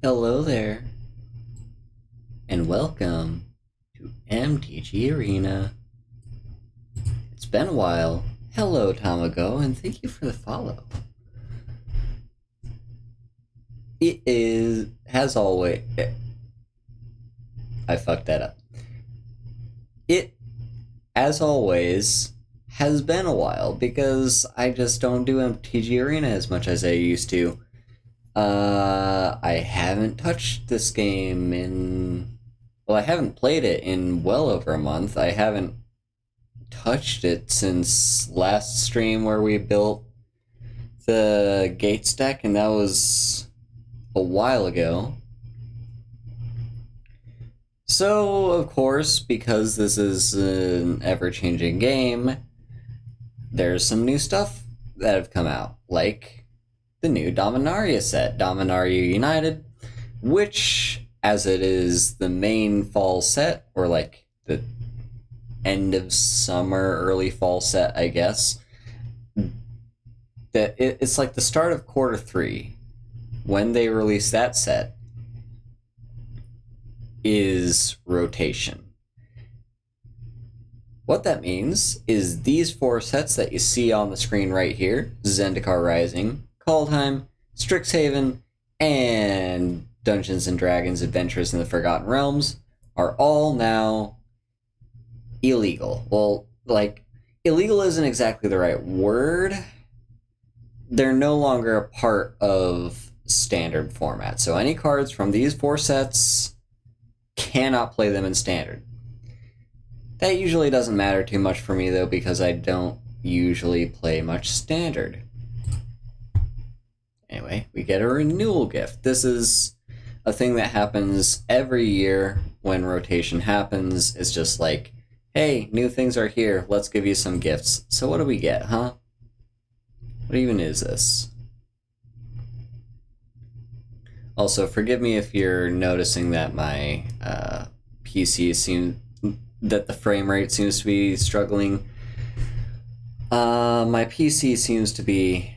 Hello there, and welcome to MTG Arena. It's been a while. Hello, Tamago, and thank you for the follow. It is, as always, I fucked that up. It, as always, has been a while because I just don't do MTG Arena as much as I used to. I haven't touched this game in... Well, I haven't played it in well over a month. I haven't touched it since last stream where we built the Gates deck, and that was a while ago. So, of course, because this is an ever-changing game, there's some new stuff that have come out, like the new Dominaria set, Dominaria United, which, as it is the main fall set, or like the end of summer, early fall set, I guess, that it's like the start of quarter 3 when they release that set is rotation. What that means is these 4 sets that you see on the screen right here, Zendikar Rising, Kaldheim, Strixhaven, and Dungeons & Dragons Adventures in the Forgotten Realms, are all now illegal. Well, like, illegal isn't exactly the right word. They're no longer a part of standard format. So any cards from these 4 sets cannot play them in standard. That usually doesn't matter too much for me, though, because I don't usually play much standard. Anyway, we get a renewal gift. This is a thing that happens every year when rotation happens. It's just like, hey, new things are here, let's give you some gifts. So what do we get, huh? What even is this? Also, forgive me if you're noticing that my PC seems... that the frame rate seems to be struggling. My PC seems to be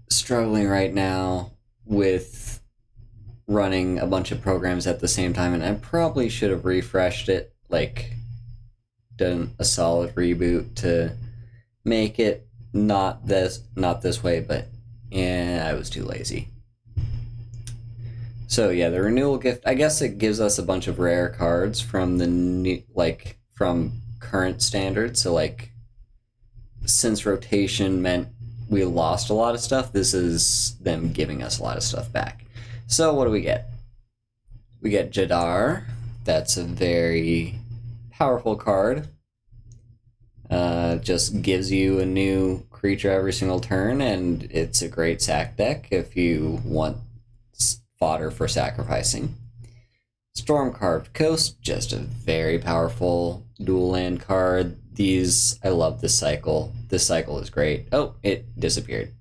struggling right now with running a bunch of programs at the same time, and I probably should have refreshed it, like done a solid reboot to make it not this way, but yeah, I was too lazy. So yeah, the renewal gift, I guess it gives us a bunch of rare cards from the new, like, from current standard. So like, since rotation meant we lost a lot of stuff, this is them giving us a lot of stuff back. So what do we get? We get Jadar. That's a very powerful card. Just gives you a new creature every single turn, and it's a great sack deck if you want fodder for sacrificing. Storm-Carved Coast, just a very powerful dual land card. I love this cycle. This cycle is great. Oh, it disappeared.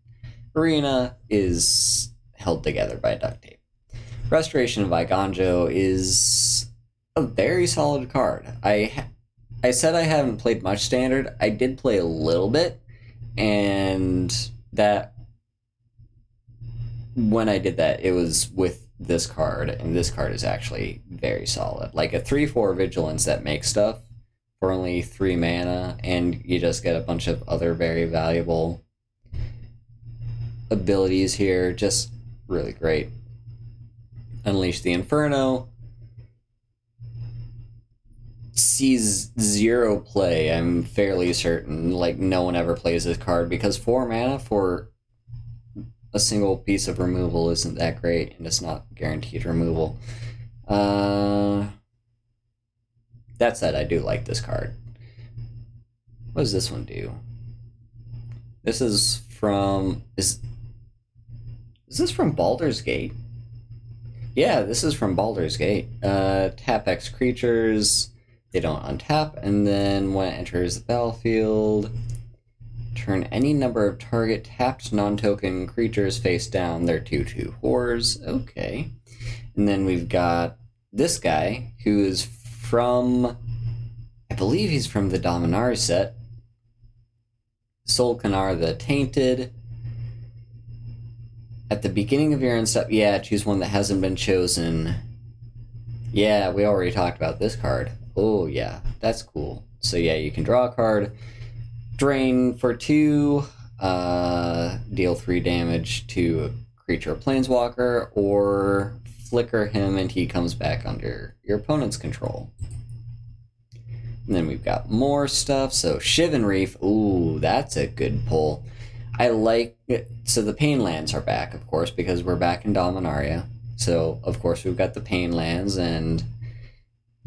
Arena is held together by duct tape. Restoration of Iganjo is a very solid card. I said I haven't played much standard. I did play a little bit, and that when I did that, it was with this card, and this card is actually very solid. Like a 3/4 Vigilance that makes stuff for only 3 mana, and you just get a bunch of other very valuable abilities here. Just really great. Unleash the Inferno sees 0 play, I'm fairly certain. Like, no one ever plays this card because 4 mana for a single piece of removal isn't that great, and it's not guaranteed removal. That said, I do like this card. What does this one do? This is from... Is this from Baldur's Gate? Yeah, this is from Baldur's Gate. Tap X creatures, they don't untap, and then when it enters the battlefield, turn any number of target tapped non-token creatures face down. They're 2/2 horrors. Okay. And then we've got this guy, who is from... I believe he's from the Dominaria set. Solkanar the Tainted. At the beginning of your end step, yeah, choose one that hasn't been chosen. Yeah, we already talked about this card. Oh, yeah, that's cool. So yeah, you can draw a card, drain for 2, deal 3 damage to a creature or planeswalker, or flicker him and he comes back under your opponent's control. And then we've got more stuff. So Shivan Reef, ooh, that's a good pull. I like it. So the Pain Lands are back, of course, because we're back in Dominaria. So, of course, we've got the Pain Lands, and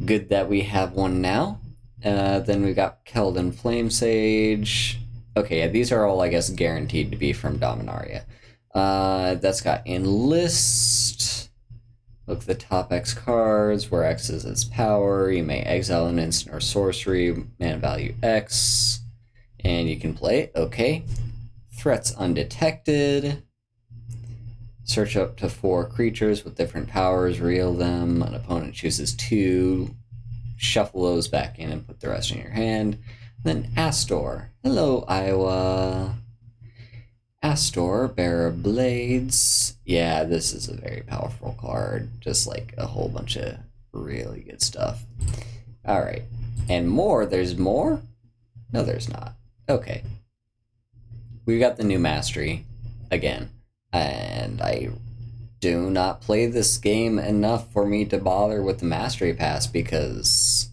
good that we have one now. Then we've got Keldon Flame Sage. Okay, yeah, these are all, I guess, guaranteed to be from Dominaria. That's got Enlist. Look at the top X cards, where X is its power. You may exile an instant or sorcery, mana value X, and you can play it. Okay. Threats undetected. Search up to 4 creatures with different powers, reel them. An opponent chooses 2. Shuffle those back in and put the rest in your hand. Then Astor. Hello, Iowa. Astor, Bearer of Blades. Yeah, this is a very powerful card. Just like a whole bunch of really good stuff. Alright. And more? There's more? No, there's not. Okay. We got the new Mastery again. And I do not play this game enough for me to bother with the Mastery Pass because,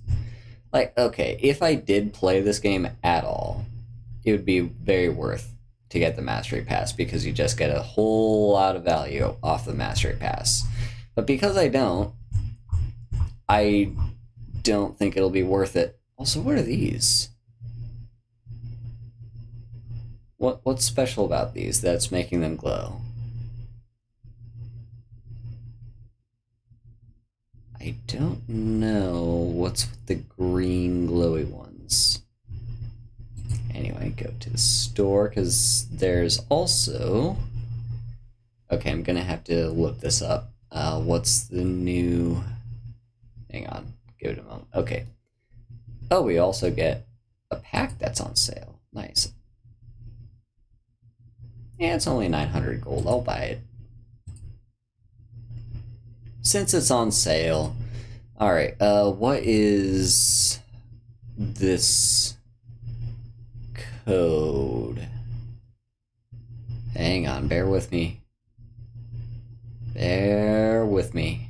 like, okay, if I did play this game at all, it would be very worth to get the Mastery Pass because you just get a whole lot of value off the Mastery Pass. But because I don't think it'll be worth it. Also, what are these? What's special about these that's making them glow? I don't know what's with the green glowy ones. Anyway, go to the store, because there's also... Okay, I'm gonna have to look this up. What's the new... Hang on, give it a moment. Okay. Oh, we also get a pack that's on sale. Nice. Yeah, it's only 900 gold. I'll buy it. Since it's on sale. Alright, what is this code? Hang on, bear with me. Bear with me.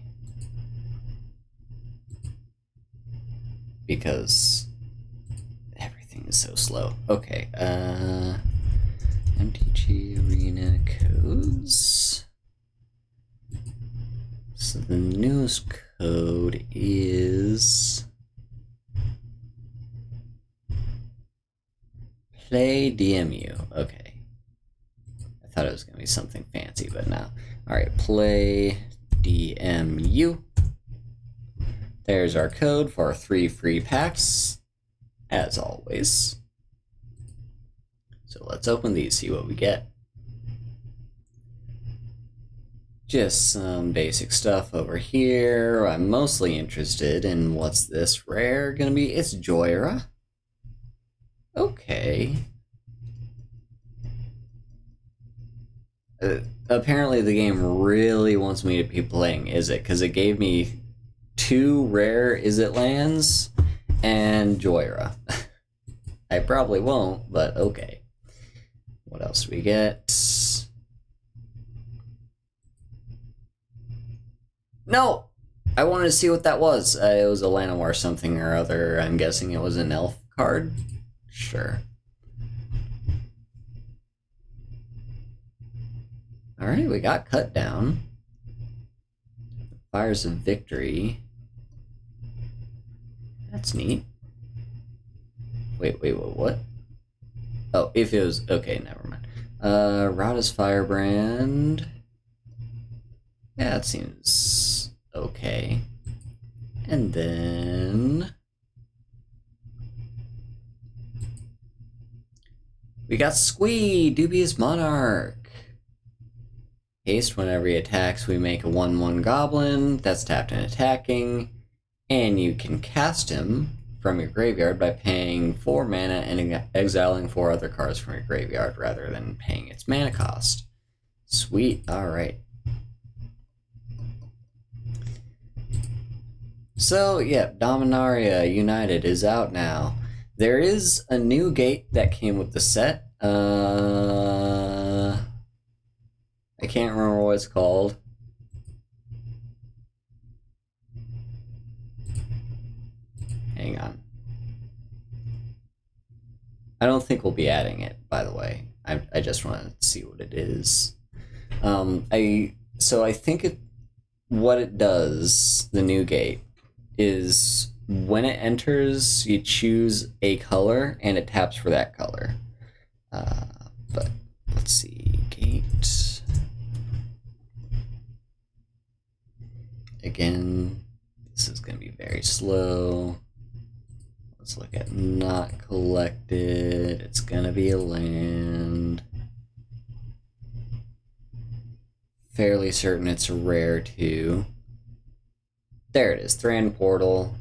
Because everything is so slow. Okay, MTG Arena codes. So the newest code is Play DMU. Okay. I thought it was going to be something fancy, but no. Alright, Play DMU. There's our code for 3 free packs, as always. So let's open these, see what we get. Just some basic stuff over here. I'm mostly interested in what's this rare gonna be. It's Joyra. Okay. Apparently the game really wants me to be playing Izzet, because it gave me 2 rare Izzet lands and Joyra. I probably won't, but okay. What else do we get? No! I wanted to see what that was. It was a Llanowar something or other. I'm guessing it was an elf card? Sure. Alright, we got Cut Down. Fires of Victory. That's neat. Wait, what? Oh, if it was... Okay, never mind. Rada's Firebrand. Yeah, that seems okay. And then... we got Squee, Dubious Monarch. Haste, whenever he attacks, we make a 1/1 goblin. That's tapped and attacking. And you can cast him from your graveyard by paying 4 mana and exiling 4 other cards from your graveyard rather than paying its mana cost. Sweet, alright. So, yeah, Dominaria United is out now. There is a new gate that came with the set. I can't remember what it's called. Hang on. I don't think we'll be adding it, by the way. I just want to see what it is. I think what it does, the new gate, is when it enters, you choose a color and it taps for that color. But let's see, gate. Again, this is going to be very slow. Let's look at not collected. It's going to be a land. Fairly certain it's a rare too. There it is, Thran Portal.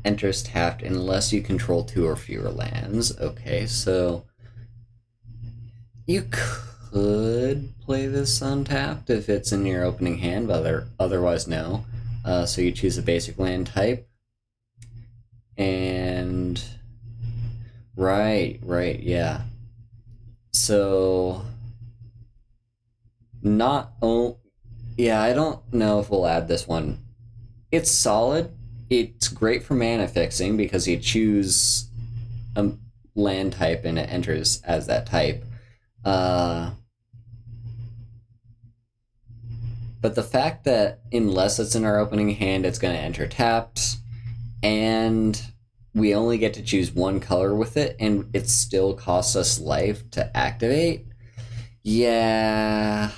Enters tapped unless you control 2 or fewer lands. Okay, so you could play this untapped if it's in your opening hand, but otherwise no. So you choose a basic land type. And right, yeah. So yeah, I don't know if we'll add this one. It's solid. It's great for mana fixing because you choose a land type and it enters as that type. But the fact that unless it's in our opening hand, it's going to enter tapped, and we only get to choose one color with it, and it still costs us life to activate. Yeah.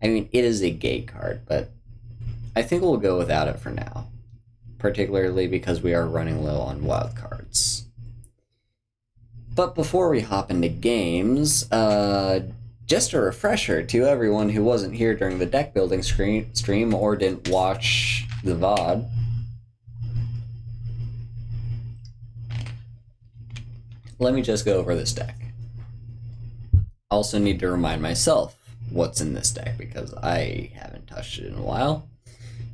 I mean, it is a gate card, but I think we'll go without it for now. Particularly because we are running low on wild cards. But before we hop into games, just a refresher to everyone who wasn't here during the deck building stream or didn't watch the VOD. Let me just go over this deck. Also need to remind myself what's in this deck because I haven't touched it in a while.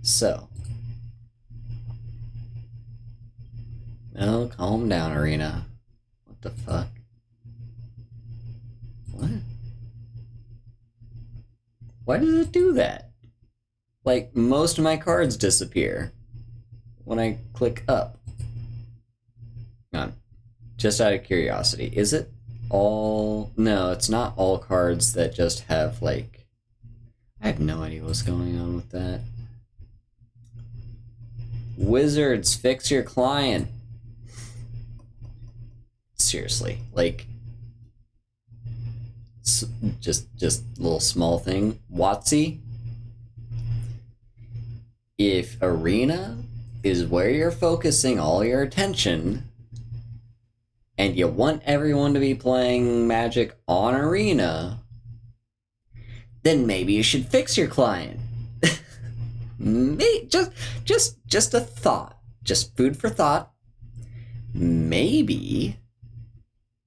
So, no, calm down, Arena. What the fuck? What? Why does it do that? Like, most of my cards disappear when I click up. None. Just out of curiosity, is it all... No, it's not all cards that just have, like... I have no idea what's going on with that. Wizards, fix your client. Seriously, like... Just a little small thing. WotC? If Arena is where you're focusing all your attention, and you want everyone to be playing Magic on Arena, then maybe you should fix your client. just a thought. Just food for thought. Maybe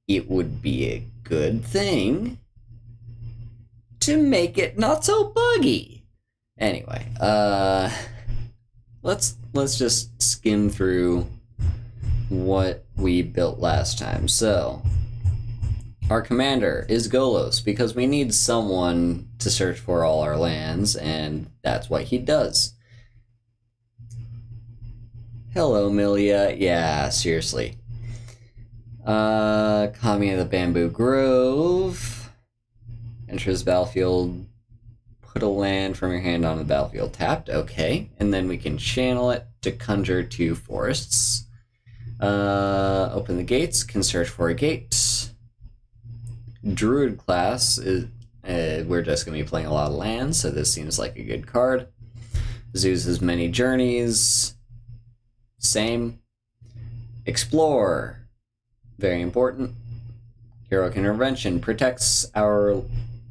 it would be a good thing to make it not so buggy. Anyway, let's just skim through what we built last time. So, our commander is Golos because we need someone to search for all our lands, and that's what he does. Hello, Milia. Yeah, seriously. Kami of the Bamboo Grove. Enters battlefield. Put a land from your hand on the battlefield tapped. Okay. And then we can channel it to conjure 2 forests. Open the gates. Can search for a gate. Druid class is... we're just going to be playing a lot of lands, so this seems like a good card. Zeus's Many Journeys. Same. Explore. Very important. Heroic Intervention protects our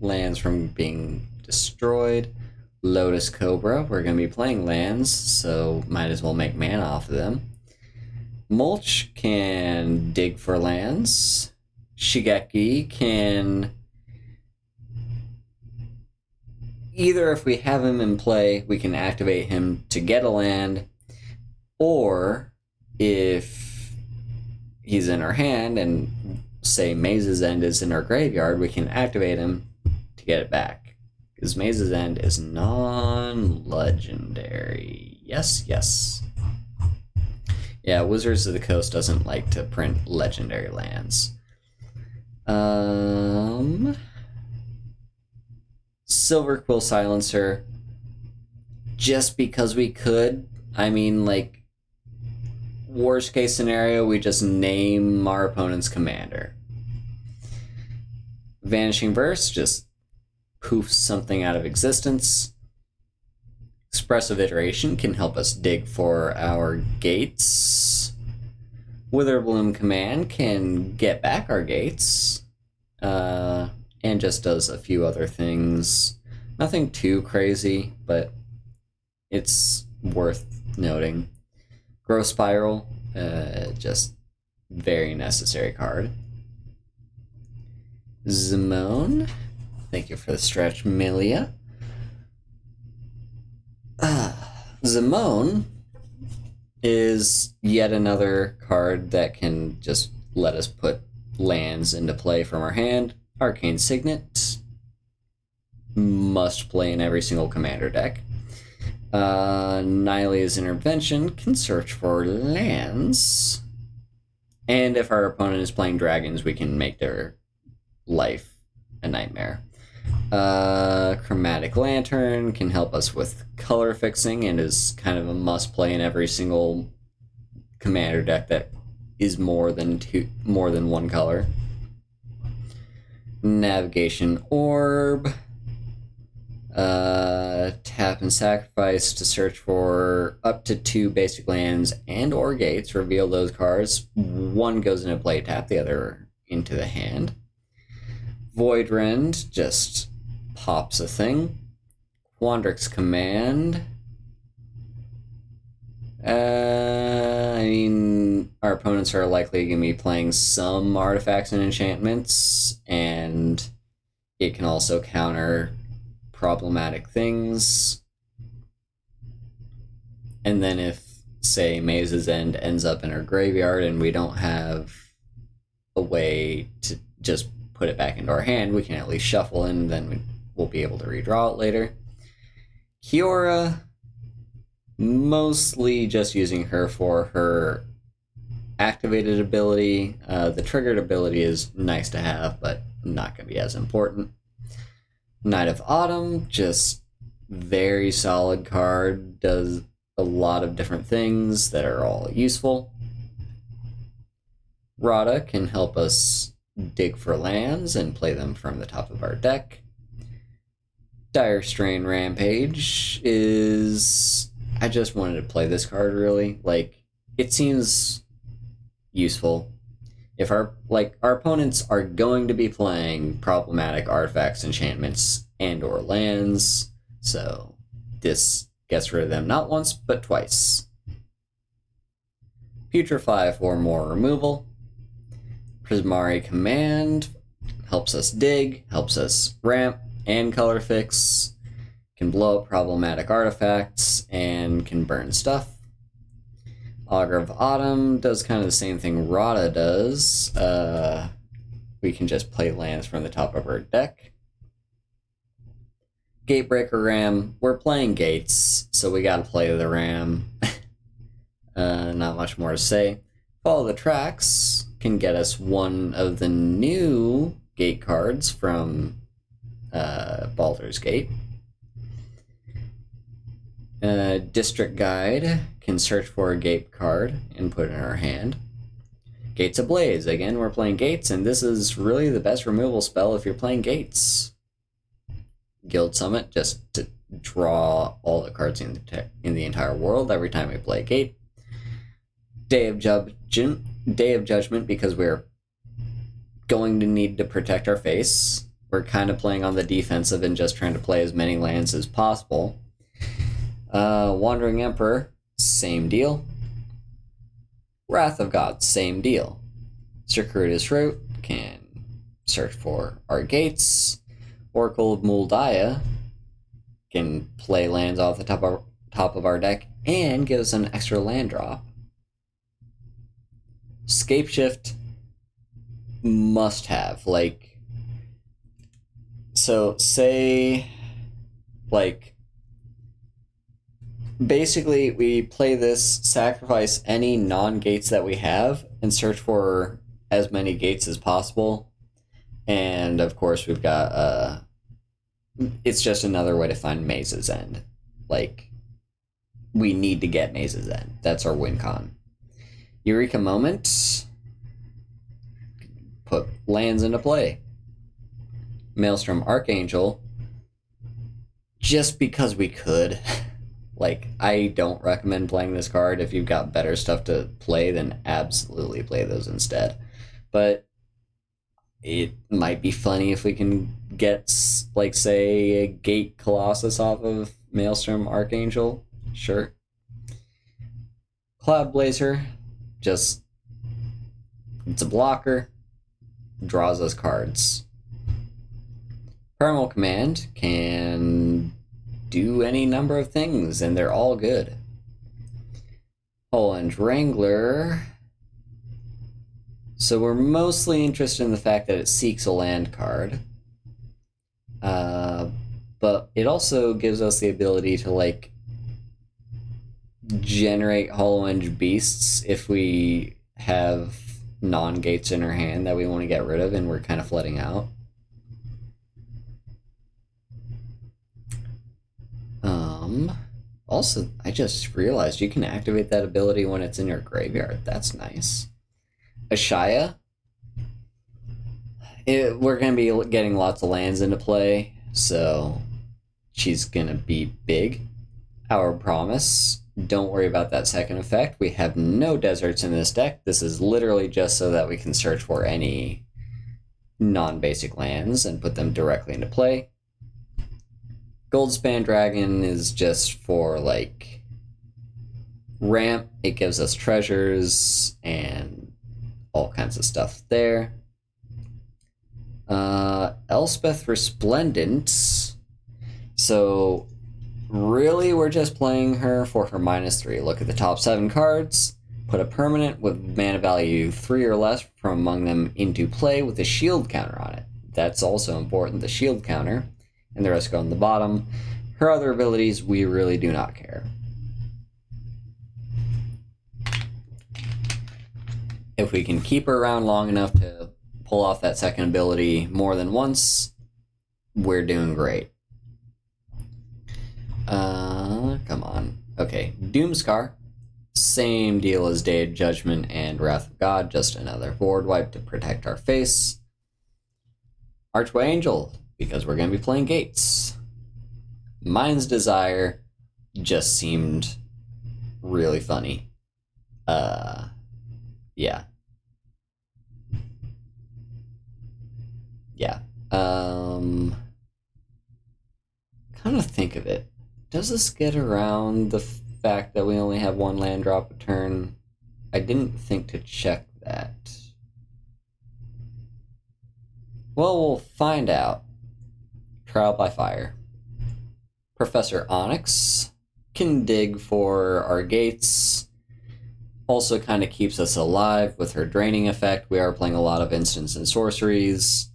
lands from being destroyed. Lotus Cobra, we're going to be playing lands, so might as well make mana off of them. Mulch can dig for lands. Shigeki can either if we have him in play, we can activate him to get a land, or if he's in our hand and say Maze's End is in our graveyard, we can activate him to get it back. Because Maze's End is non-legendary. Yes, yes. Yeah, Wizards of the Coast doesn't like to print legendary lands. Silver Quill Silencer. Just because we could. I mean, like, worst case scenario, we just name our opponent's commander. Vanishing Verse just poofs something out of existence. Expressive Iteration can help us dig for our gates. Witherbloom Command can get back our gates. And just does a few other things. Nothing too crazy, but it's worth noting. Growth Spiral, just very necessary card. Zimone, thank you for the stretch, Milia. Zimone is yet another card that can just let us put lands into play from our hand. Arcane Signet, must play in every single commander deck. Nylea's Intervention can search for lands. And if our opponent is playing dragons, we can make their life a nightmare. Chromatic Lantern can help us with color fixing and is kind of a must play in every single commander deck that is more than one color. Navigation Orb. Tap and sacrifice to search for up to 2 basic lands and or gates. Reveal those cards. One goes into play tap, the other into the hand. Void Rend just pops a thing. Quandrix Command. I mean, our opponents are likely going to be playing some artifacts and enchantments, and it can also counter problematic things. And then if, say, Maze's End ends up in our graveyard and we don't have a way to just put it back into our hand, we can at least shuffle it, and then we'll be able to redraw it later. Kiora, mostly just using her for her activated ability. The triggered ability is nice to have, but not going to be as important. Knight of Autumn, just very solid card, does a lot of different things that are all useful. Rada can help us dig for lands and play them from the top of our deck. Dire Strain Rampage is... I just wanted to play this card, really. Like, it seems useful. If our opponents are going to be playing problematic artifacts, enchantments, and or lands, so this gets rid of them not once, but twice. Putrefy for more removal. Prismari Command helps us dig, helps us ramp and color fix, can blow up problematic artifacts, and can burn stuff. Augur of Autumn does kind of the same thing Rada does. We can just play lands from the top of our deck. Gatebreaker Ram, we're playing gates, so we gotta play the Ram. Not much more to say. Follow the Tracks can get us one of the new gate cards from Baldur's Gate. District Guide can search for a gate card and put it in our hand. Gates Ablaze, again, we're playing gates, and this is really the best removal spell if you're playing gates. Guild Summit, just to draw all the cards in the entire world every time we play a gate. Day of Judgment, because we're going to need to protect our face. We're kind of playing on the defensive and just trying to play as many lands as possible. Wandering Emperor, same deal. Wrath of God, same deal. Circuitous Route can search for our gates. Oracle of Muldaya can play lands off the top of our deck and give us an extra land drop. Scapeshift must have. Like, so say, like, basically we play this, sacrifice any non-gates that we have, and search for as many gates as possible. And of course we've got it's just another way to find Maze's End. Like, we need to get Maze's End. That's our win con. Eureka Moment. Put lands into play. Maelstrom Archangel. Just because we could. Like, I don't recommend playing this card. If you've got better stuff to play, then absolutely play those instead. But it might be funny if we can get, like, say, a Gate Colossus off of Maelstrom Archangel. Sure. Cloud Blazer, just, it's a blocker, draws us cards. Primal Command can do any number of things, and they're all good. Holland Wrangler. So we're mostly interested in the fact that it seeks a land card. But it also gives us the ability to, like, generate Hollow Edge Beasts if we have non-gates in our hand that we want to get rid of and we're kind of flooding out. Also, I just realized you can activate that ability when it's in your graveyard. That's nice. Ashaya. We're going to be getting lots of lands into play, so she's going to be big. Our Promise. Don't worry about that second effect. We have no deserts in this deck. This is literally just so that we can search for any non-basic lands and put them directly into play. Goldspan Dragon is just for, like, ramp. It gives us treasures and all kinds of stuff there. Elspeth Resplendent. So really we're just playing her for her -3. Look at the top 7 cards. Put a permanent with mana value 3 or less from among them into play with a shield counter on it. That's also important, the shield counter. And the rest go on the bottom. Her other abilities, we really do not care. If we can keep her around long enough to pull off that second ability more than once, we're doing great. Come on. Okay, Doomscar. Same deal as Day of Judgment and Wrath of God, just another board wipe to protect our face. Archway Angel, because we're going to be playing gates. Mind's Desire just seemed really funny. Yeah. Yeah. Kind of think of it. Does this get around the fact that we only have 1 land drop a turn? I didn't think to check that. Well, we'll find out. Trial by Fire. Professor Onyx can dig for our gates. Also kind of keeps us alive with her draining effect. We are playing a lot of instants and sorceries.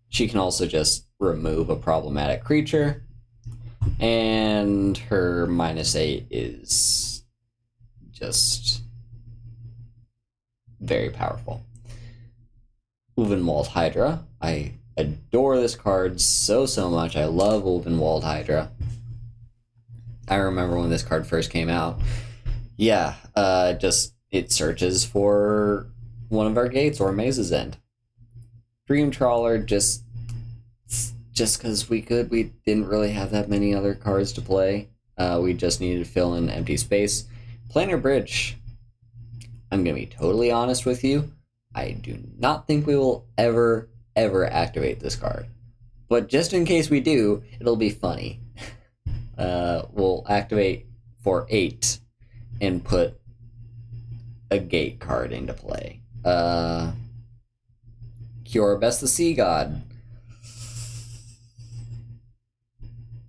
She can also just remove a problematic creature. And her -8 is just very powerful. Ulvenwald Hydra. I adore this card so much. I love Ulvenwald Hydra. I remember when this card first came out. Yeah, it searches for one of our gates or Maze's End. Dream Trawler, just because we could. We didn't really have that many other cards to play. We just needed to fill in empty space. Planar Bridge. I'm going to be totally honest with you. I do not think we will ever activate this card. But just in case we do, it'll be funny. We'll activate for 8 and put a gate card into play. Cure Best the Sea God.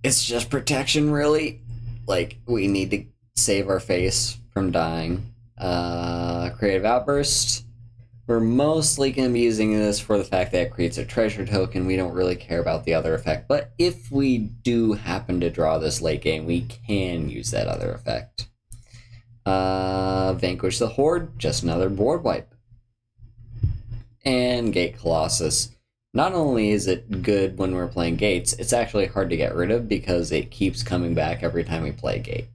it's just protection, really. Like, we need to save our face from dying. Creative Outburst. We're mostly going to be using this for the fact that it creates a treasure token. We don't really care about the other effect. But if we do happen to draw this late game, we can use that other effect. Vanquish the Horde, just another board wipe. And Gate Colossus. Not only is it good when we're playing Gates, it's actually hard to get rid of because it keeps coming back every time we play Gate.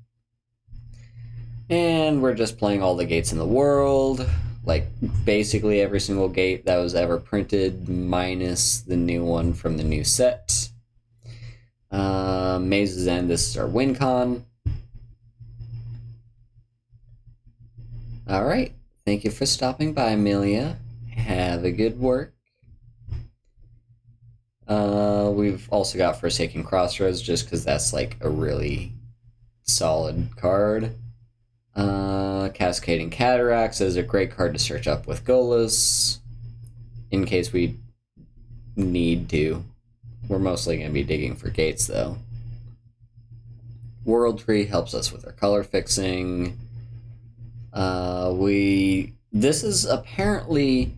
And we're just playing all the Gates in the world, like basically every single Gate that was ever printed, minus the new one from the new set. Maze's End, this is our win con. Alright, thank you for stopping by, Amelia. Have a good work. We've also got Forsaken Crossroads, just because that's like a really solid card. Cascading Cataracts is a great card to search up with Golas, in case we need to. We're mostly going to be digging for Gates, though. World Tree helps us with our color fixing. This is apparently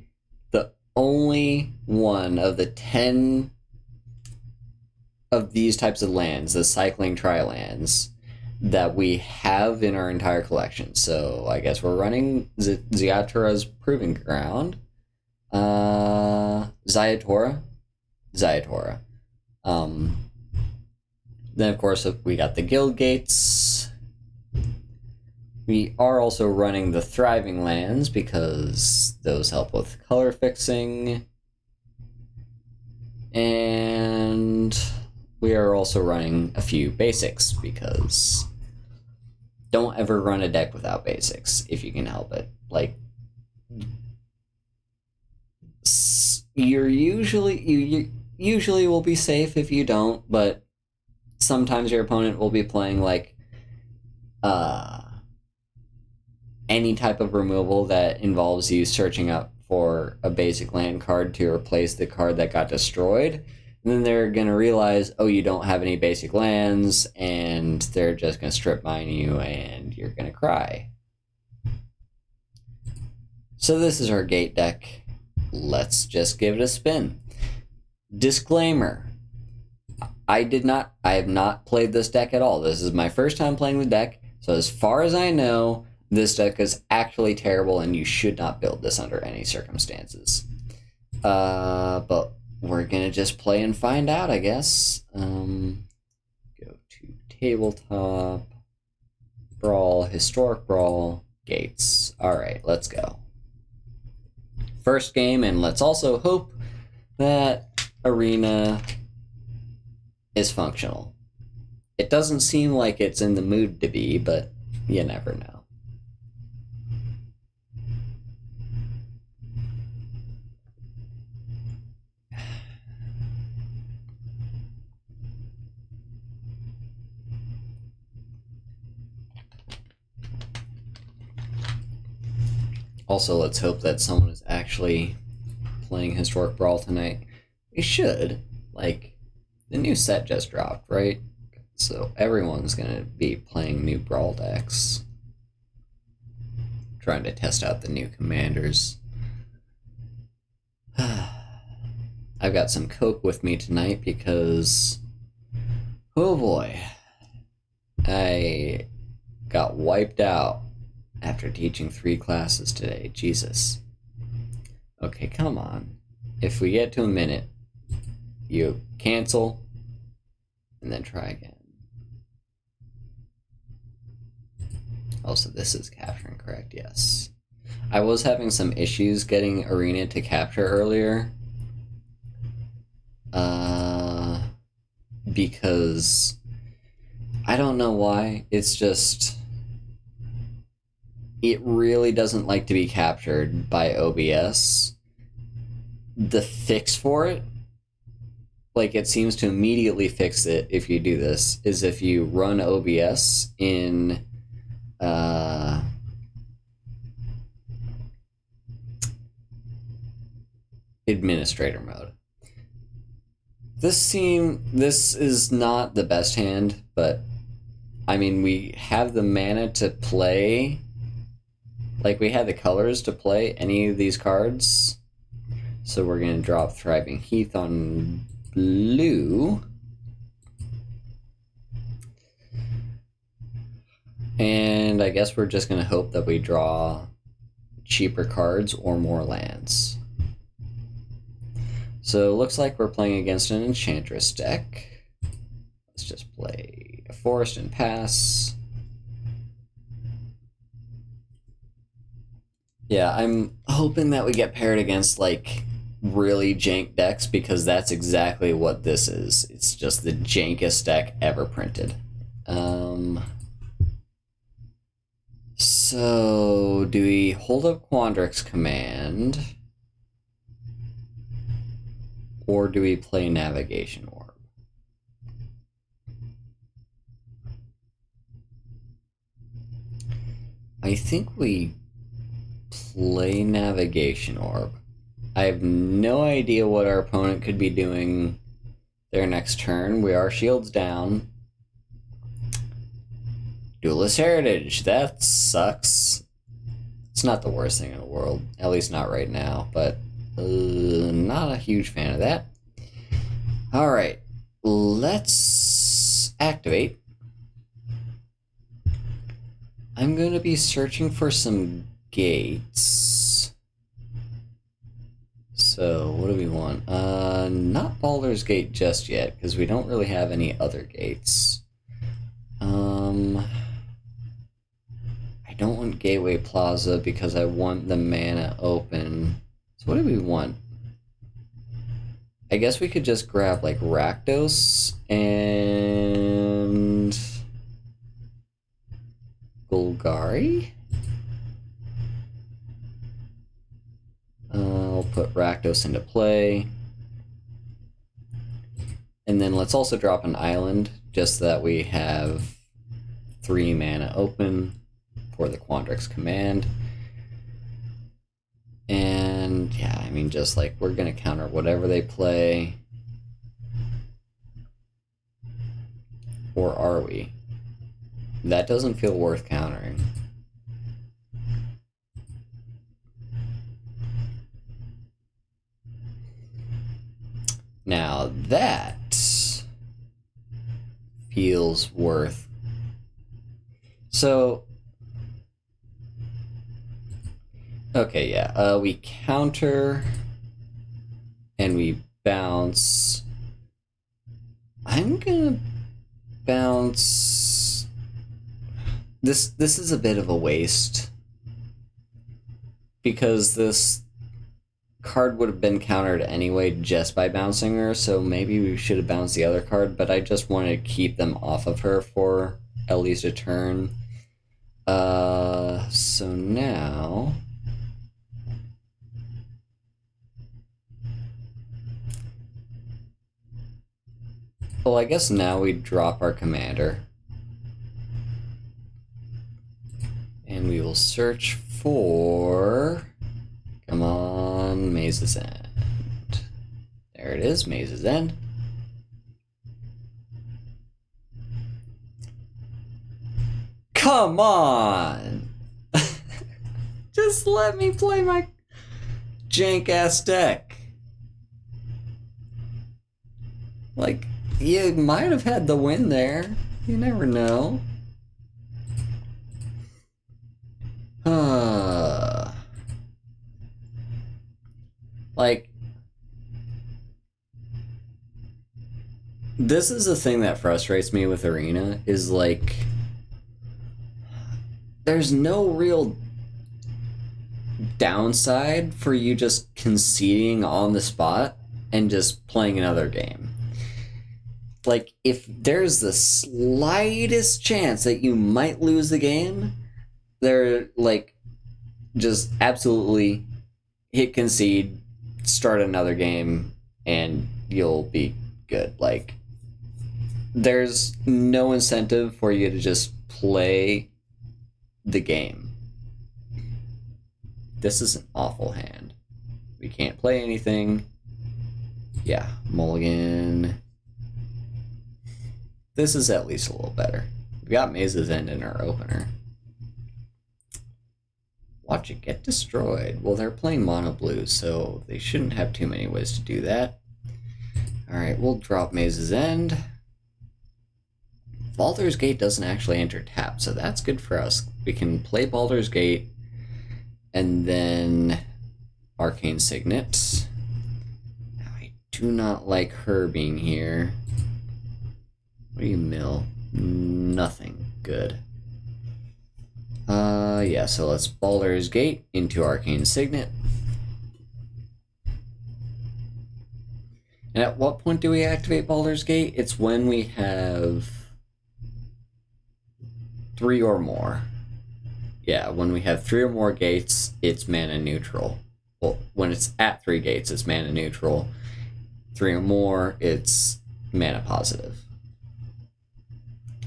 the only one of the 10 of these types of lands, the cycling tri-lands, that we have in our entire collection. So I guess we're running Ziatura's Proving Ground. Ziatora. Then, of course, we got the Guild Gates. We are also running the Thriving Lands because those help with color fixing. And we are also running a few basics because don't ever run a deck without basics if you can help it. Like, you usually will be safe if you don't, but sometimes your opponent will be playing like any type of removal that involves you searching up for a basic land card to replace the card that got destroyed. And then they're going to realize, oh, you don't have any basic lands, and they're just going to strip mine you, and you're going to cry. So this is our Gate deck. Let's just give it a spin. Disclaimer. I have not played this deck at all. This is my first time playing the deck, so as far as I know, this deck is actually terrible, and you should not build this under any circumstances. But we're gonna just play and find out, I guess. Go to Tabletop, Brawl, Historic Brawl, Gates. Alright, let's go. First game, and let's also hope that Arena is functional. It doesn't seem like it's in the mood to be, but you never know. Also, let's hope that someone is actually playing Historic Brawl tonight. We should. Like, the new set just dropped, right? So everyone's gonna be playing new Brawl decks. Trying to test out the new commanders. I've got some Coke with me tonight because, oh boy, I got wiped out after teaching 3 classes today. Jesus. Okay, come on. If we get to a minute, you cancel and then try again. Also, this is capturing correct, yes. I was having some issues getting Arena to capture earlier. Because I don't know why. It's just, it really doesn't like to be captured by OBS. The fix for it, like, it seems to immediately fix it if you do this, is if you run OBS in administrator mode. This is not the best hand, but I mean, we have the mana to play. Like, we have the colors to play any of these cards. So we're going to drop Thriving Heath on blue. And I guess we're just going to hope that we draw cheaper cards or more lands. So it looks like we're playing against an Enchantress deck. Let's just play a Forest and pass. Yeah, I'm hoping that we get paired against, like, really jank decks, because that's exactly what this is. It's just the jankest deck ever printed. So, do we hold up Quandrix Command? Or do we play Navigation Orb? I think we play Navigation Orb. I have no idea what our opponent could be doing their next turn. We are shields down. Duelist Heritage, that sucks. It's not the worst thing in the world, at least not right now, but not a huge fan of that. Alright, let's activate. I'm going to be searching for some gates. So, what do we want? Not Baldur's Gate just yet, because we don't really have any other gates. I don't want Gateway Plaza because I want the mana open. So what do we want? I guess we could just grab, like, Rakdos and Golgari? I'll put Rakdos into play. And then let's also drop an island, just so that we have 3 mana open for the Quandrix Command. And yeah, I mean, just like, we're gonna counter whatever they play. Or are we? That doesn't feel worth countering. Now that feels worth. So, okay, yeah, we counter and we bounce. I'm gonna bounce. This is a bit of a waste, because this card would have been countered anyway just by bouncing her, so maybe we should have bounced the other card, but I just wanted to keep them off of her for at least a turn. So now well, I guess now we drop our commander. And we will search for... Come on, Maze's End. There it is, Maze's End. Come on! Just let me play my jank-ass deck. Like, you might have had the win there. You never know. Like, this is the thing that frustrates me with Arena, is like, there's no real downside for you just conceding on the spot and just playing another game. Like, if there's the slightest chance that you might lose the game, they're like, just absolutely hit concede, start another game, and you'll be good. Like, there's no incentive for you to just play the game. This is an awful hand. We can't play anything. Yeah, mulligan. This is at least a little better. We got Maze's End in our opener. Watch it get destroyed. Well, they're playing mono blue, so they shouldn't have too many ways to do that. Alright, we'll drop Maze's End. Baldur's Gate doesn't actually enter tap, so that's good for us. We can play Baldur's Gate, and then Arcane Signet. Now, I do not like her being here. What do you mill? Nothing. Good. Yeah, so let's Baldur's Gate into Arcane Signet. And at what point do we activate Baldur's Gate? It's when we have 3 or more. Yeah, when we have 3 or more gates, it's mana neutral. Well, when it's at 3 gates, it's mana neutral. 3 or more, it's mana positive.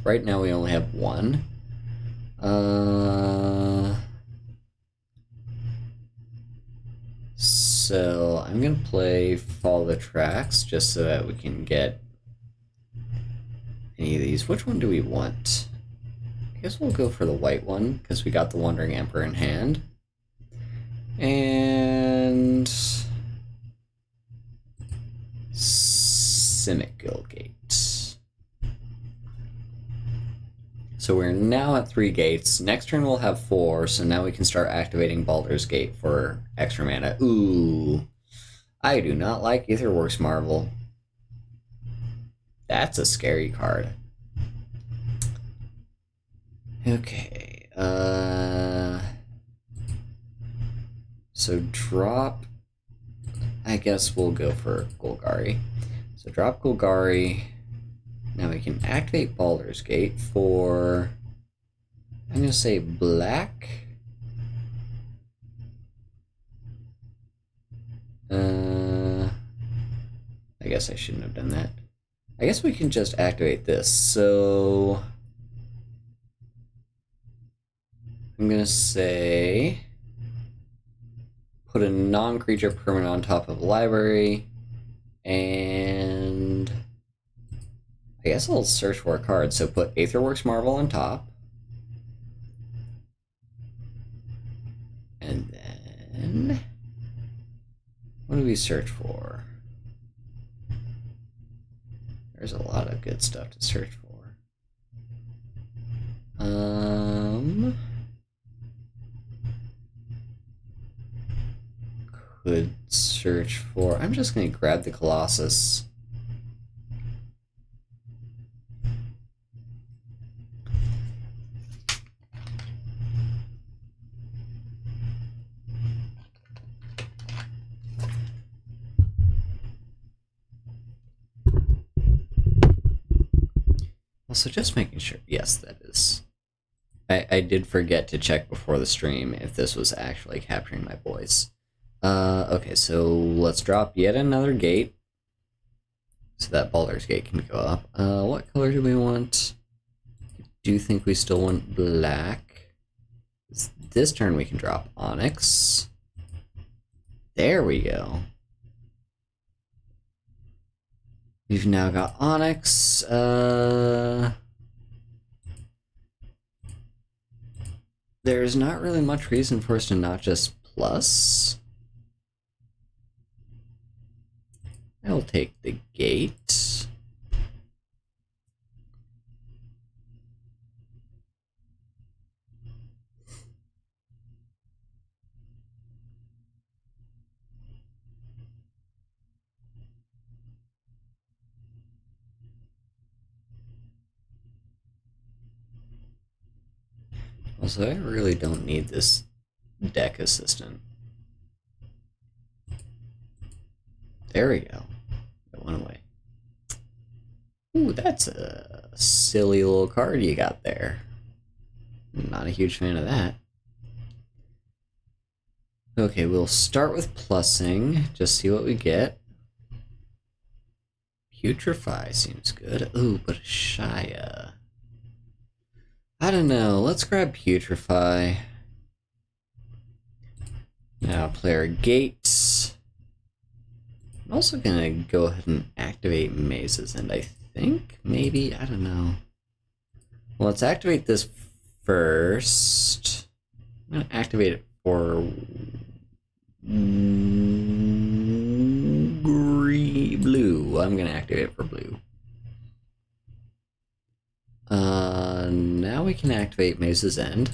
Right now we only have 1. So I'm gonna play Follow the Tracks just so that we can get any of these. Which one do we want? I guess we'll go for the white one because we got the Wandering Emperor in hand. And Simic Guildgate. So we're now at 3 gates. Next turn we'll have 4, so now we can start activating Baldur's Gate for extra mana. Ooh. I do not like Aetherworks Marvel. That's a scary card. Okay. So drop... I guess we'll go for Golgari. So drop Golgari... Now we can activate Baldur's Gate for, I'm going to say black. I guess I shouldn't have done that. I guess we can just activate this. So I'm going to say put a non-creature permanent on top of a library, and I guess I'll search for a card. So put Aetherworks Marvel on top. And then... what do we search for? There's a lot of good stuff to search for. Could search for... I'm just going to grab the Colossus. Also, just making sure. Yes, that is. I did forget to check before the stream if this was actually capturing my voice. Okay, so let's drop yet another gate. So that Baldur's Gate can go up. What color do we want? I do think we still want black. This turn we can drop Onyx. There we go. We've now got Onyx. There's not really much reason for us to not just plus. I'll take the gate. Also, I really don't need this deck assistant. There we go. It went away. Ooh, that's a silly little card you got there. Not a huge fan of that. Okay, we'll start with plussing. Just see what we get. Putrefy seems good. Ooh, but Shia. I don't know. Let's grab Putrefy. Now play our gates. I'm also gonna go ahead and activate mazes, and I think maybe, I don't know. Well, let's activate this first. I'm gonna activate it for blue. I'm gonna activate it for blue. Now we can activate Maze's End.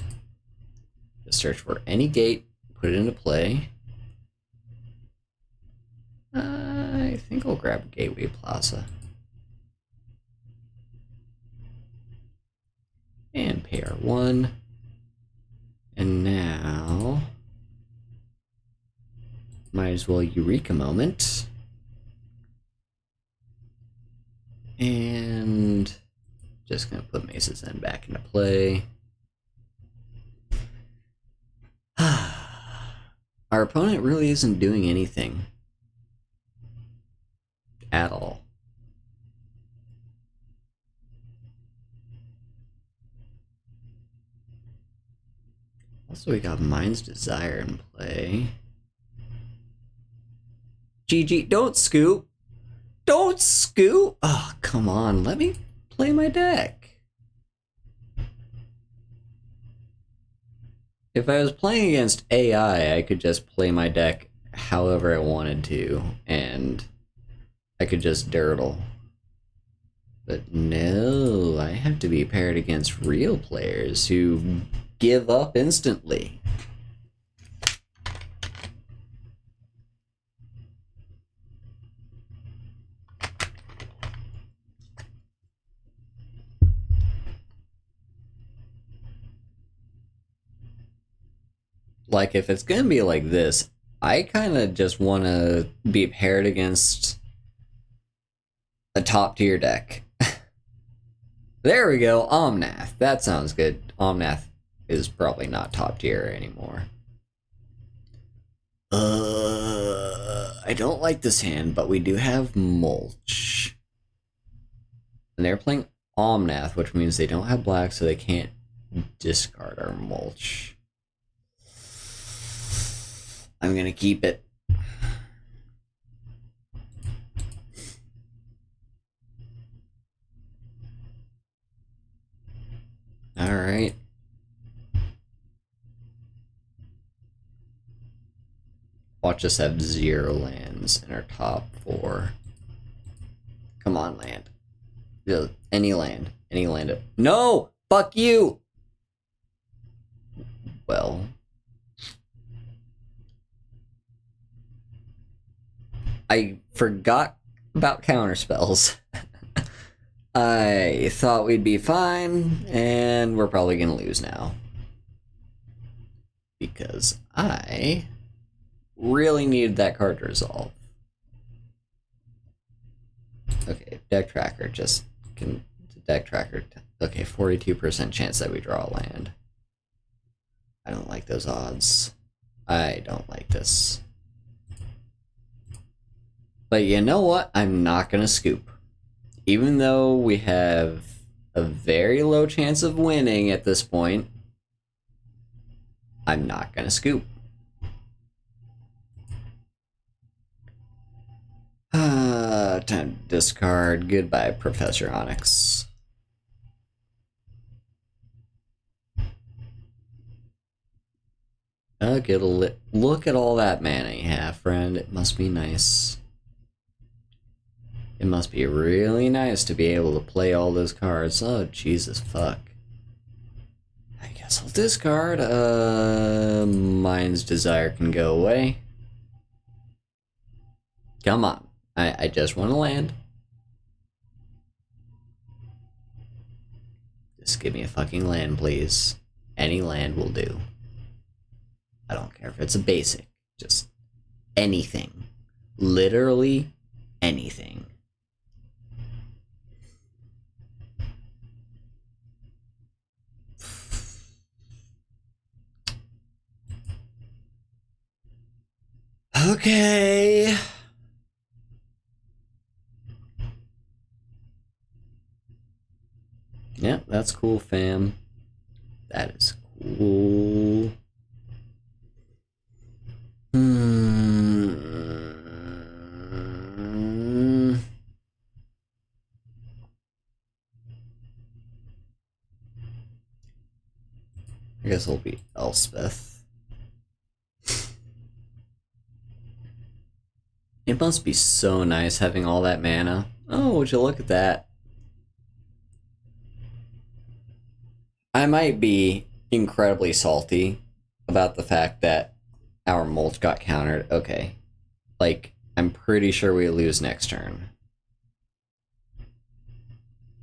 Just search for any gate, put it into play. I think I'll grab Gateway Plaza. And pay our 1. And now, might as well Eureka moment. And just gonna put Maze's End back into play. Our opponent really isn't doing anything at all. Also, we got Mind's Desire in play. GG, don't scoop! Don't scoop! Oh, come on, let me play my deck. If I was playing against AI, I could just play my deck however I wanted to, and I could just dirtle. But no, I have to be paired against real players who give up instantly. Like, if it's gonna be like this, I kind of just want to be paired against a top tier deck. There we go, Omnath. That sounds good. Omnath is probably not top tier anymore. I don't like this hand, but we do have Mulch. And they're playing Omnath, which means they don't have black, so they can't discard our Mulch. I'm gonna keep it. Alright. Watch us have 0 lands in our top 4. Come on, land. Any land. Any land. No! Fuck you! Well. I forgot about counterspells. I thought we'd be fine, and we're probably gonna lose now. Because I really needed that card to resolve. Okay, deck tracker just can... Deck tracker... Okay, 42% chance that we draw a land. I don't like those odds. I don't like this. But you know what? I'm not gonna scoop. Even though we have a very low chance of winning at this point, I'm not gonna scoop. Time to discard. Goodbye, Professor Onyx. Look at all that mana you have, friend. It must be nice. It must be really nice to be able to play all those cards. Oh, Jesus, fuck. I guess I'll discard. Mind's Desire can go away. Come on. I just want to land. Just give me a fucking land, please. Any land will do. I don't care if it's a basic. Just anything. Literally anything. Okay. Yeah, that's cool, fam. That is cool. I guess it'll be Elspeth. It must be so nice having all that mana. Oh, would you look at that? I might be incredibly salty about the fact that our mulch got countered. Okay. Like, I'm pretty sure we lose next turn.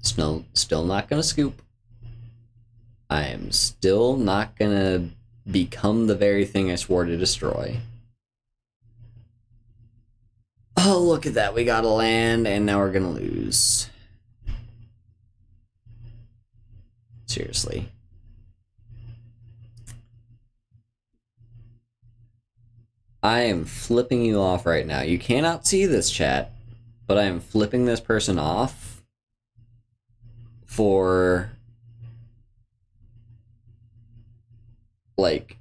Still not gonna scoop. I am still not gonna become the very thing I swore to destroy. Oh, look at that. We got a land, and now we're gonna lose. Seriously. I am flipping you off right now. You cannot see this, chat, but I am flipping this person off for, like,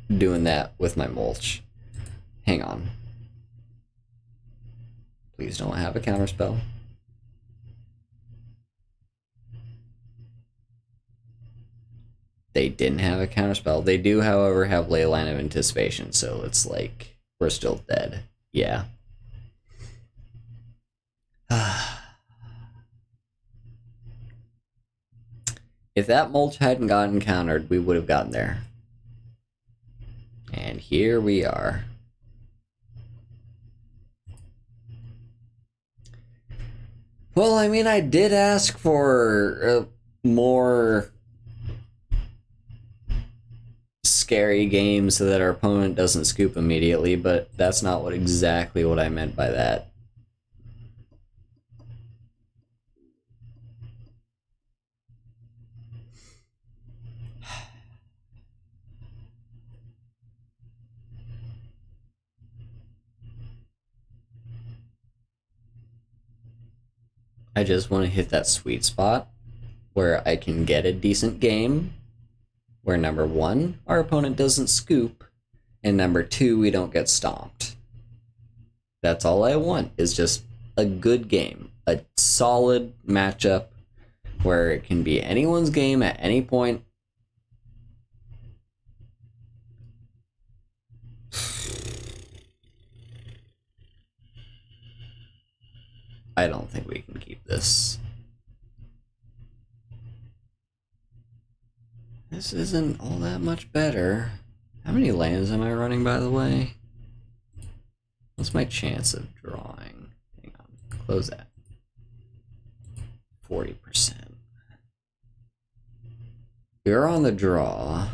doing that with my mulch. Hang on. Please don't have a counterspell. They didn't have a counterspell. They do, however, have Leyline of Anticipation, so it's like, we're still dead. Yeah. If that mulch hadn't gotten countered, we would have gotten there. And here we are. Well, I mean, I did ask for more scary game so that our opponent doesn't scoop immediately, but that's not exactly what I meant by that. I just want to hit that sweet spot where I can get a decent game, where number one, our opponent doesn't scoop, and number two, we don't get stomped. That's all I want, is just a good game, a solid matchup where it can be anyone's game at any point. I don't think we can keep this. This isn't all that much better. How many lands am I running, by the way? What's my chance of drawing? Hang on, close that. 40%. We're on the draw.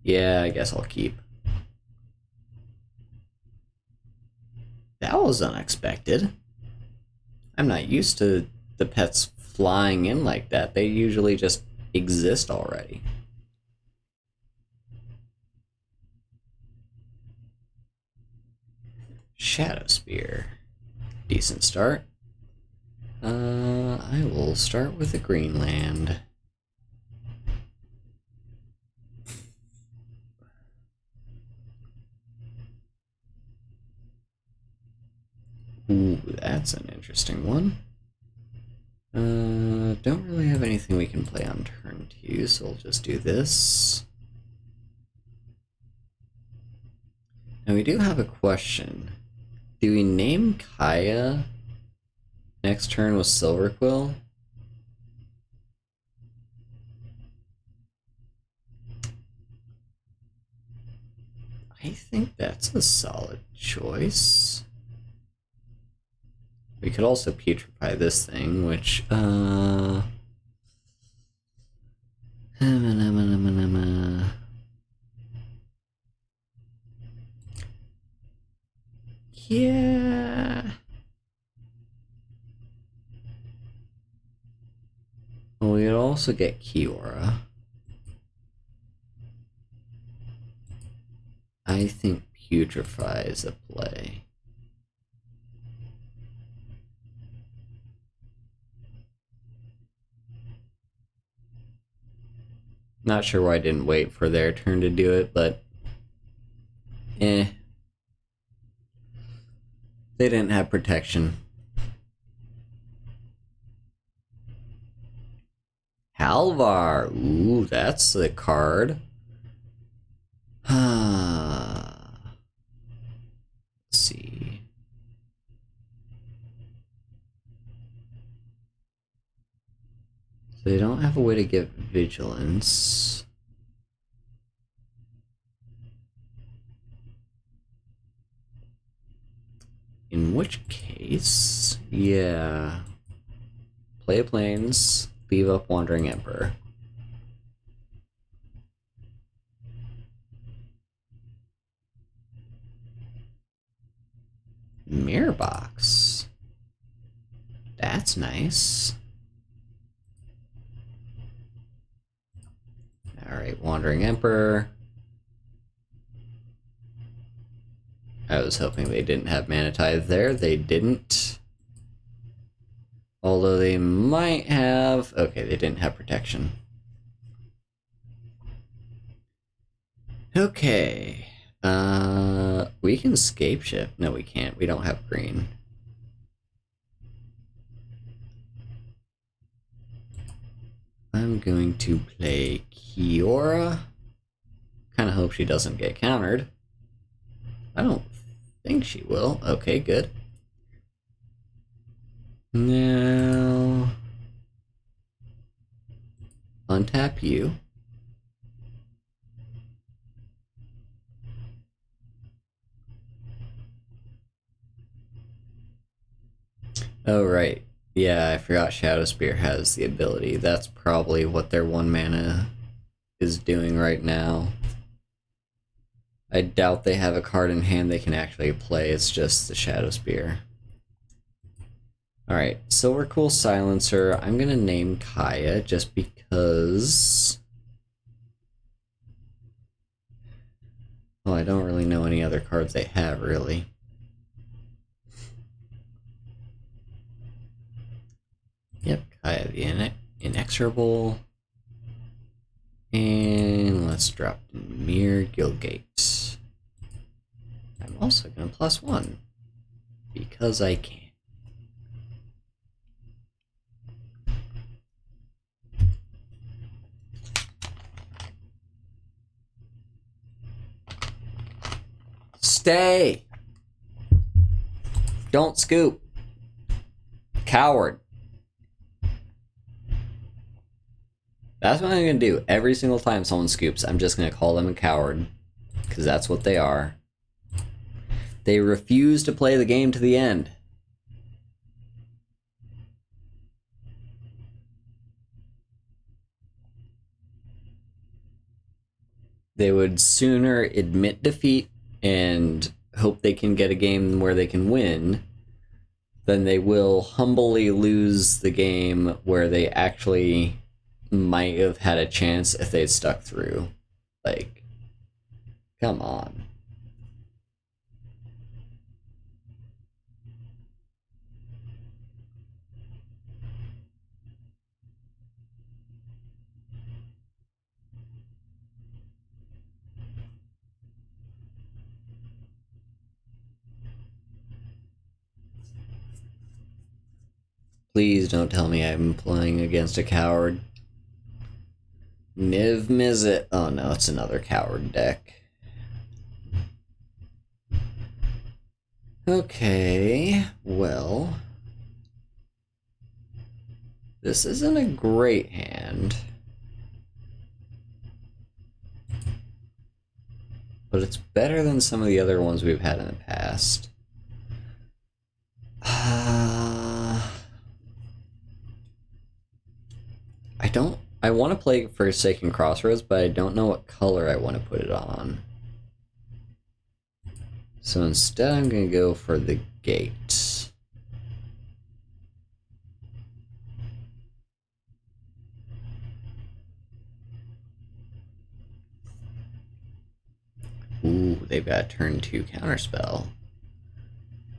Yeah, I guess I'll keep. That was unexpected. I'm not used to the pets flying in like that. They usually just exist already. Shadow Spear. Decent start. I will start with a green land. Ooh, that's an interesting one. Don't really have anything we can play on turn 2, so we'll just do this. Now we do have a question. Do we name Kaya next turn with Silverquill? I think that's a solid choice. We could also putrefy this thing, which, yeah. Well, we could also get Kiora. I think putrefy is a play. Not sure why I didn't wait for their turn to do it, but they didn't have protection. Halvar. Ooh, that's the card. Let's see. So they don't have a way to get vigilance. In which case, yeah. Play planes, leave up Wandering Emperor. Mirror box. That's nice. Alright, Wandering Emperor. I was hoping they didn't have Mana Tithe there. They didn't. Although they might have... Okay, they didn't have protection. Okay. We can scape shift. No, we can't. We don't have green. I'm going to play Kiora. Kind of hope she doesn't get countered. I don't think she will. Okay, good. Now... untap you. Oh, right. Yeah, I forgot Shadow Spear has the ability. That's probably what their 1 mana is doing right now. I doubt they have a card in hand they can actually play, it's just the Shadow Spear. Alright, Silver Cool Silencer. I'm gonna name Kaya just because... well, I don't really know any other cards they have, really. Yep, Kaya the Inexorable. And let's drop Mir Gilgate. I'm also going to +1 because I can. Stay! Don't scoop! Coward! That's what I'm going to do. Every single time someone scoops, I'm just going to call them a coward. Because that's what they are. They refuse to play the game to the end. They would sooner admit defeat and hope they can get a game where they can win than they will humbly lose the game where they actually might have had a chance if they'd stuck through. Like, come on. Please don't tell me I'm playing against a coward. Niv Mizzet. Oh no, it's another coward deck. Okay, well... this isn't a great hand. But it's better than some of the other ones we've had in the past. I want to play Forsaken Crossroads, but I don't know what color I want to put it on. So instead I'm going to go for the gate. Ooh, they've got turn 2 counterspell.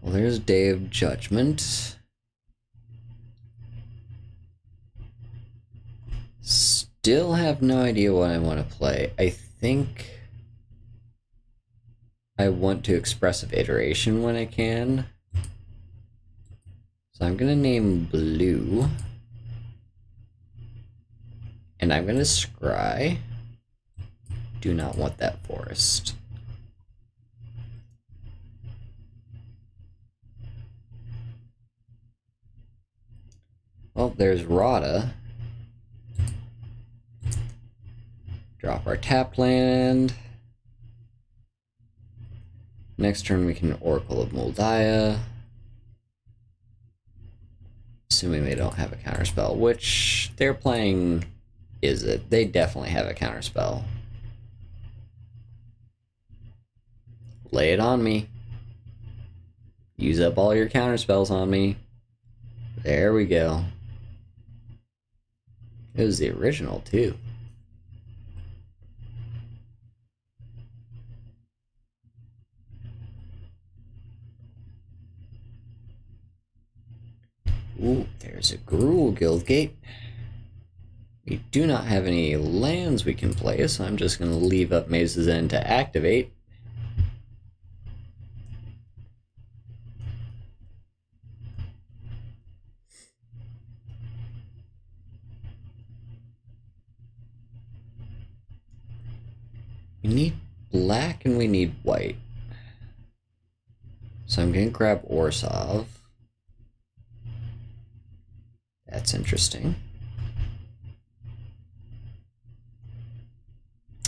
Well, there's Day of Judgment. Still have no idea what I want to play. I think I want to Expressive Iteration when I can. So I'm going to name Blue. And I'm going to scry. Do not want that forest. Well, there's Rada. Drop our tap land. Next turn we can Oracle of Moldiah. Assuming they don't have a counterspell, which they're playing... Is it? They definitely have a counterspell. Lay it on me. Use up all your counterspells on me. There we go. It was the original, too. Ooh, there's a Gruul Guildgate. We do not have any lands we can play, so I'm just going to leave up Maze's End to activate. We need black and we need white. So I'm going to grab Orsov. That's interesting.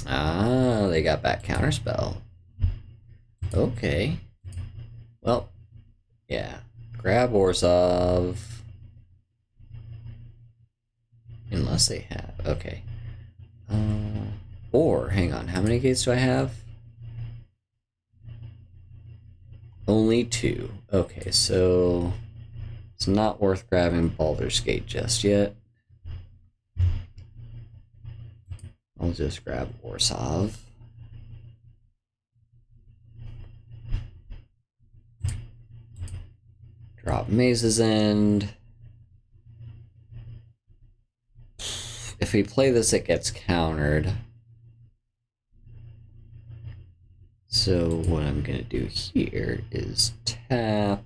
Ah, they got back counterspell. Okay. Well, yeah. Grab Orsov. Unless they have. Okay. Or, hang on, how many gates do I have? Only 2. Okay, so it's not worth grabbing Baldur's Gate just yet. I'll just grab Orsov. Drop Maze's End. If we play this, it gets countered. So what I'm going to do here is tap.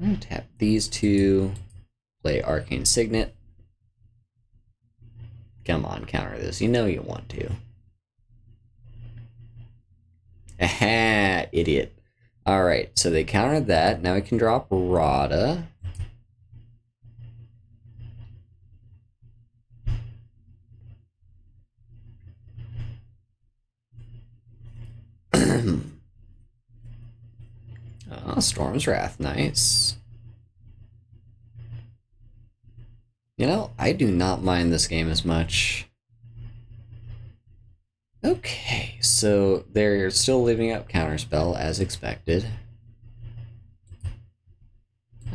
I'm going to tap these two. Play Arcane Signet. Come on, counter this. You know you want to. Aha, idiot. Alright, so they countered that. Now we can drop Rada. Oh, Storm's Wrath, nice. You know, I do not mind this game as much. Okay, so they're still leaving up Counterspell as expected.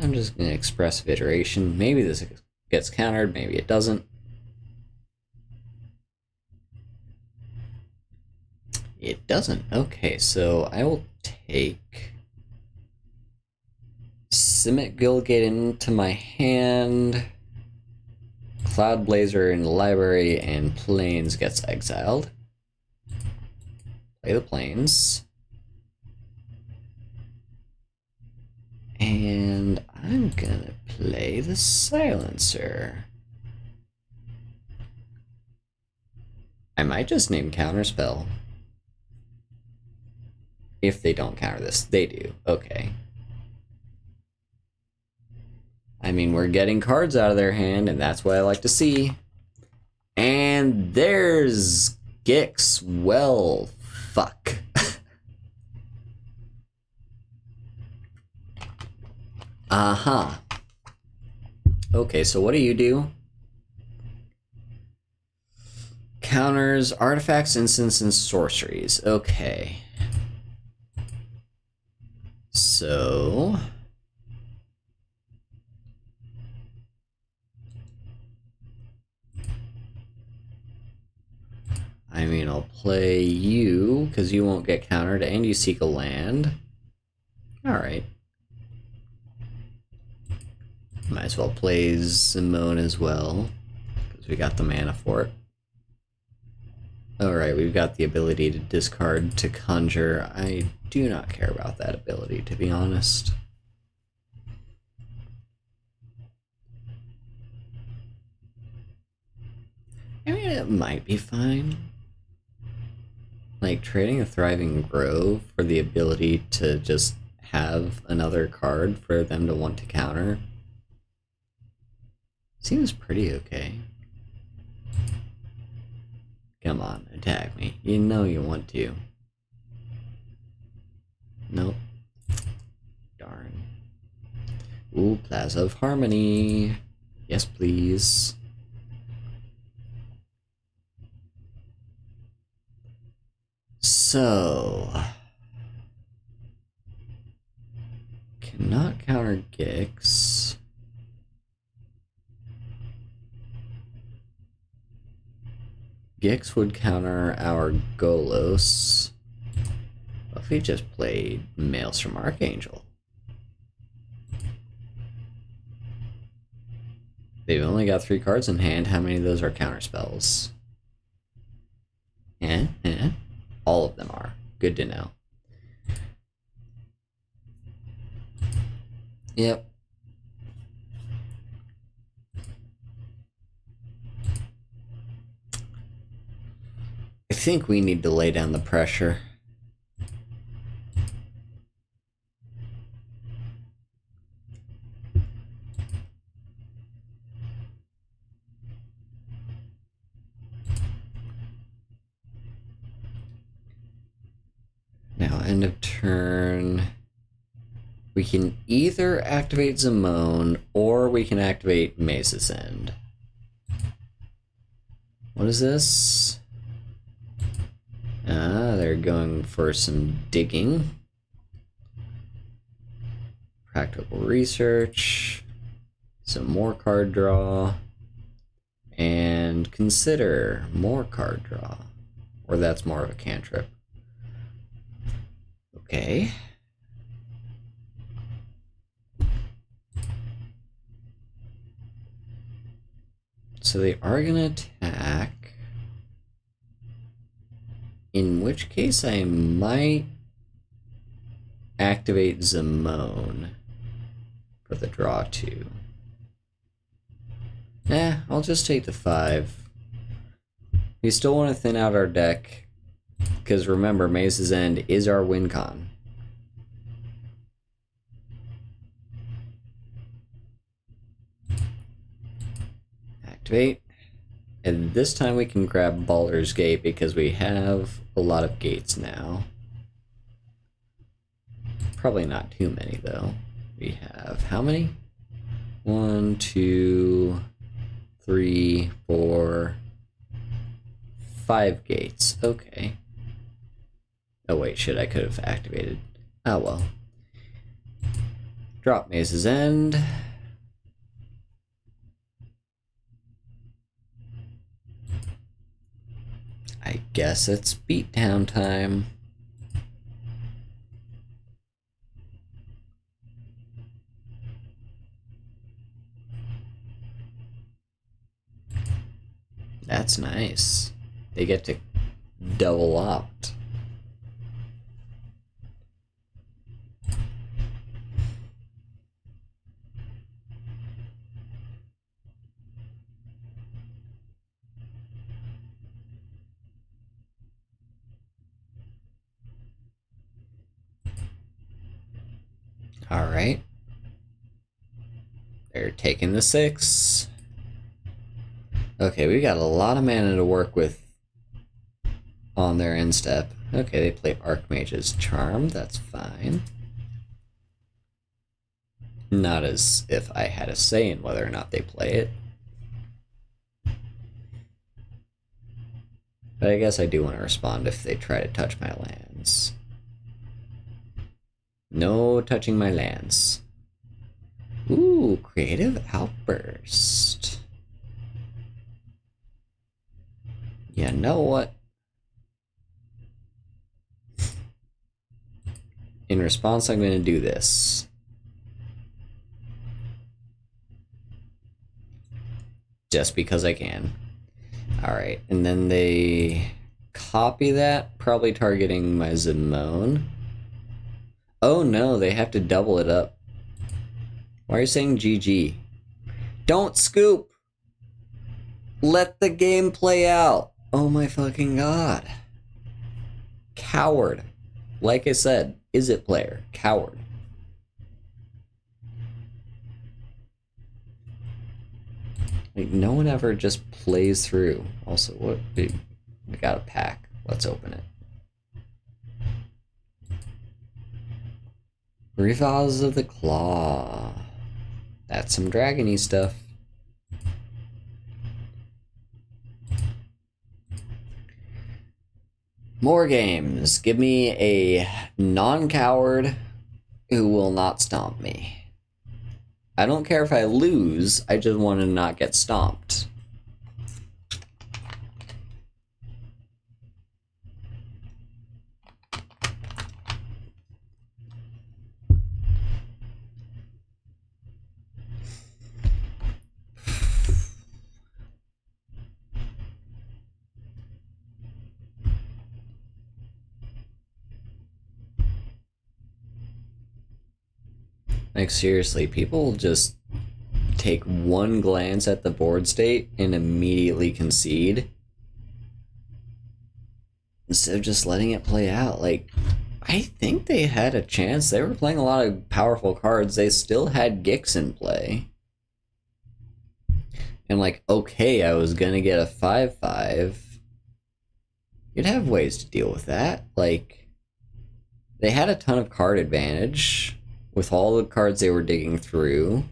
I'm just going to express iteration. Maybe this gets countered, maybe it doesn't. It doesn't. Okay, so I will take Simic Guildgate into my hand. Cloud Blazer in the library, and Plains gets exiled. Play the Plains. And I'm gonna play the Silencer. I might just name Counterspell. If they don't counter this, they do. Okay. I mean, we're getting cards out of their hand, and that's what I like to see. And there's Gix. Well, fuck. Uh-huh. Okay, so what do? Counters artifacts, instants, and sorceries. Okay. So... I mean, I'll play you, because you won't get countered, and you seek a land. Alright. Might as well play Simone as well, because we got the mana for it. Alright, we've got the ability to discard to conjure. I do not care about that ability, to be honest. I mean, it might be fine. Like, trading a Thriving Grove for the ability to just have another card for them to want to counter seems pretty okay. Come on, attack me. You know you want to. Nope. Darn. Ooh, Plaza of Harmony. Yes, please. So... cannot counter Gix. Gix would counter our Golos. What if we just played Maelstrom Archangel? They've only got 3 cards in hand. How many of those are counter spells? All of them are. Good to know. Yep. I think we need to lay down the pressure. Now, end of turn. We can either activate Zamone, or we can activate Maze's End. What is this? Ah, they're going for some digging. Practical research. Some more card draw. And consider more card draw. Or that's more of a cantrip. Okay. So they are going to attack. In which case I might activate Zamone for the draw 2. I'll just take the 5. We still want to thin out our deck, because remember, Maze's End is our win con. Activate. And this time we can grab Baldur's Gate because we have a lot of gates now. Probably not too many though. We have how many? 1, 2, 3, 4, 5 gates. Okay. Oh wait, shit, I could have activated. Oh well. Drop Maze's End. I guess it's beatdown time. That's nice. They get to double opt. Alright. They're taking the 6. Okay, we got a lot of mana to work with on their end step. Okay, they play Archmage's Charm. That's fine. Not as if I had a say in whether or not they play it. But I guess I do want to respond if they try to touch my lands. No touching my lands. Ooh, Creative Outburst. You know what? In response, I'm going to do this. Just because I can. Alright, and then they copy that, probably targeting my Zamone. Oh no, they have to double it up. Why are you saying GG? Don't scoop! Let the game play out. Oh my fucking god. Coward. Like I said, is it player? Coward. Like, no one ever just plays through. Also, what? We got a pack. Let's open it. Revolves of the Claw. That's some dragony stuff. More games. Give me a non-coward who will not stomp me. I don't care if I lose, I just want to not get stomped. Like, seriously, people just take one glance at the board state and immediately concede instead of just letting it play out. Like, I think they had a chance. They were playing a lot of powerful cards. They still had Gix in play. And like, okay, I was gonna get a 5/5. You'd have ways to deal with that. Like, they had a ton of card advantage with all the cards they were digging through.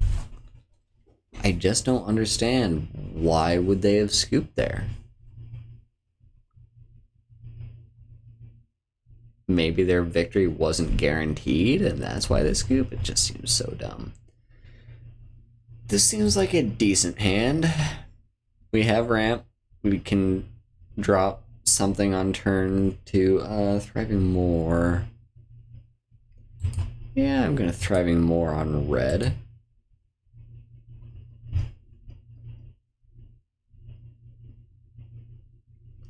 I just don't understand, why would they have scooped there? Maybe their victory wasn't guaranteed and that's why they scoop. It just seems so dumb. This seems like a decent hand. We have ramp. We can drop something on turn 2. Thriving More. Yeah, I'm gonna Thriving More on red.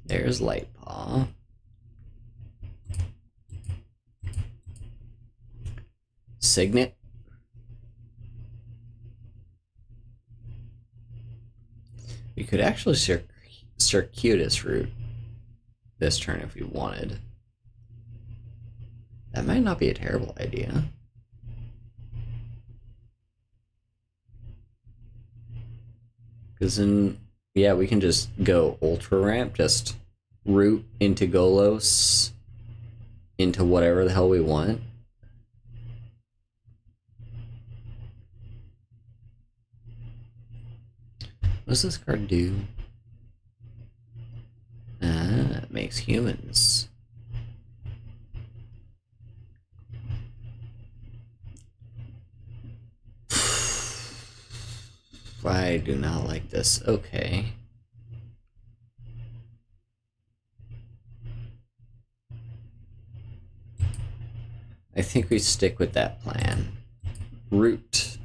There's Light Paw. Signet. We could actually Circuitous Route this turn if we wanted. That might not be a terrible idea. Because then, yeah, we can just go Ultra Ramp, just route into Golos, into whatever the hell we want. What does this card do? It makes humans. I do not like this. Okay. I think we stick with that plan. Root.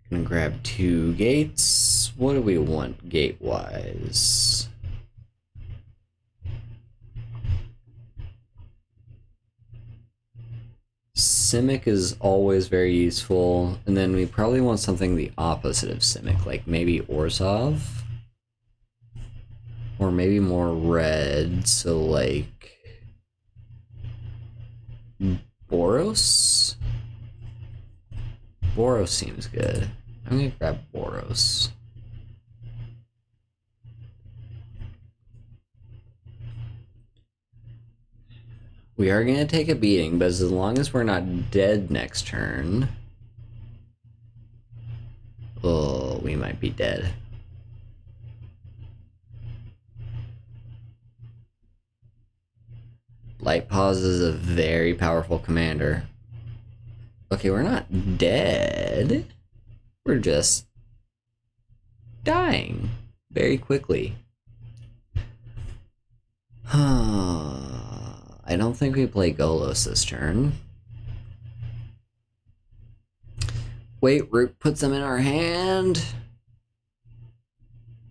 Gonna grab 2 gates. What do we want gate-wise? Simic is always very useful, and then we probably want something the opposite of Simic, like maybe Orzhov? Or maybe more red, so like... Boros? Boros seems good. I'm gonna grab Boros. We are gonna take a beating, but as long as we're not dead next turn... Oh, we might be dead. Light Paws is a very powerful commander. Okay, we're not dead. We're just dying very quickly. I don't think we play Golos this turn. Wait, Root puts them in our hand?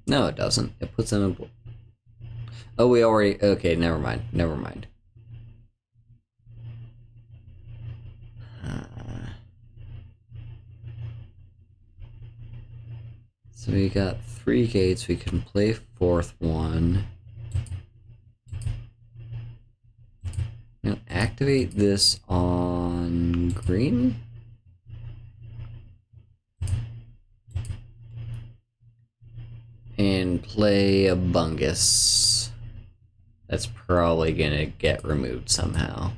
No, it doesn't. It puts them in... Oh, we already... Okay, never mind. Never mind. So we got 3 gates, we can play 4th one. I'm gonna activate this on green. And play a Bungus. That's probably gonna get removed somehow.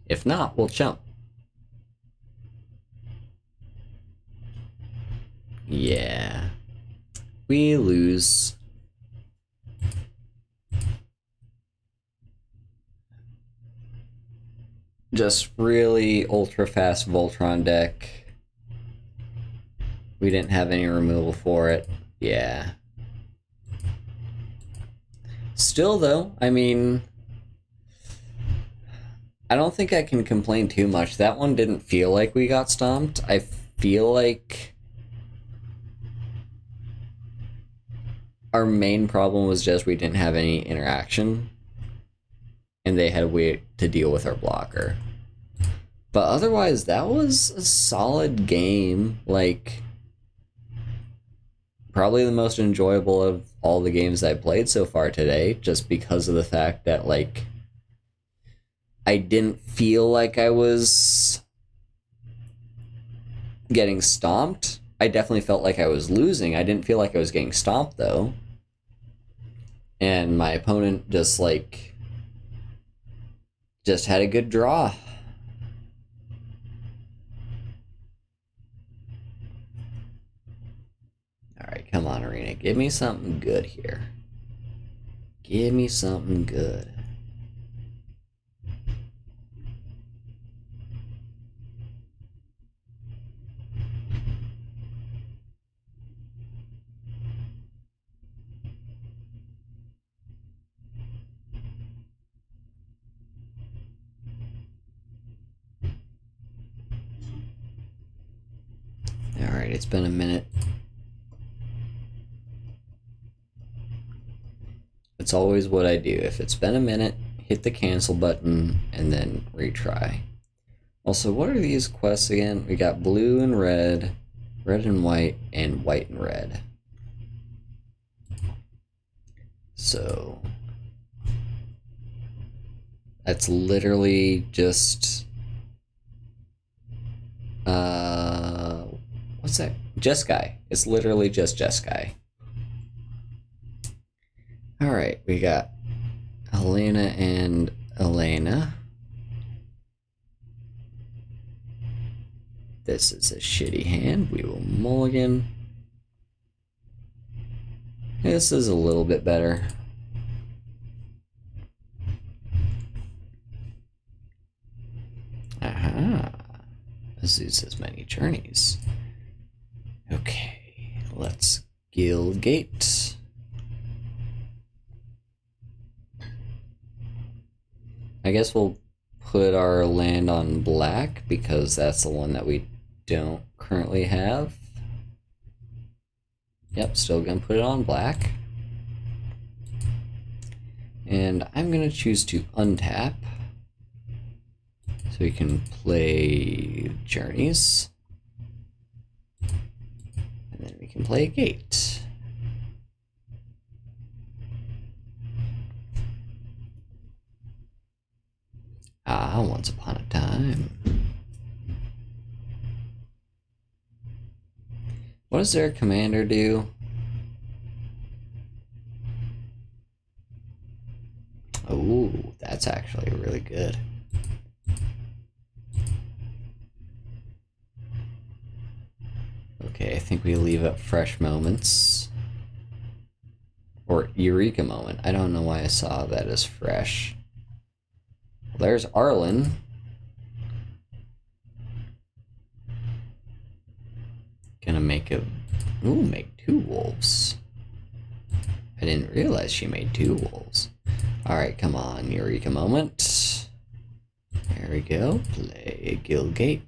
If not, we'll jump. Yeah. We lose. Just really ultra fast Voltron deck. We didn't have any removal for it. Yeah. Still though, I mean, I don't think I can complain too much. That one didn't feel like we got stomped. I feel like our main problem was just we didn't have any interaction. And they had a way to deal with our blocker. But otherwise, that was a solid game. Like, probably the most enjoyable of all the games I played so far today, just because of the fact that, like, I didn't feel like I was getting stomped. I definitely felt like I was losing. I didn't feel like I was getting stomped, though. And my opponent just, like, just had a good draw. Alright, come on, Arena. Give me something good here. Give me something good. Alright, it's been a minute. It's always what I do. If it's been a minute, hit the cancel button and then retry. Also, what are these quests again? We got blue and red, red and white and red. So that's literally just what's that? Jeskai. It's literally just Jeskai. Alright, we got Elena and Elena. This is a shitty hand. We will mulligan. This is a little bit better. Aha. Zeus has many journeys. Okay, let's Gilgate. I guess we'll put our land on black because that's the one that we don't currently have. Yep, still gonna put it on black. And I'm gonna choose to untap so we can play journeys. And then we can play a gate. Ah, once upon a time. What does their commander do? Oh, that's actually really good. Okay, I think we leave up Fresh Moments. Or Eureka Moment. I don't know why I saw that as fresh. Well, there's Arlen. Gonna make a... Ooh, make 2 wolves. I didn't realize she made 2 wolves. Alright, come on, Eureka Moment. There we go. Play Gilgate.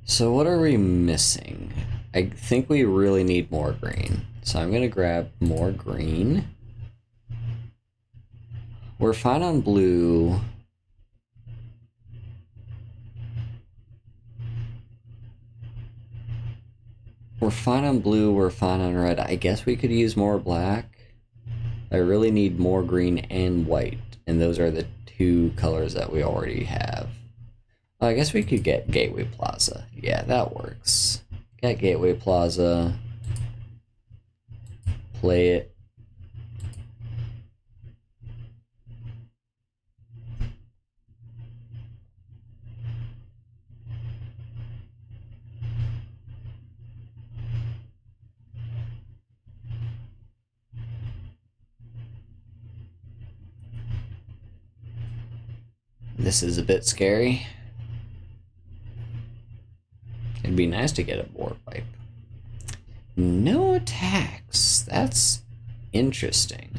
So what are we missing? I think we really need more green. So I'm gonna grab more green. We're fine on blue. We're fine on blue, we're fine on red. I guess we could use more black. I really need more green and white, and those are the two colors that we already have. I guess we could get Gateway Plaza. Yeah, that works. Get Gateway Plaza. Play it. This is a bit scary. It'd be nice to get a board wipe. No attacks. That's interesting.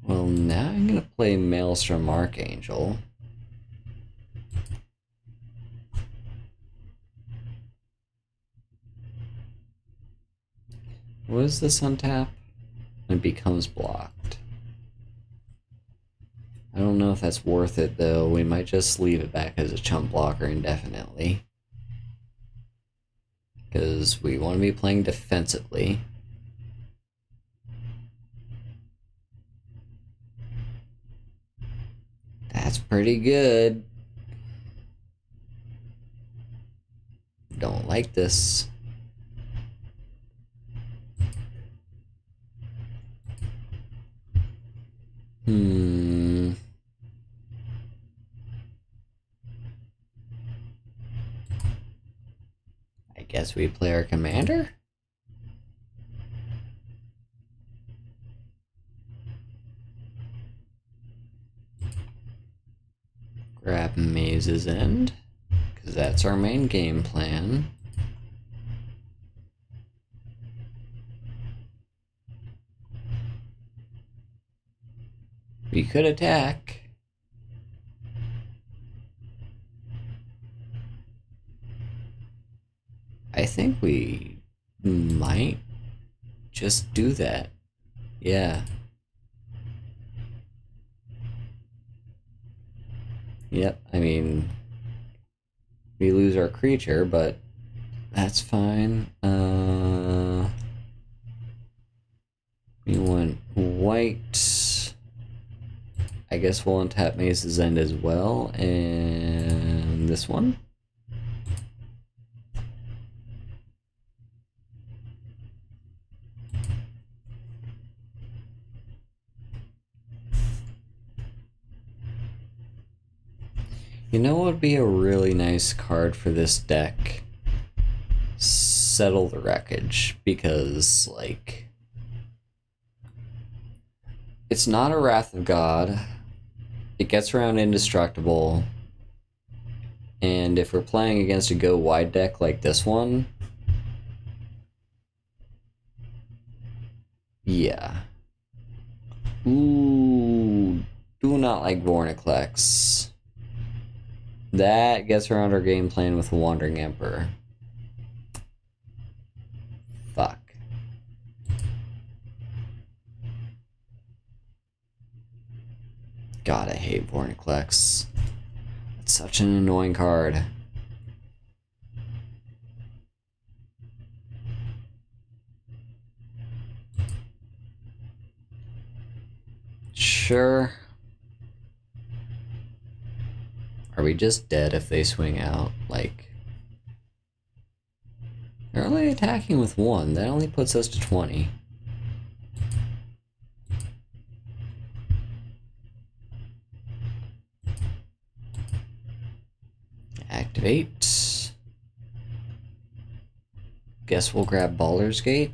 Well, now I'm gonna play Maelstrom Archangel. What is this untap? It becomes blocked. I don't know if that's worth it though. We might just leave it back as a chump blocker indefinitely. Because we want to be playing defensively. That's pretty good. Don't like this. I guess we play our commander? Grab Maze's End, because that's our main game plan. We could attack. I think we might just do that. Yeah. Yep, I mean, we lose our creature, but that's fine. We want white. I guess we'll untap Maze's End as well, and this one. You know what would be a really nice card for this deck? Settle the Wreckage, because, like, it's not a Wrath of God. It gets around indestructible. And if we're playing against a go wide deck like this one, yeah. Ooh, do not like Vorniclex. That gets around our game plan with the Wandering Emperor. Fuck. God, I hate Vorniclex. It's such an annoying card. Sure. Are we just dead if they swing out? Like, they're only attacking with 1. That only puts us to 20. Activate. Guess we'll grab Baldur's Gate.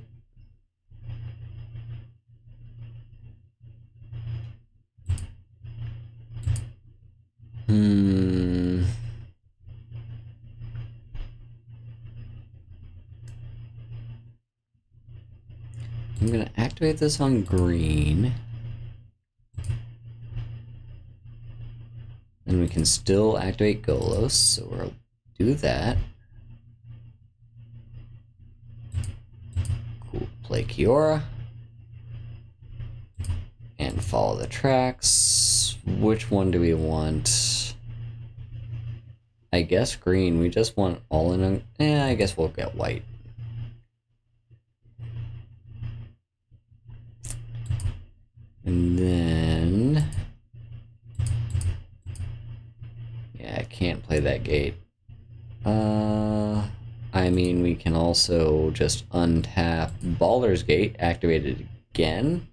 I'm gonna activate this on green. And we can still activate Golos, so we'll do that. Cool. Play Kiora. follow the tracks. Which one do we want? I guess green. We just want all in a... I guess we'll get white. And then... yeah, I can't play that gate. I mean, we can also just untap Baller's Gate, activate it again.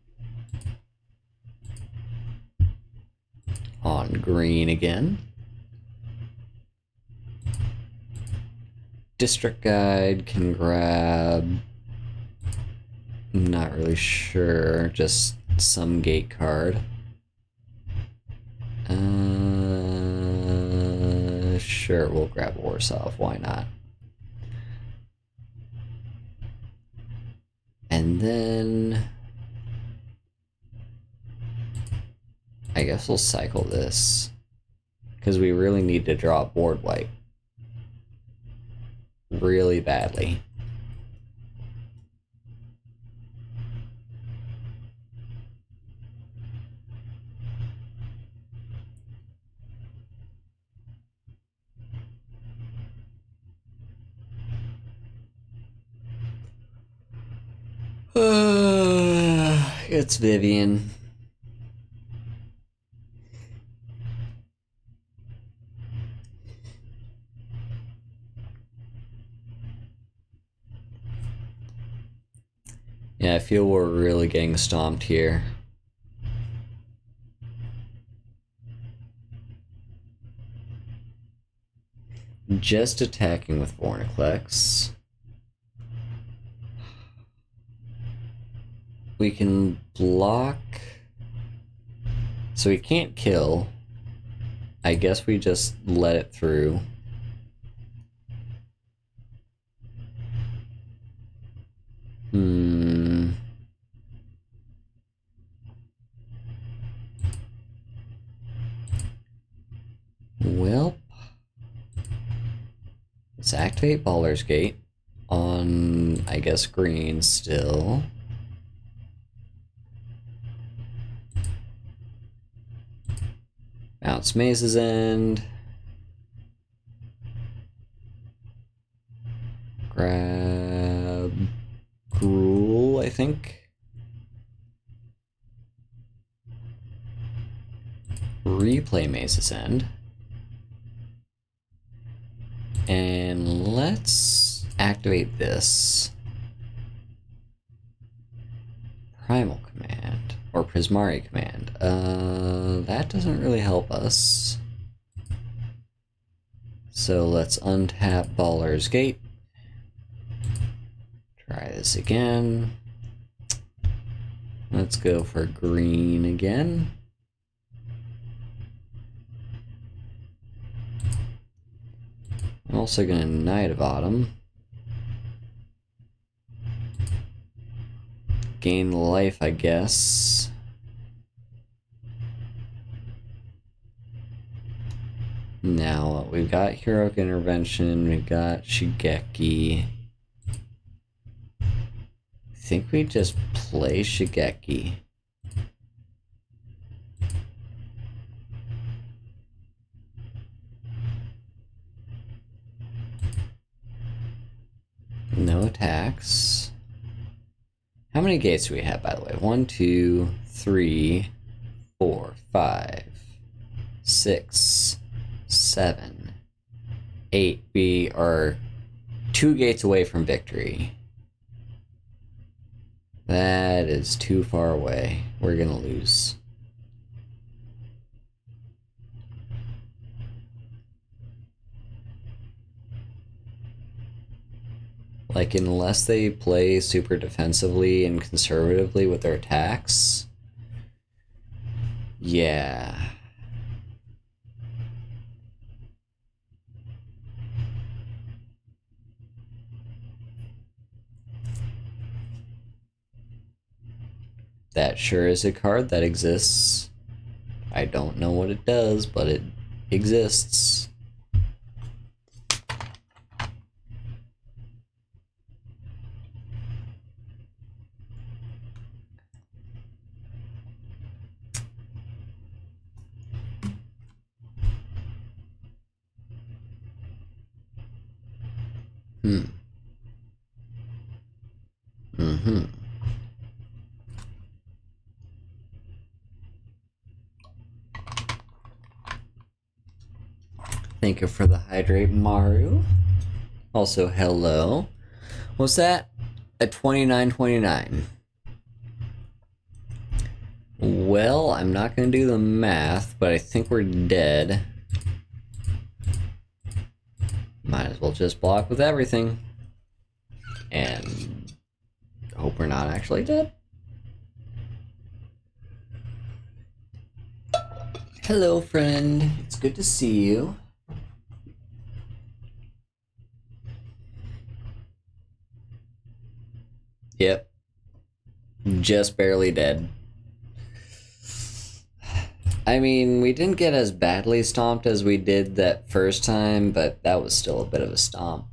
On green again. District Guide can grab... I'm not really sure, just some gate card. Sure, we'll grab Warsaw, why not? And then... I guess we'll cycle this. Because we really need to draw board white. Really badly. It's Vivian. Yeah, I feel we're really getting stomped here. Just attacking with Vorniclex. We can block... so we can't kill. I guess we just let it through. Well, let's activate Baller's Gate on, I guess, green still. Bounce Maze's End. Grab Gruul, I think. Replay Maze's End. And let's activate this. Primal Command. Or Prismari Command. That doesn't really help us. So let's untap Baller's Gate. Try this again. Let's go for green again. I'm also gonna Knight of Autumn. Gain life, I guess. Now, we've got Heroic Intervention, we've got Shigeki. I think we just play Shigeki. No attacks. How many gates do we have, by the way? 1, 2, 3, 4, 5, 6, 7, 8. We are 2 gates away from victory. That is too far away. We're gonna lose. Like, unless they play super defensively and conservatively with their attacks. Yeah. That sure is a card that exists. I don't know what it does, but it exists. Hmm. Mm-hmm. Thank you for the hydrate, Maru. Also, hello. What's that? A 29.29. Well, I'm not gonna do the math, but I think we're dead. Might as well just block with everything. And hope we're not actually dead. Hello, friend. It's good to see you. Yep. Just barely dead. I mean, we didn't get as badly stomped as we did that first time, but that was still a bit of a stomp.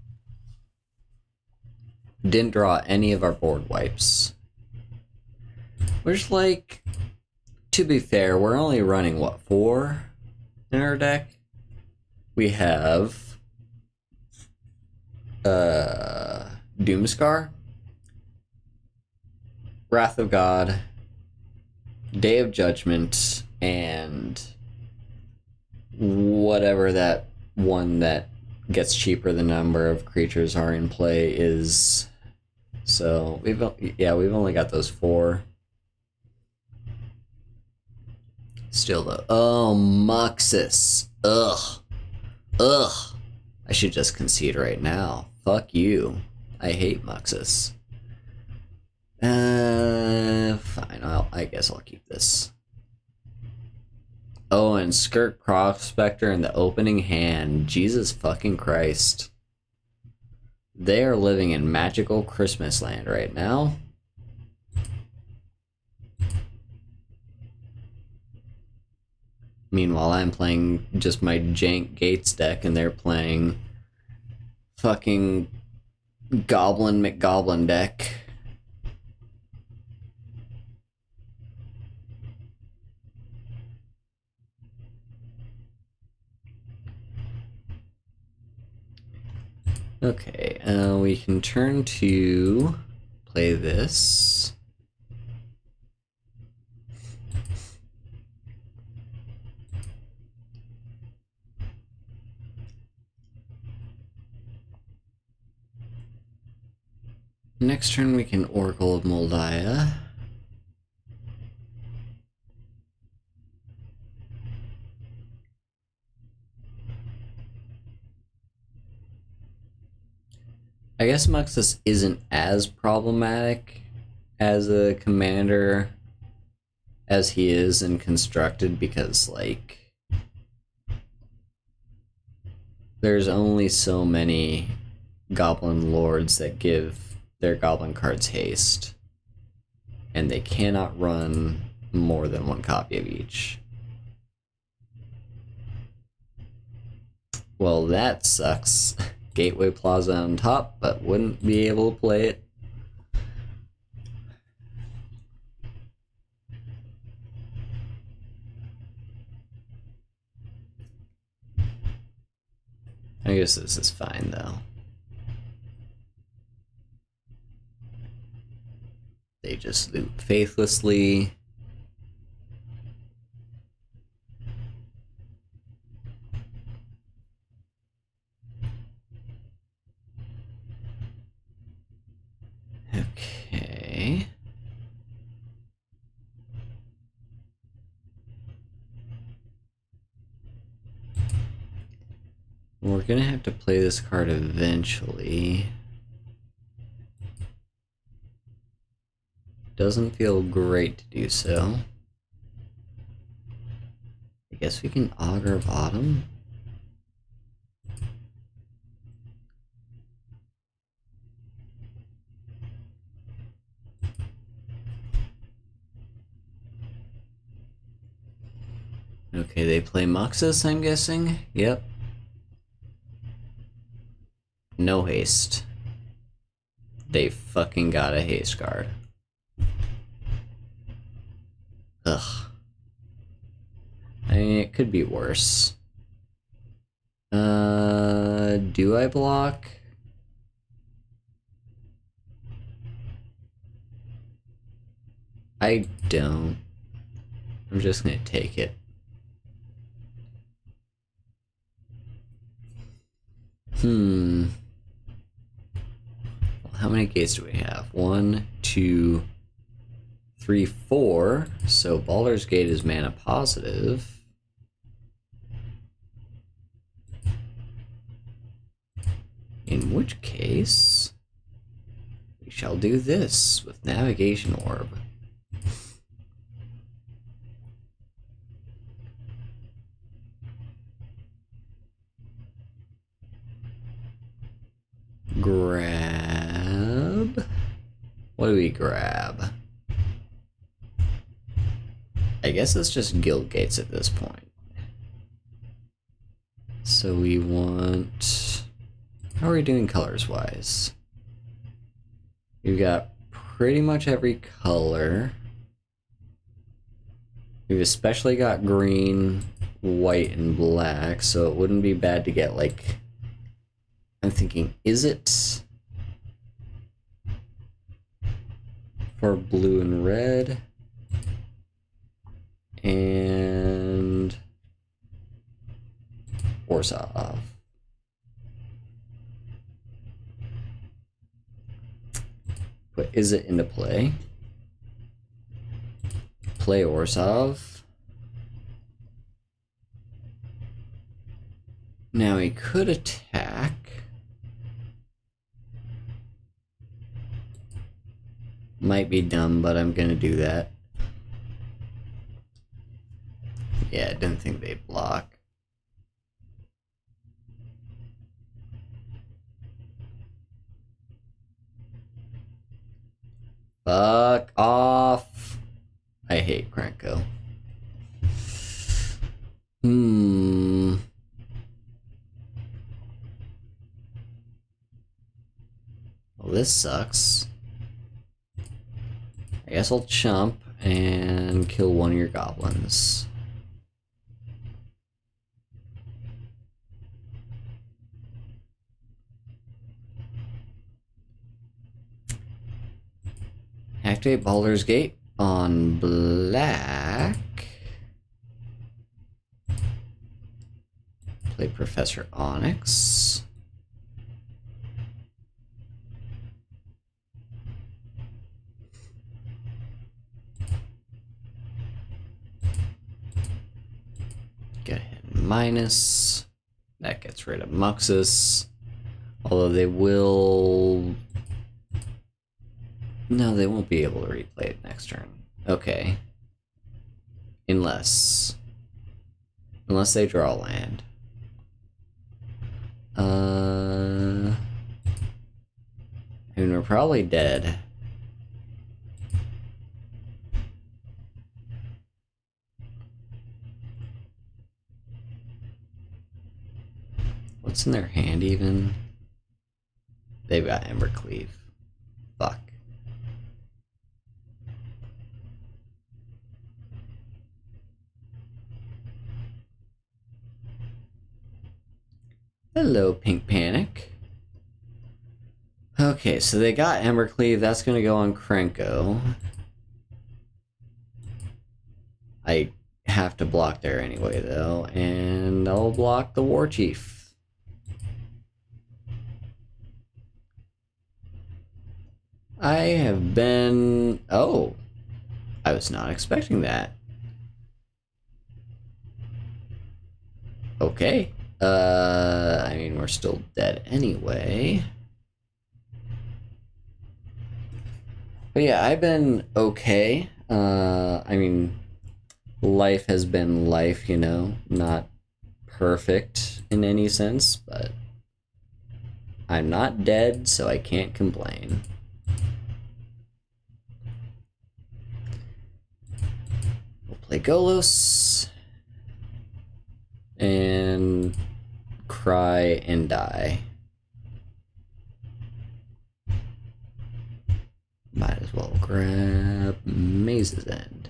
Didn't draw any of our board wipes. Which, like, to be fair, we're only running, what, 4 in our deck? We have Doomscar, Wrath of God, Day of Judgment, and whatever that one that gets cheaper the number of creatures are in play is. So we've only got those 4. Still though, oh, Muxus, ugh. I should just concede right now. Fuck you. I hate Muxus. Fine. I guess I'll keep this. Oh, and Skirk Prospector in the opening hand. Jesus fucking Christ. They are living in magical Christmas land right now. Meanwhile, I'm playing just my jank Gates deck, and they're playing fucking Goblin McGoblin deck. Okay, we can turn to play this. Next turn we can Oracle of Moldiah. I guess Muxus isn't as problematic as a commander as he is in Constructed, because, like, there's only so many Goblin Lords that give their Goblin cards haste, and they cannot run more than 1 copy of each. Well, that sucks. Gateway Plaza on top, but wouldn't be able to play it. I guess this is fine, though. They just loot faithlessly. Okay. We're gonna have to play this card eventually. Doesn't feel great to do so. I guess we can Augur of Autumn. Okay, they play Muxus, I'm guessing. Yep. No haste. They fucking got a haste card. Ugh. I mean, it could be worse. Do I block? I don't. I'm just gonna take it. Well, how many gates do we have? 1, 2, 3, 4. So Baldur's Gate is mana positive. In which case, we shall do this with Navigation Orb. Grab. What do we grab? I guess it's just guild gates at this point. So we want... How are we doing colors-wise? We've got pretty much every color. We've especially got green, white, and black, so it wouldn't be bad to get, like... I'm thinking, is it for blue and red? And Orzhov. Put is it into play? Play Orzhov. Now he could attack. Might be dumb, but I'm gonna do that. Yeah, I didn't think they'd block. Fuck off. I hate Krenko. Well, this sucks. I guess I'll chump and kill one of your goblins. Activate Baldur's Gate on black. Play Professor Onyx. Get ahead minus. That gets rid of Muxus. Although they will... No, they won't be able to replay it next turn. Okay. Unless they draw land. I mean, we're probably dead. What's in their hand even? They've got Embercleave. Fuck. Hello, Pink Panic. Okay, so they got Embercleave. That's gonna go on Krenko. I have to block there anyway, though, and I'll block the War Chief. I have been... Oh, I was not expecting that. Okay. I mean, we're still dead anyway. But yeah, I've been okay. I mean, life has been life, you know, not perfect in any sense, but I'm not dead, so I can't complain. We'll play Golos and cry and die. Might as well grab Maze's End.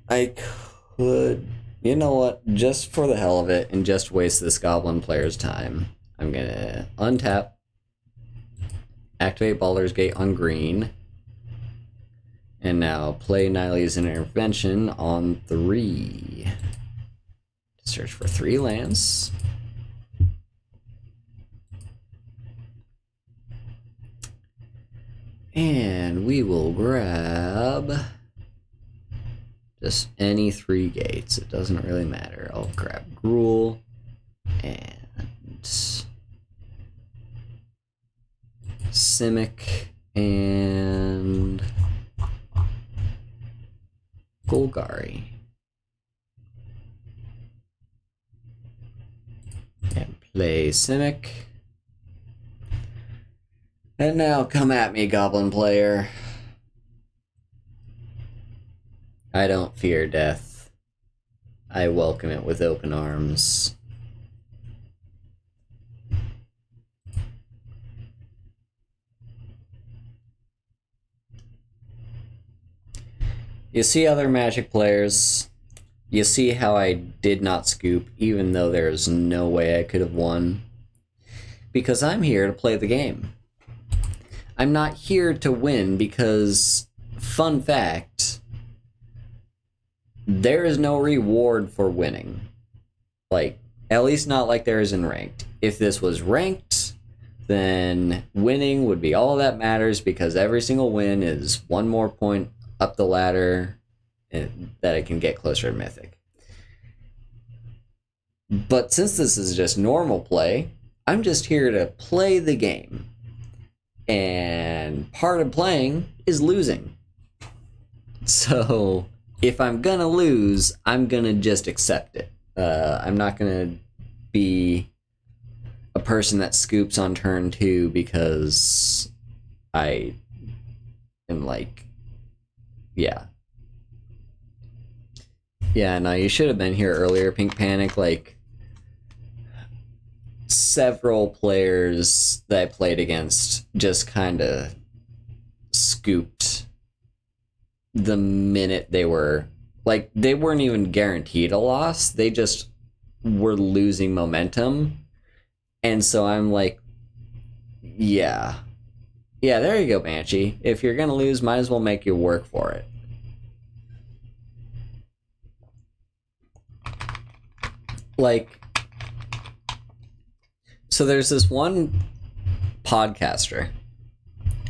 I could, you know what, just for the hell of it and just waste this goblin player's time, I'm gonna untap, activate Baldur's Gate on green, and now play Nile's Intervention on 3. Search for 3 lands. And we will grab just any 3 gates. It doesn't really matter. I'll grab Gruul and Simic and Golgari. And play Simic. And now come at me, Goblin player. I don't fear death. I welcome it with open arms. You see other Magic players. You see how I did not scoop, even though there's no way I could have won. Because I'm here to play the game. I'm not here to win because, fun fact, there is no reward for winning. Like, at least not like there is in ranked. If this was ranked, then winning would be all that matters because every single win is one more point up the ladder that I can get closer to Mythic. But since this is just normal play, I'm just here to play the game. And part of playing is losing. So if I'm gonna lose, I'm gonna just accept it. I'm not gonna be a person that scoops on turn 2 because I am like, yeah. Yeah, no, you should have been here earlier, Pink Panic. Like, several players that I played against just kind of scooped the minute they were, like, they weren't even guaranteed a loss. They just were losing momentum. And so I'm like, yeah. Yeah, there you go, Banshee. If you're going to lose, might as well make you work for it. Like, so there's this one podcaster.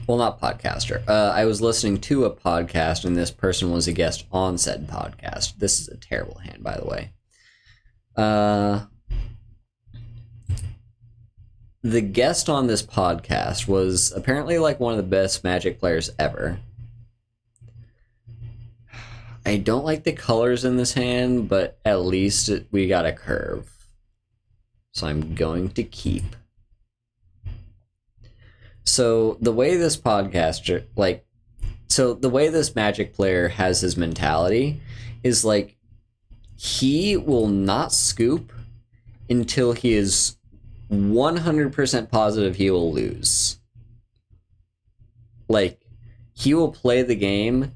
Well, not podcaster. I was listening to a podcast, and this person was a guest on said podcast. This is a terrible hand, by the way. The guest on this podcast was apparently like one of the best Magic players ever. I don't like the colors in this hand, but at least we got a curve. So I'm going to keep. So the way this podcaster, like, so the way this Magic player has his mentality is like, he will not scoop until he is 100% positive he will lose. Like, he will play the game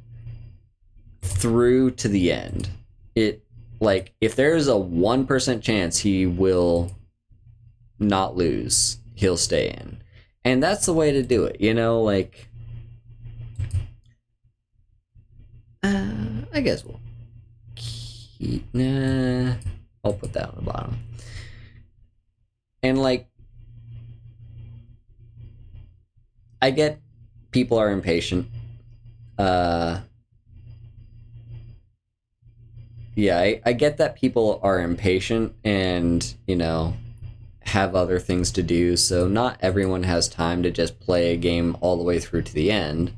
through to the end. It, like, if there's a 1% chance he will not lose, he'll stay in. And that's the way to do it, you know, like, I guess we'll keep, I'll put that on the bottom. And, like, I get people are impatient. Yeah, I get that people are impatient and, you know, have other things to do, so not everyone has time to just play a game all the way through to the end.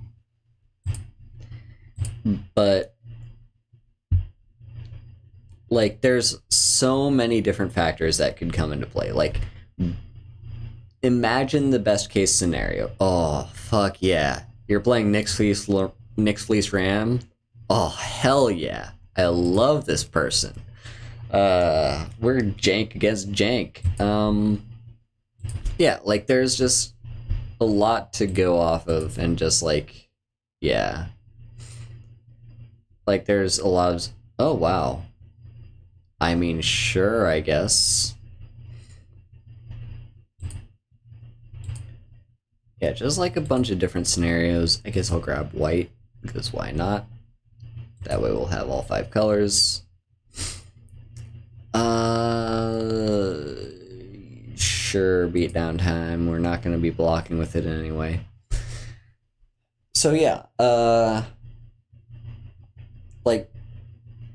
But, like, there's so many different factors that could come into play. Like, imagine the best case scenario. Oh, fuck yeah. You're playing Nyx Fleece Ram? Oh, hell yeah. I love this person. We're jank against jank. Yeah, like, there's just a lot to go off of, and just, like, yeah. Like, there's a lot of, oh, wow. I mean, sure, I guess. Yeah, just like a bunch of different scenarios. I guess I'll grab white, because why not? That way we'll have all 5 colors. Sure, beat down time. We're not going to be blocking with it anyway. So yeah, like,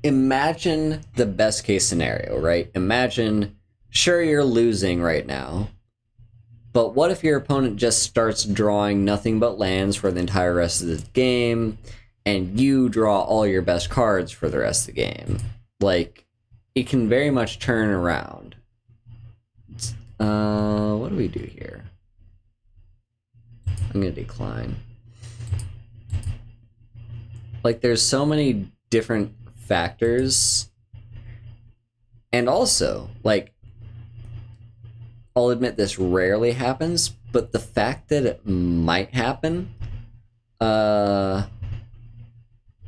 imagine the best case scenario, right? Imagine, sure, you're losing right now, but what if your opponent just starts drawing nothing but lands for the entire rest of the game, and you draw all your best cards for the rest of the game? Like, it can very much turn around. What do we do here? I'm gonna decline. Like, there's so many different factors. And also, like, I'll admit this rarely happens, but the fact that it might happen,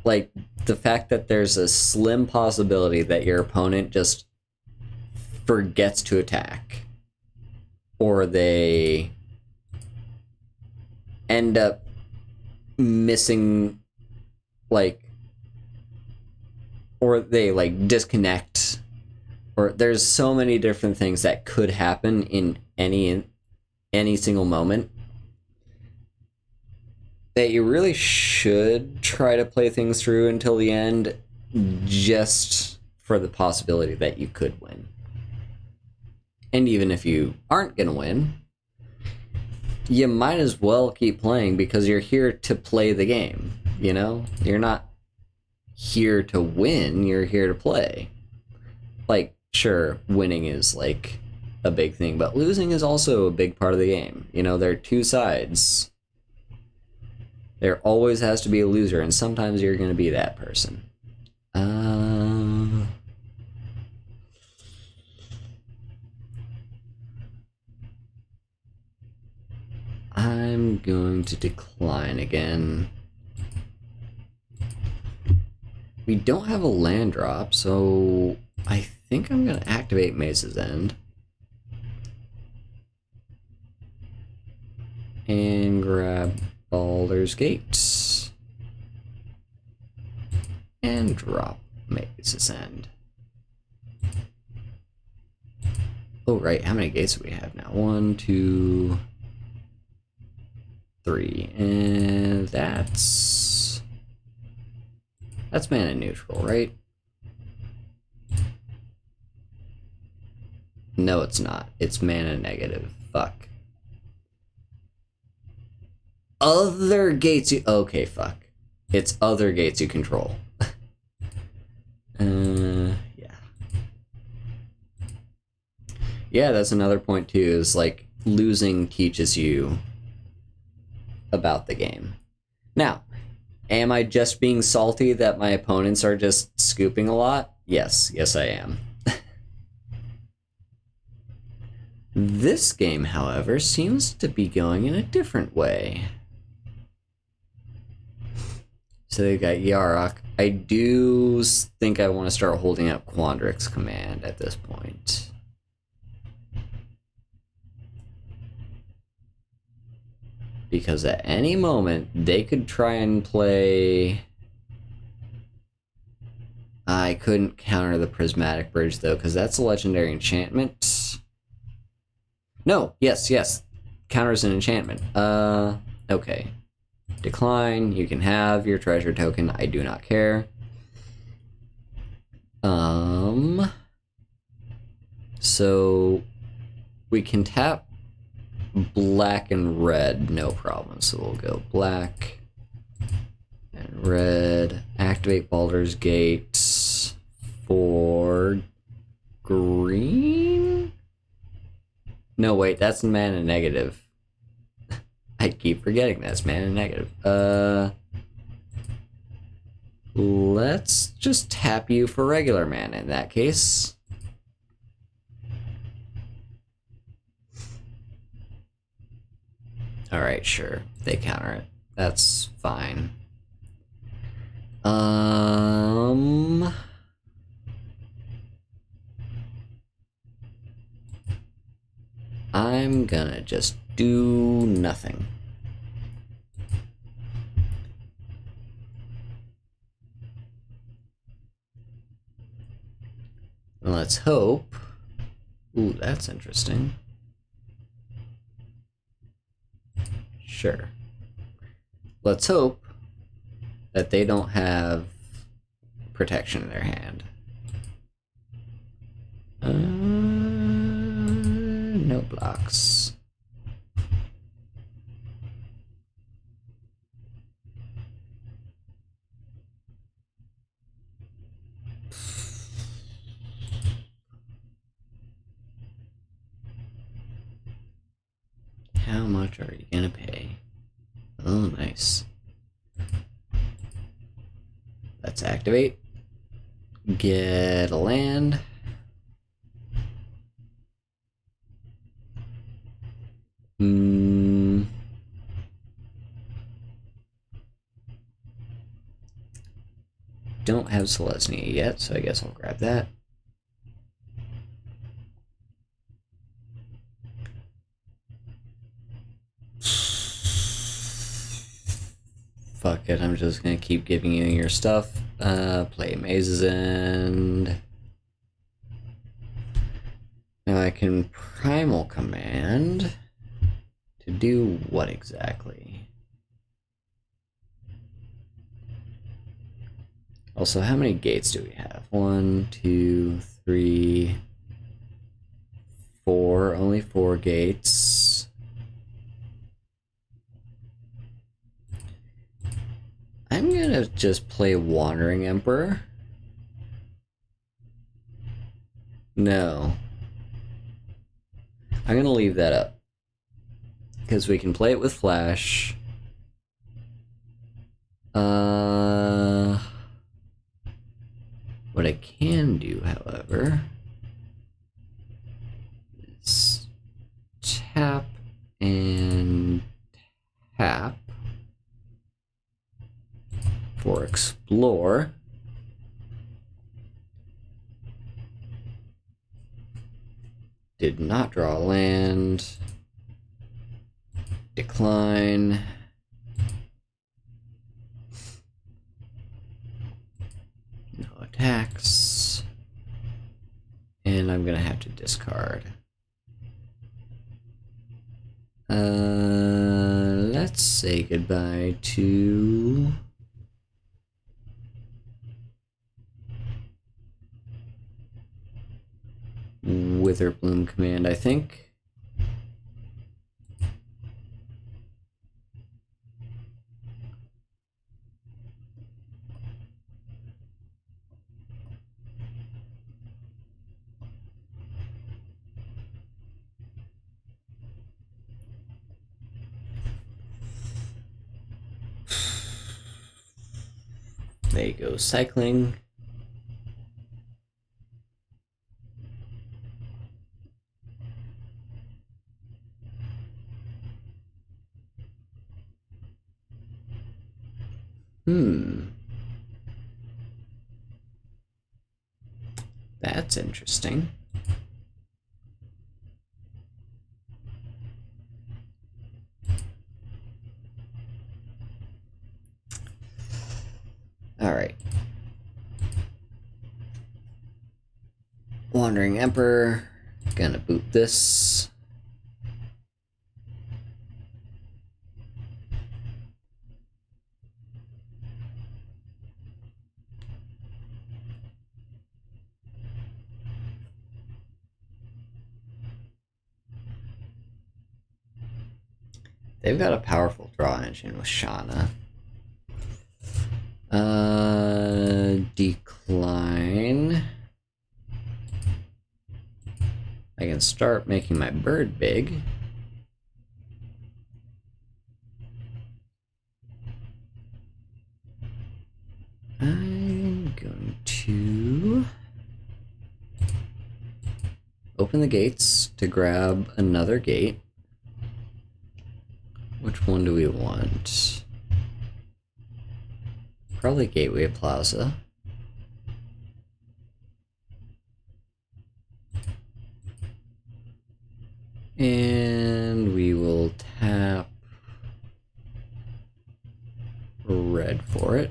like, the fact that there's a slim possibility that your opponent just forgets to attack, or they end up missing, like, or they, like, disconnect, or there's so many different things that could happen in any single moment that you really should try to play things through until the end, just for the possibility that you could win. And even if you aren't gonna win, you might as well keep playing, because you're here to play the game, you know? You're not here to win, you're here to play. Like, sure, winning is, like, a big thing, but losing is also a big part of the game. You know, there are 2 sides. There always has to be a loser, and sometimes you're gonna be that person. I'm going to decline again. We don't have a land drop, so I think I'm going to activate Maze's End. And grab Baldur's Gate. And drop Maze's End. Oh, right, how many gates do we have now? 1, 2, 3, and that's mana neutral, right? No, it's not. It's mana negative. Fuck. Other gates you... Okay, fuck. It's other gates you control. Yeah. Yeah, that's another point too, is, like, losing teaches you about the game. Now, am I just being salty that my opponents are just scooping a lot? Yes, I am. This game, however, seems to be going in a different way. So they've got Yarok. I do think I want to start holding up Quandrix Command at this point. Because at any moment, they could try and play... I couldn't counter the Prismatic Bridge, though, because that's a legendary enchantment. No, yes. Counters an enchantment. Okay. Decline. You can have your treasure token. I do not care. So we can tap black and red, no problem. So we'll go black and red. Activate Baldur's Gate for green? No, wait, that's mana negative. I keep forgetting that's mana negative. Let's just tap you for regular mana in that case. Alright, sure. They counter it. That's fine. I'm gonna just do nothing. let's hope. Ooh, that's interesting. Sure. Let's hope that they don't have protection in their hand. No blocks. How much are you gonna pay? Oh, nice. Let's activate. Get a land. Don't have Selesnya yet, so I guess I'll grab that. Fuck it, I'm just gonna keep giving you your stuff. Play Maze's End. Now I can Primal Command to do what exactly? Also, how many gates do we have? 1, 2, 3, 4. Only 4 gates. I'm gonna just play Wandering Emperor. No. I'm gonna leave that up. Because we can play it with Flash. What I can do, however, is tap and tap for Explore. Did not draw a land. Decline. No attacks. And I'm gonna have to discard. Let's say goodbye to Witherbloom Command, I think. There you go, cycling. That's interesting. Alright. Wandering Emperor. Gonna boot this. They've got a powerful draw engine with Shauna. Decline. I can start making my bird big. I'm going to open the gates to grab another gate. Which one do we want? Probably Gateway Plaza. And we will tap red for it.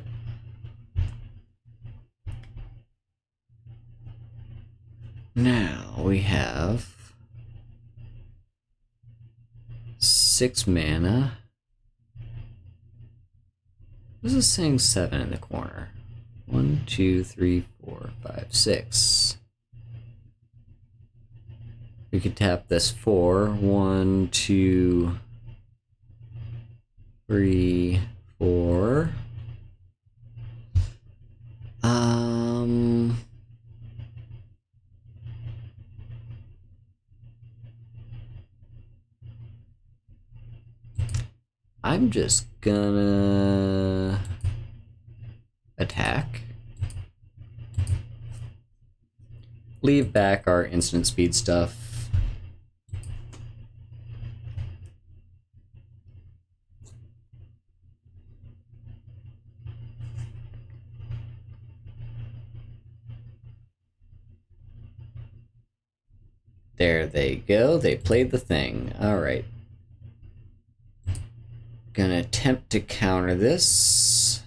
6 mana. This is saying 7 in the corner. 1, 2, 3, 4, 5, 6. We could tap this 4. 1, 2, 3, 4. I'm just gonna attack. Leave back our instant speed stuff. There they go. They played the thing. Alright. Gonna attempt to counter this.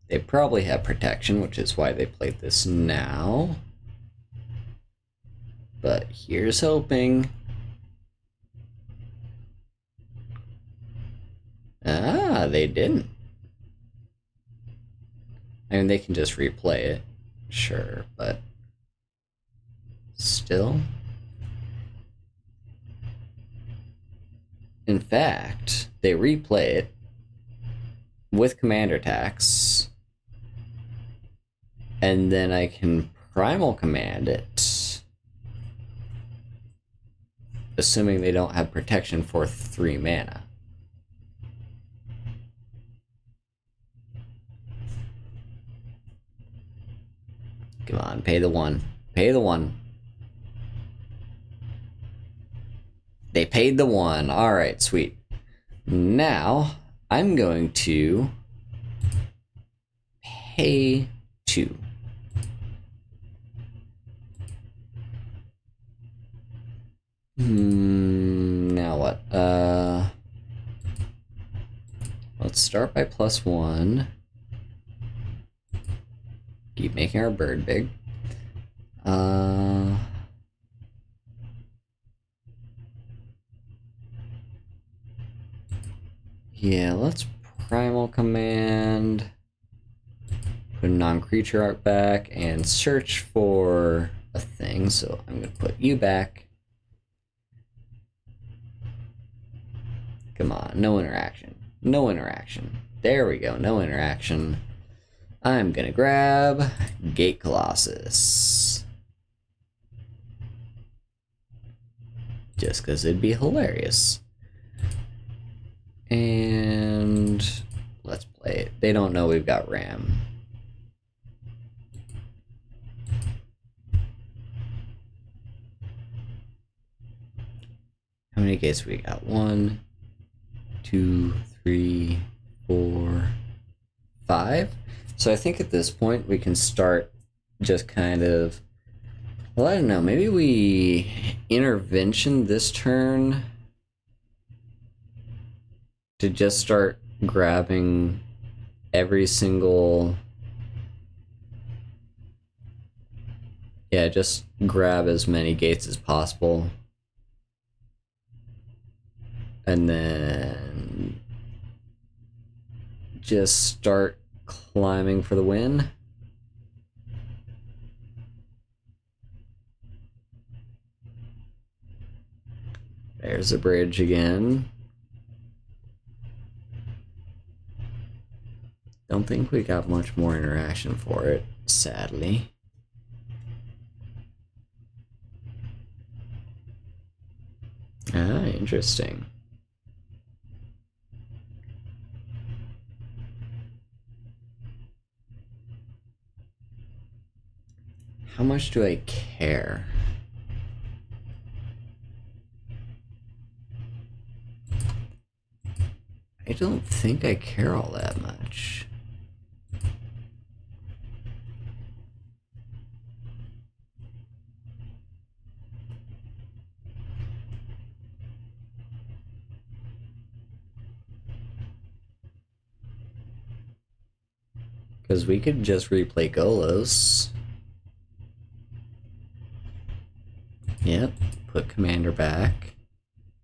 They probably have protection, which is why they played this now. But here's hoping. Ah, they didn't. I mean, they can just replay it. Sure, but still. In fact, they replay it with commander attacks, and then I can primal command it, assuming they don't have protection for 3 mana. Come on, pay the 1. Pay the 1. They paid the 1. Alright, sweet. Now, I'm going to pay 2. Now what? Let's start by +1. Keep making our bird big. Yeah, let's primal command, put a non-creature art back, and search for a thing. So I'm gonna put you back. Come on, no interaction. No interaction. There we go, no interaction. I'm gonna grab Gate Colossus. Just because it'd be hilarious. And let's play it. They don't know we've got Ram. How many gates we got? 1, 2, 3, 4, 5. So I think at this point we can start just kind of, well, I don't know, maybe we intervention this turn to just start grabbing every single, yeah, just grab as many gates as possible. And then just start climbing for the win. There's a bridge again. Don't think we got much more interaction for it, sadly. Ah, interesting. How much do I care? I don't think I care all that much. Because we could just replay Golos. commander back.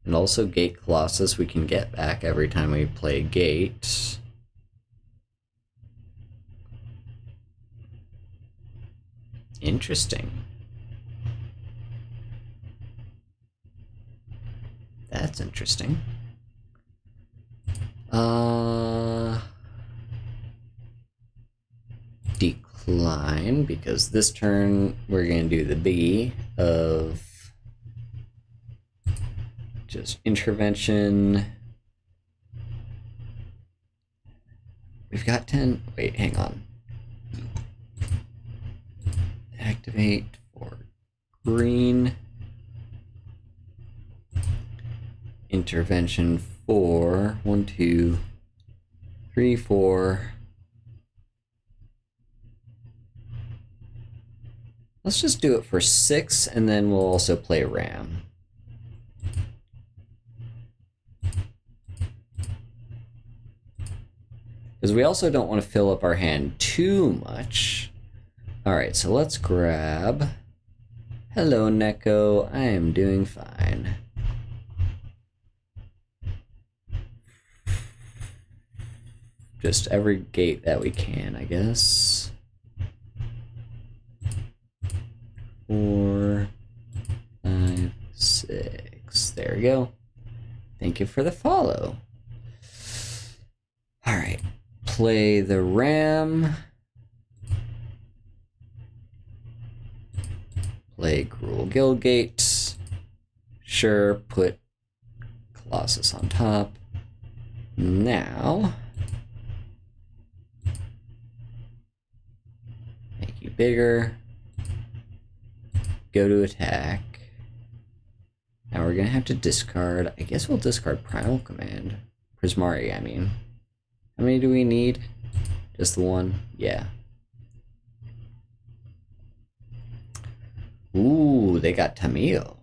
And also Gate Colossus we can get back every time we play Gate. Interesting. That's interesting. Decline, because this turn we're going to do the biggie of just intervention. We've got 10. Wait, hang on. Activate for green. Intervention for 1, 2, 3, 4. Let's just do it for 6, and then we'll also play Ram. Because we also don't want to fill up our hand too much. Alright, so let's grab... Hello, Neko. I am doing fine. Just every gate that we can, I guess. 4, 5, 6. There we go. Thank you for the follow. Alright. Play the Ram. Play Cruel Guildgate. Sure, put Colossus on top. Now... make you bigger. Go to attack. Now we're gonna have to discard. I guess we'll discard Primal Command. Prismari, I mean. How many do we need? Just the one? Yeah. Ooh, they got Tamil.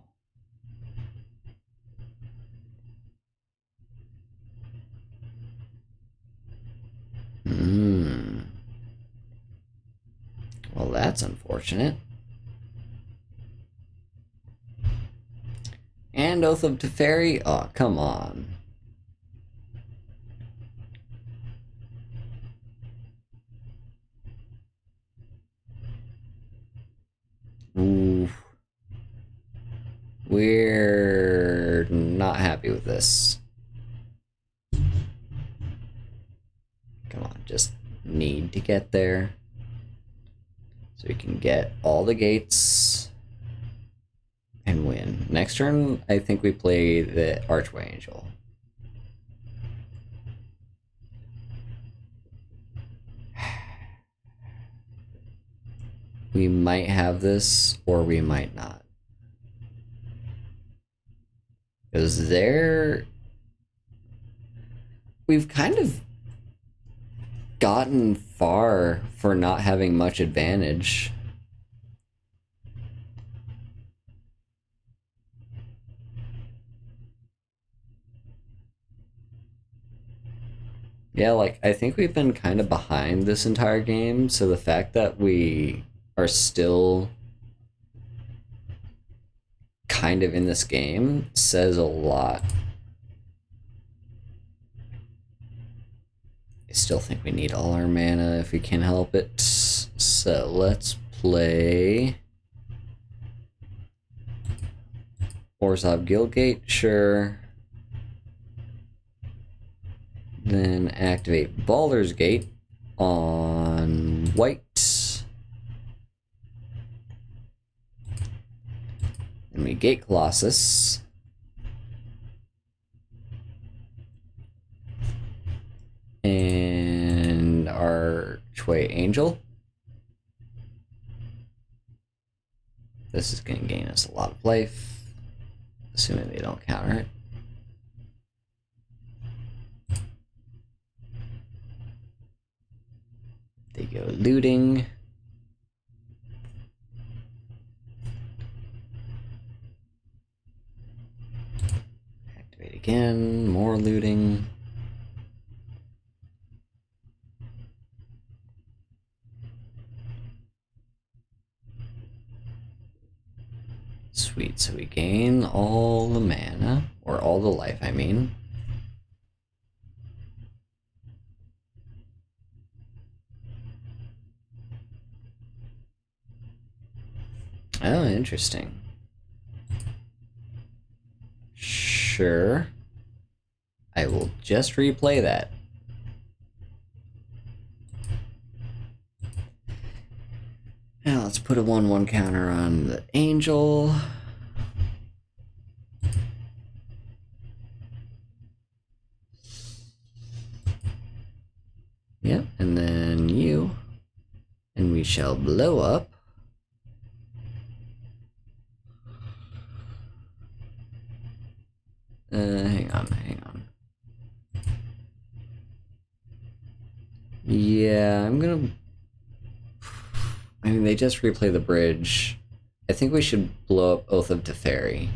Well, that's unfortunate. And Oath of Teferi? Oh, come on. Ooh. We're not happy with this. Come on, just need to get there. So we can get all the gates and win. Next turn, I think we play the Archway Angel. We might have this, or we might not. Because we've kind of gotten far for not having much advantage. Yeah, like, I think we've been kind of behind this entire game, so the fact that we are still kind of in this game says a lot. I still think we need all our mana if we can help it. So let's play Orzhov Guildgate, sure. Then activate Baldur's Gate on white. And we Gate Colossus. And Archway Angel. This is going to gain us a lot of life, assuming they don't counter it. They go looting. Activate again, more looting. Sweet, so we gain all the mana, or all the life, I mean. Oh, interesting. Sure. I will just replay that. Now let's put a 1/1 counter on the Angel. Yep, and then you. And we shall blow up. Hang on. Yeah, I'm gonna... I mean, they just replay the bridge. I think we should blow up Oath of Teferi.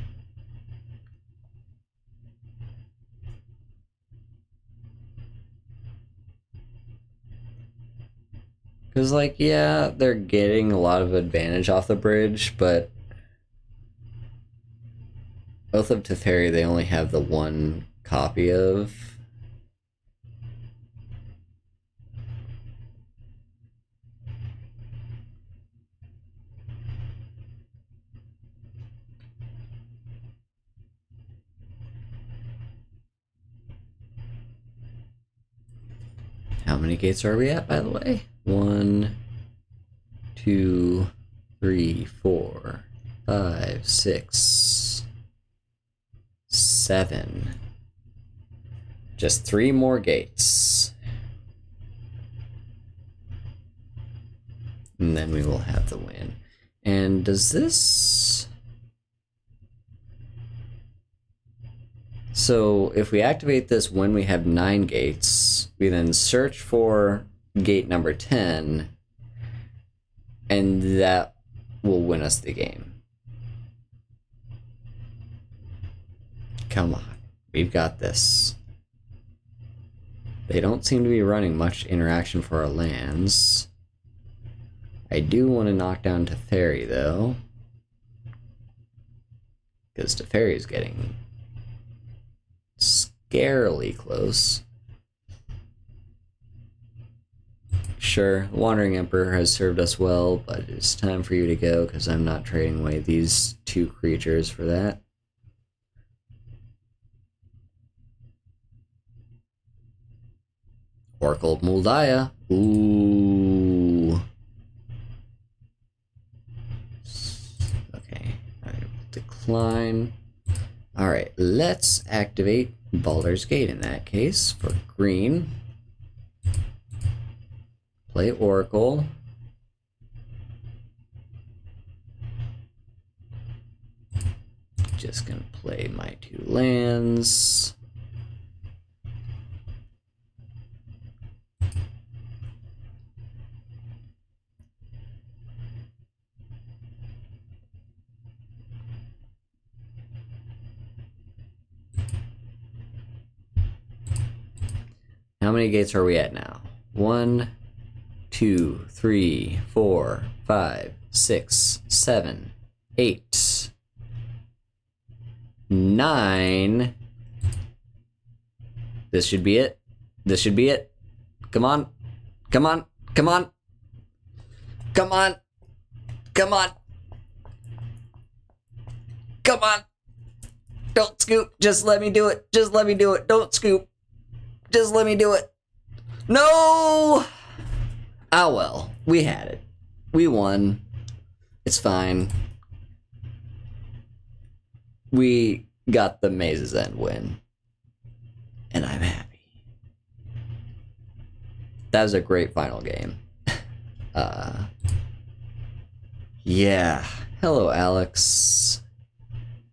Because, like, yeah, they're getting a lot of advantage off the bridge, but Oath of Teferi, they only have the one copy of. How many gates are we at, by the way? 1, 2, 3, 4, 5, 6, 7. Just 3 more gates. And then we will have the win. And does this... So if we activate this when we have 9 gates, we then search for gate number 10, and that will win us the game. Come on, we've got this. They don't seem to be running much interaction for our lands. I do want to knock down Teferi, though, because Teferi is getting scarily close. Sure, Wandering Emperor has served us well, but it's time for you to go, because I'm not trading away these 2 creatures for that. Oracle Muldaya. Ooh. Okay, I will decline. Alright, let's activate Baldur's Gate in that case for green. Play Oracle. Just gonna play my 2 lands. How many gates are we at now? 1, 2, 3, 4, 5, 6, 7, 8, 9. This should be it. This should be it. Come on. Come on. Come on. Come on. Come on. Come on. Don't scoop. Just let me do it. Just let me do it. Don't scoop. Just let me do it. No! Ah, well. We had it. We won. It's fine. We got the Maze's End win. And I'm happy. That was a great final game. Yeah. Hello, Alex.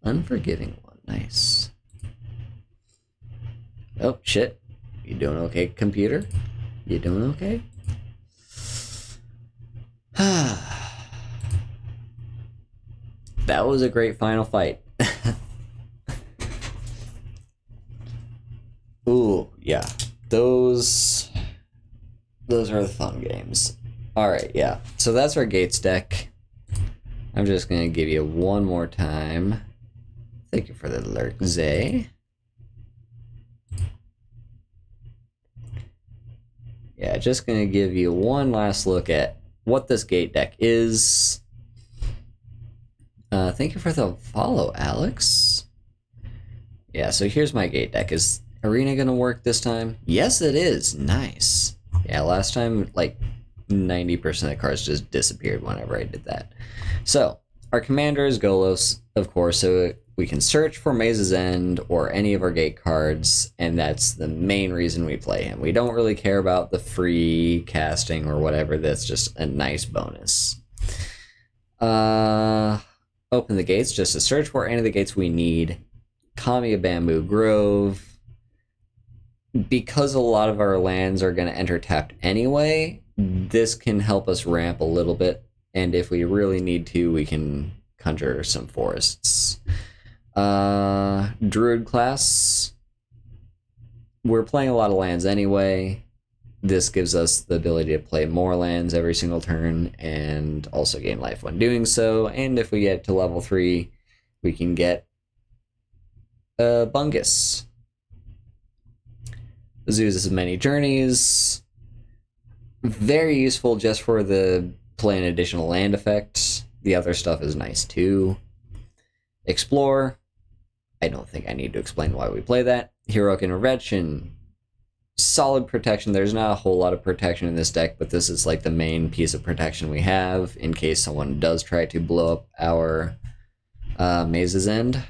Unforgiving one. Nice. Oh, shit. You doing okay, computer? You doing okay? That was a great final fight. Ooh, yeah. Those are the fun games. Alright, yeah. So that's our Gates deck. I'm just going to give you one more time. Thank you for the alert, Zay. Yeah, just going to give you one last look at what this gate deck is. Thank you for the follow, Alex. Yeah, so here's my gate deck. Is Arena going to work this time? Yes, it is. Nice. Yeah, last time, like, 90% of the cards just disappeared whenever I did that. So, our commander is Golos, of course, so we can search for Maze's End or any of our gate cards, and that's the main reason we play him. We don't really care about the free casting or whatever, that's just a nice bonus. Open the gates just to search for any of the gates we need. Kamiya Bamboo Grove. Because a lot of our lands are going to enter tapped anyway, this can help us ramp a little bit, and if we really need to, we can conjure some forests. Druid class. We're playing a lot of lands anyway. This gives us the ability to play more lands every single turn and also gain life when doing so. And if we get to level 3, we can get Bungus. Zeus' Many Journeys. Very useful just for the play an additional land effect. The other stuff is nice too. Explore. I don't think I need to explain why we play that. Heroic Intervention. Solid protection. There's not a whole lot of protection in this deck, but this is like the main piece of protection we have in case someone does try to blow up our Maze's End.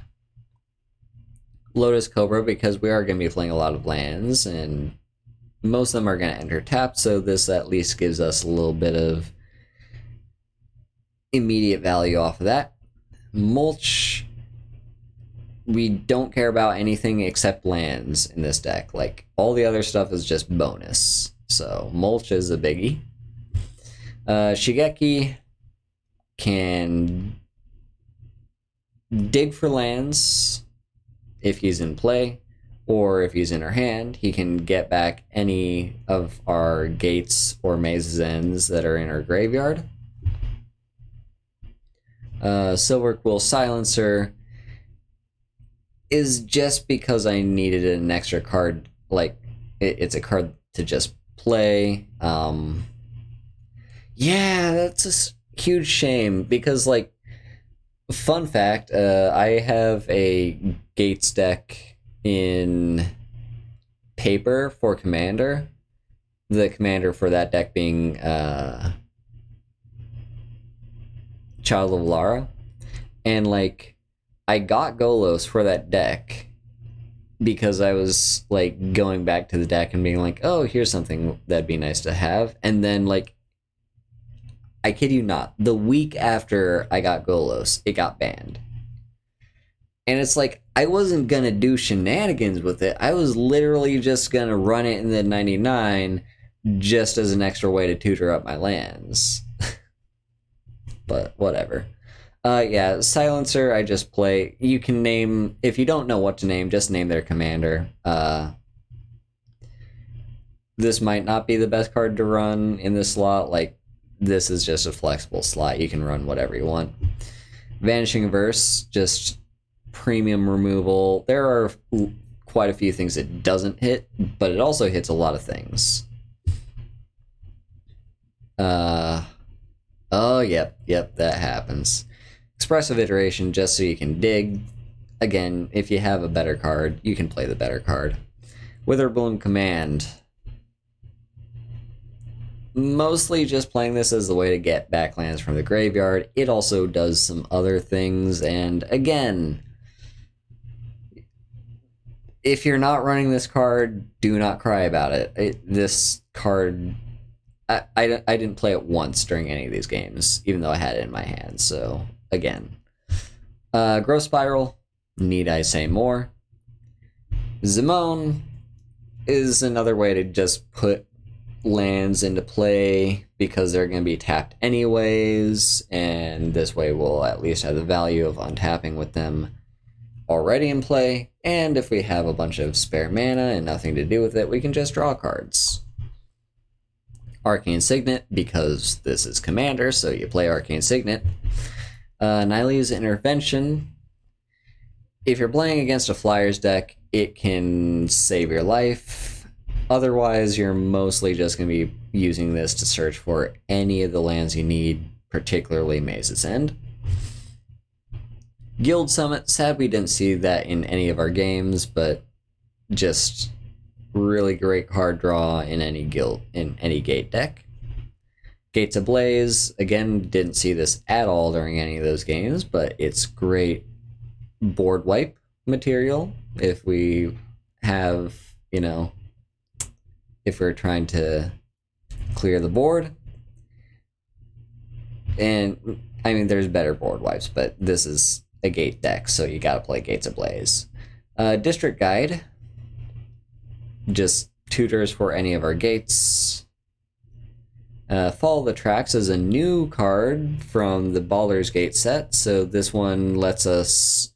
Lotus Cobra, because we are going to be playing a lot of lands, and most of them are going to enter tap, so this at least gives us a little bit of immediate value off of that. Mulch. We don't care about anything except lands in this deck. Like, all the other stuff is just bonus. So, Mulch is a biggie. Shigeki can dig for lands if he's in play, or if he's in our hand, he can get back any of our gates or Maze's Ends that are in our graveyard. Silver Quill Silencer is just because I needed an extra card. Like, it's a card to just play. Yeah, that's a huge shame because, like, fun fact, I have a Gates deck in paper for Commander. The commander for that deck being Child of Lara. And, like, I got Golos for that deck because I was, like, going back to the deck and being like, oh, here's something that'd be nice to have. And then, like, I kid you not, the week after I got Golos, it got banned. And it's like, I wasn't gonna do shenanigans with it. I was literally just gonna run it in the 99 just as an extra way to tutor up my lands. But whatever. Yeah, Silencer, I just play. You can name, if you don't know what to name, just name their commander. This might not be the best card to run in this slot. Like, this is just a flexible slot. You can run whatever you want. Vanishing Verse, just premium removal. There are quite a few things it doesn't hit, but it also hits a lot of things. Oh, yep, that happens. Expressive Iteration, just so you can dig. Again, if you have a better card, you can play the better card. Witherbloom Command. Mostly just playing this as the way to get back lands from the graveyard. It also does some other things, and again, if you're not running this card, do not cry about it. This card, I didn't play it once during any of these games, even though I had it in my hand, so again. Growth Spiral, need I say more? Zimone is another way to just put lands into play because they're going to be tapped anyways, and this way we'll at least have the value of untapping with them already in play, and if we have a bunch of spare mana and nothing to do with it, we can just draw cards. Arcane Signet, because this is Commander, so you play Arcane Signet. Nylee's Intervention. If you're playing against a Flyers deck, it can save your life. Otherwise, you're mostly just going to be using this to search for any of the lands you need, particularly Maze's End. Guild Summit, sad we didn't see that in any of our games, but just really great card draw in any gate deck. Gates Ablaze, again, didn't see this at all during any of those games, but it's great board wipe material if we have, if we're trying to clear the board. And, I mean, there's better board wipes, but this is a gate deck, so you gotta play Gates Ablaze. District Guide, just tutors for any of our gates. Follow the Tracks is a new card from the Baldur's Gate set, so this one lets us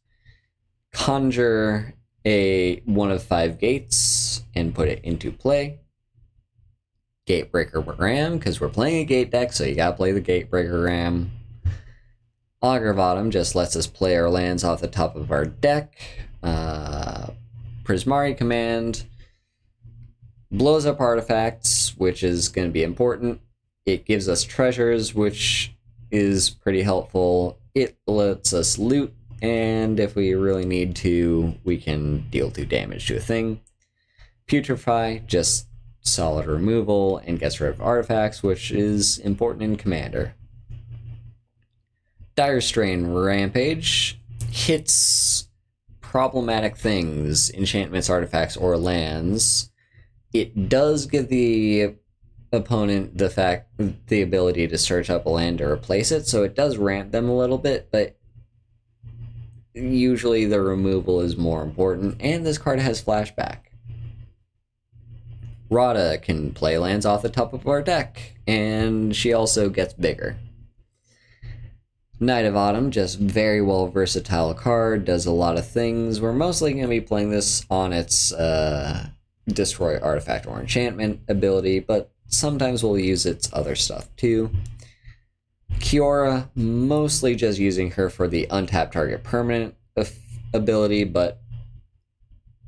conjure one of 5 gates and put it into play. Gatebreaker Ram, because we're playing a gate deck, so you gotta play the Gatebreaker Ram. Augur of Autumn just lets us play our lands off the top of our deck. Prismari Command blows up artifacts, which is going to be important. It gives us treasures, which is pretty helpful. It lets us loot, and if we really need to, we can deal 2 damage to a thing. Putrefy, just solid removal and gets rid of artifacts, which is important in Commander. Dire Strain Rampage hits problematic things, enchantments, artifacts, or lands. It does give the opponent the ability to search up a land to replace it, so it does ramp them a little bit, but usually the removal is more important, and this card has flashback. Rada can play lands off the top of our deck, and she also gets bigger. Knight of Autumn, just very well versatile card, does a lot of things. We're mostly going to be playing this on its destroy artifact or enchantment ability, but sometimes we'll use its other stuff too. Kiora, mostly just using her for the untap target permanent ability, but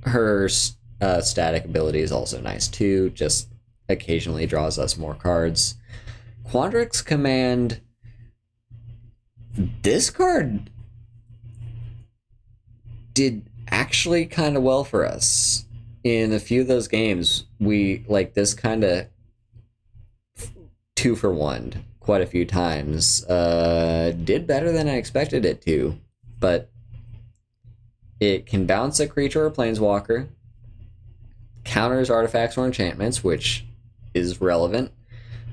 her static ability is also nice too, just occasionally draws us more cards. Quandrix Command, this card did actually kind of well for us. In a few of those games, we, this kind of 2-for-1 quite a few times. Did better than I expected it to, but it can bounce a creature or planeswalker, counters artifacts or enchantments, which is relevant.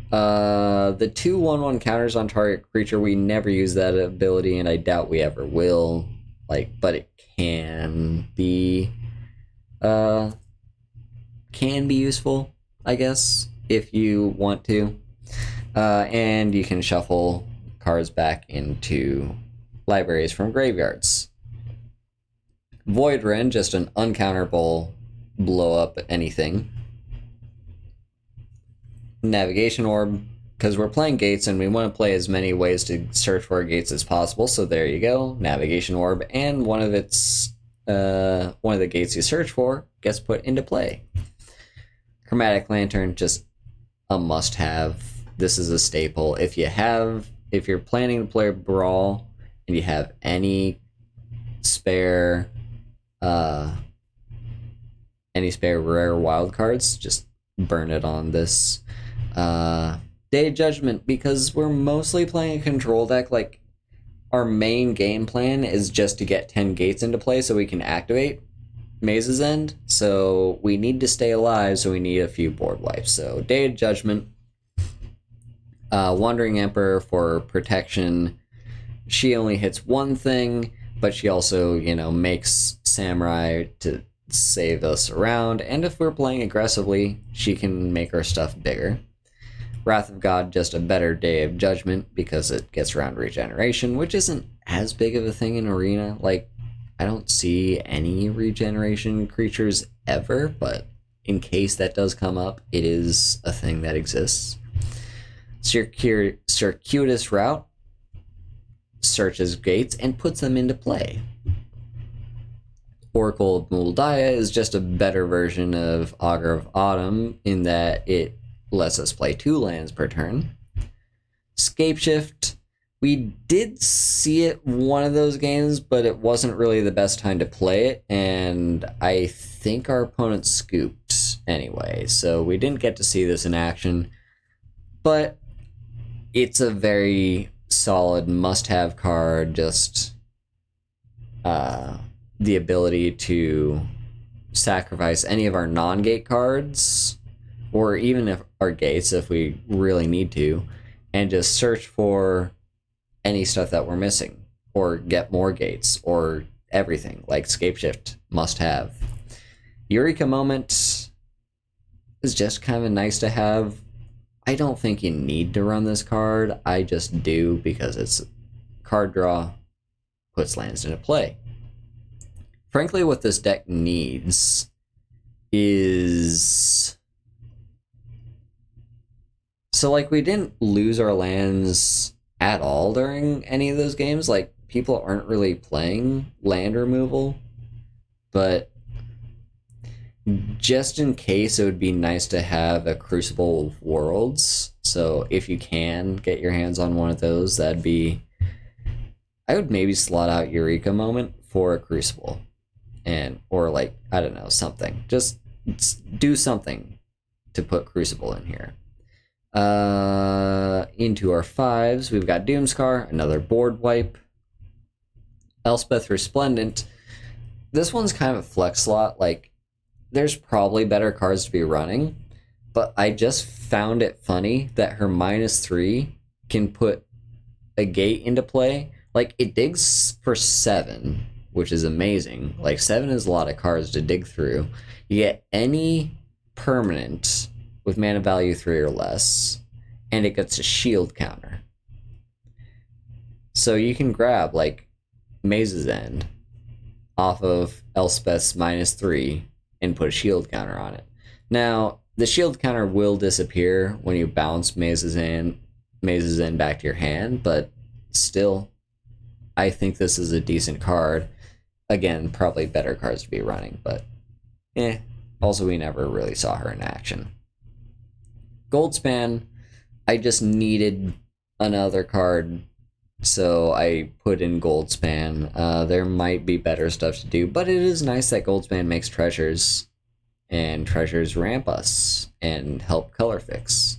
The 2/1/1 counters on target creature, we never use that ability, and I doubt we ever will. But it can be useful, I guess, if you want to. And you can shuffle cards back into libraries from graveyards. Voidren, just an uncounterable blow up anything. Navigation Orb, because we're playing gates and we want to play as many ways to search for our gates as possible, so there you go. Navigation Orb, and one of the gates you search for gets put into play. Chromatic Lantern, just a must-have. This is a staple. If you're planning to play Brawl and you have any spare rare wild cards, just burn it on this. Day of Judgment, because we're mostly playing a control deck, our main game plan is just to get 10 gates into play so we can activate Maze's End. So we need to stay alive, so we need a few board wipes. So Day of Judgment. Wandering Emperor for protection. She only hits one thing, but she also, makes Samurai to save us around. And if we're playing aggressively, she can make our stuff bigger. Wrath of God, just a better Day of Judgment because it gets around regeneration, which isn't as big of a thing in Arena. I don't see any regeneration creatures ever, but in case that does come up, it is a thing that exists. Circuitous Route. searches gates and puts them into play. Oracle of Muldaya is just a better version of Augur of Autumn in that it lets us play 2 lands per turn. Scapeshift, we did see it one of those games, but it wasn't really the best time to play it, and I think our opponent scooped anyway, so we didn't get to see this in action, but it's a very solid must-have card, just the ability to sacrifice any of our non-gate cards, or even if our gates if we really need to, and just search for any stuff that we're missing, or get more gates, or everything, like Scapeshift must have. Eureka Moment is just kind of nice to have. I don't think you need to run this card, I just do because it's card draw, puts lands into play. Frankly, what this deck needs is... So, like, we didn't lose our lands at all during any of those games. Like, people aren't really playing land removal. But just in case, it would be nice to have a Crucible of Worlds. So, if you can get your hands on one of those, that'd be... I would maybe slot out Eureka Moment for a Crucible. Or like, I don't know, something. Just do something to put Crucible in here. Into our 5s, we've got Doomscar, another board wipe. Elspeth Resplendent. This one's kind of a flex slot. Like, there's probably better cards to be running, but I just found it funny that her -3 can put a gate into play. Like, it digs for 7, which is amazing. Like, 7 is a lot of cards to dig through. You get any permanent with mana value 3 or less, and it gets a shield counter. So you can grab, like, Maze's End off of Elspeth's -3 and put a shield counter on it. Now, the shield counter will disappear when you bounce Maze's End back to your hand, but still, I think this is a decent card. Again, probably better cards to be running, but also we never really saw her in action. Goldspan, I just needed another card, so I put in Goldspan. There might be better stuff to do, but it is nice that Goldspan makes treasures, and treasures ramp us and help color fix.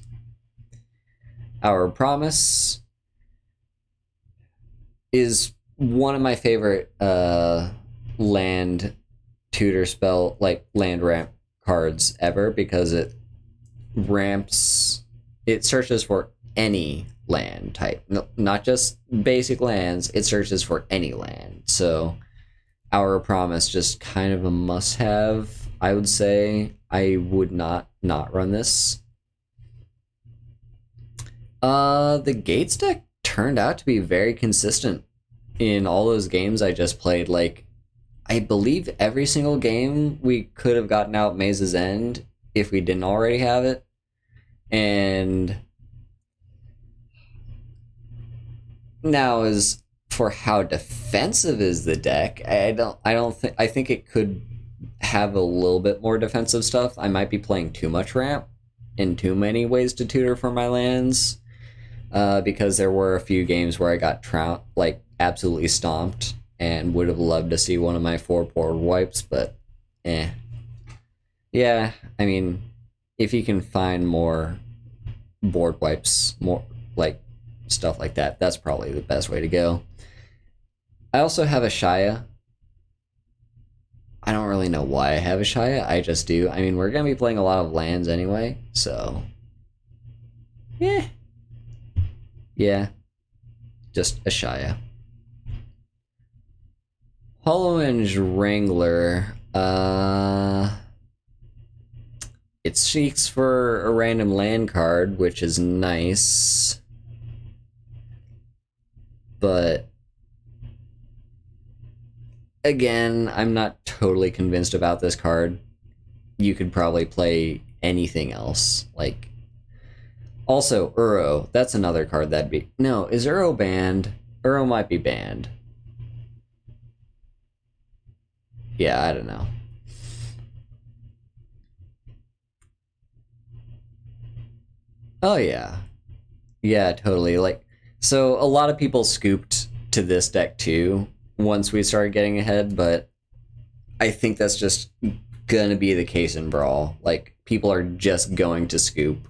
Our Promise is one of my favorite land tutor spell, like land ramp cards ever, because it searches for any land type, not just basic lands, it searches for any land. So Our Promise just kind of a must-have, I would say. I would not run this. The Gates deck turned out to be very consistent in all those games I just played. Like, I believe every single game we could have gotten out Maze's End if we didn't already have it. And now, as for how defensive is the deck, I think it could have a little bit more defensive stuff. I might be playing too much ramp in too many ways to tutor for my lands, because there were a few games where I got absolutely stomped and would have loved to see one of my 4 board wipes, but yeah, I mean, if you can find more board wipes, more like stuff like that, that's probably the best way to go. I also have a Shaya. I don't really know why I have a Shaya, I just do. I mean, we're going to be playing a lot of lands anyway, so yeah, just a Shaya. Hollowinge Wrangler, it seeks for a random land card, which is nice, but again, I'm not totally convinced about this card. You could probably play anything else. Like, also, Uro, that's another card that'd be... No, is Uro banned? Uro might be banned. Yeah, I don't know. Oh yeah. Yeah, totally. Like, so a lot of people scooped to this deck too once we started getting ahead, but I think that's just gonna be the case in Brawl. Like, people are just going to scoop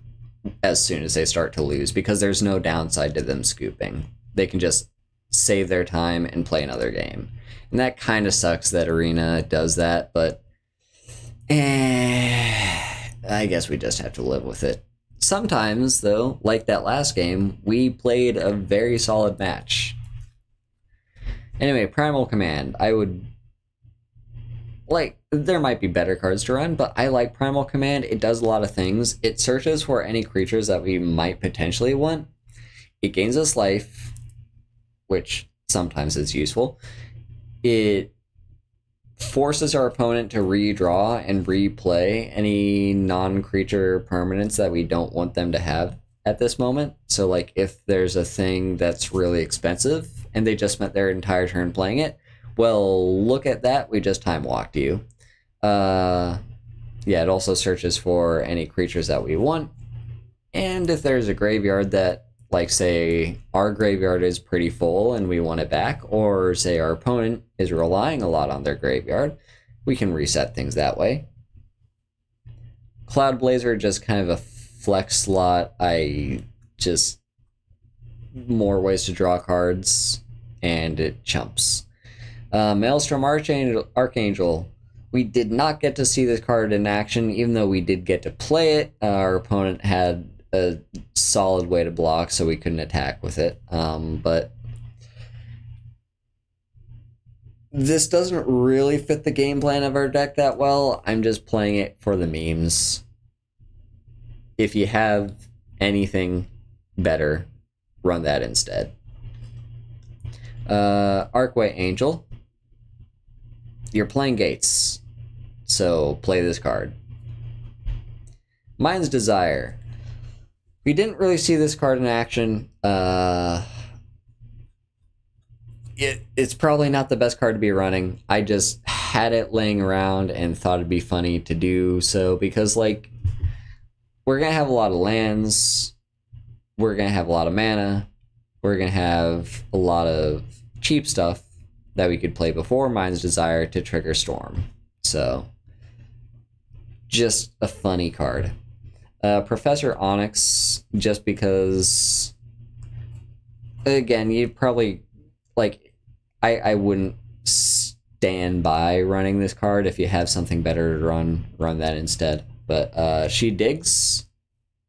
as soon as they start to lose because there's no downside to them scooping. They can just save their time and play another game. And that kind of sucks that Arena does that, but I guess we just have to live with it. Sometimes, though, like that last game, we played a very solid match. Anyway, Primal Command. I would... Like, there might be better cards to run, but I like Primal Command. It does a lot of things. It searches for any creatures that we might potentially want. It gains us life, which sometimes is useful. It forces our opponent to redraw and replay any non-creature permanents that we don't want them to have at this moment. So, like, if there's a thing that's really expensive and they just spent their entire turn playing it, well, look at that, we just time walked you. Yeah, it also searches for any creatures that we want. And if there's a graveyard that, like, say, our graveyard is pretty full and we want it back, or say our opponent is relying a lot on their graveyard, we can reset things that way. Cloud Blazer, just kind of a flex slot. More ways to draw cards, and it chumps. Maelstrom Archangel. We did not get to see this card in action, even though we did get to play it. Our opponent had a solid way to block, so we couldn't attack with it. But this doesn't really fit the game plan of our deck that well. I'm just playing it for the memes. If you have anything better, run that instead. Archway Angel. You're playing Gates, so play this card. Mind's Desire. We didn't really see this card in action. It's probably not the best card to be running. I just had it laying around and thought it'd be funny to do so because, like, we're going to have a lot of lands. We're going to have a lot of mana. We're going to have a lot of cheap stuff that we could play before Mind's Desire to trigger Storm. So, just a funny card. Professor Onyx, just because, again, you'd probably, like, I wouldn't stand by running this card. If you have something better to run that instead. But she digs,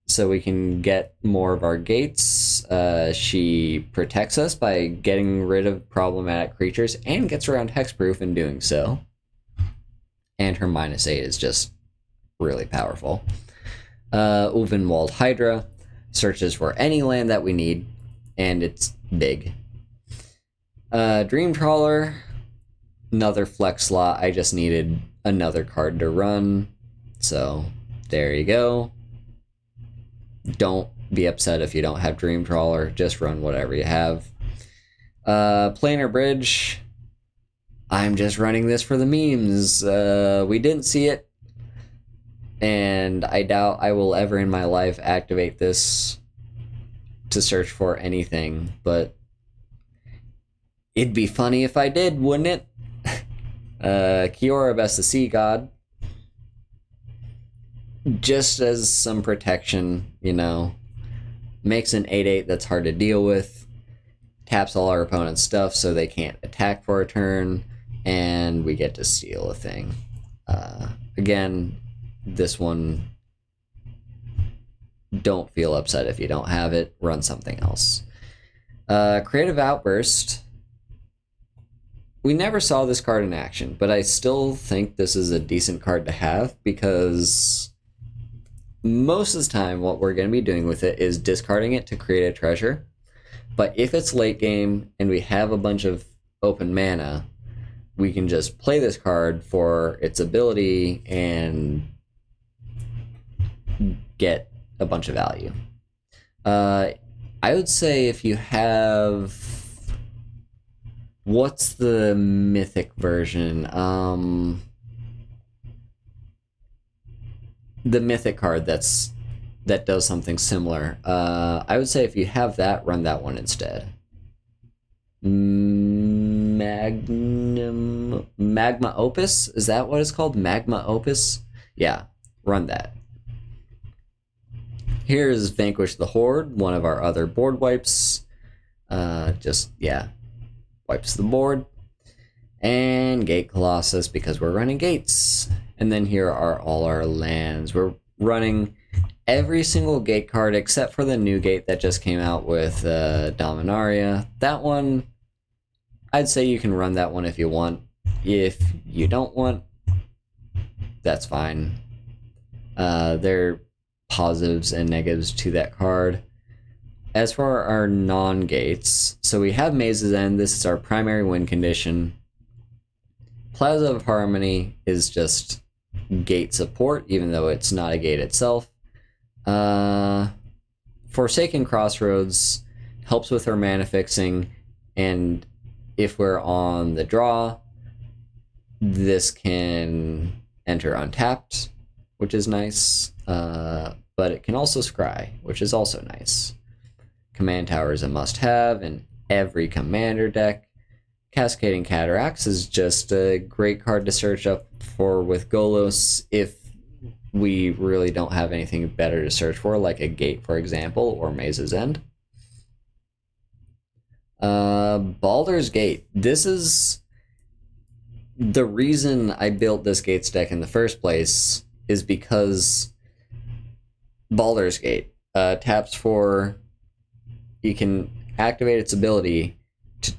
so we can get more of our gates. She protects us by getting rid of problematic creatures and gets around hexproof in doing so. And her -8 is just really powerful. Ulvenwald Hydra searches for any land that we need, and it's big. Dream Trawler, another flex slot. I just needed another card to run, so there you go. Don't be upset if you don't have Dream Trawler. Just run whatever you have. Planar Bridge. I'm just running this for the memes. We didn't see it, and I doubt I will ever in my life activate this to search for anything, but it'd be funny if I did, wouldn't it? Kiora Best the Sea God. Just as some protection, you know. Makes an 8/8 that's hard to deal with. Taps all our opponent's stuff so they can't attack for a turn. And we get to steal a thing. Again, this one, don't feel upset if you don't have it. Run something else. Creative Outburst. We never saw this card in action, but I still think this is a decent card to have because most of the time what we're going to be doing with it is discarding it to create a treasure. But if it's late game and we have a bunch of open mana, we can just play this card for its ability and get a bunch of value. I would say if you have What's the mythic version? The mythic card that does something similar. I would say if you have that, run that one instead. Magma Opus? Is that what it's called? Magma Opus? Yeah, run that. Here's Vanquish the Horde, one of our other board wipes. Wipes the board. And Gate Colossus, because we're running gates. And then here are all our lands. We're running every single gate card except for the new gate that just came out with Dominaria. That one, I'd say you can run that one if you want. If you don't want, that's fine. There are positives and negatives to that card. As for our non-gates, so we have Maze's End. This is our primary win condition. Plaza of Harmony is just gate support, even though it's not a gate itself. Forsaken Crossroads helps with our mana fixing, and if we're on the draw, this can enter untapped, which is nice, but it can also scry, which is also nice. Command Tower is a must-have in every commander deck. Cascading Cataracts is just a great card to search up for with Golos if we really don't have anything better to search for, like a gate, for example, or Maze's End. Baldur's Gate. This is the reason I built this Gates deck in the first place, is because Baldur's Gate taps for... You can activate its ability to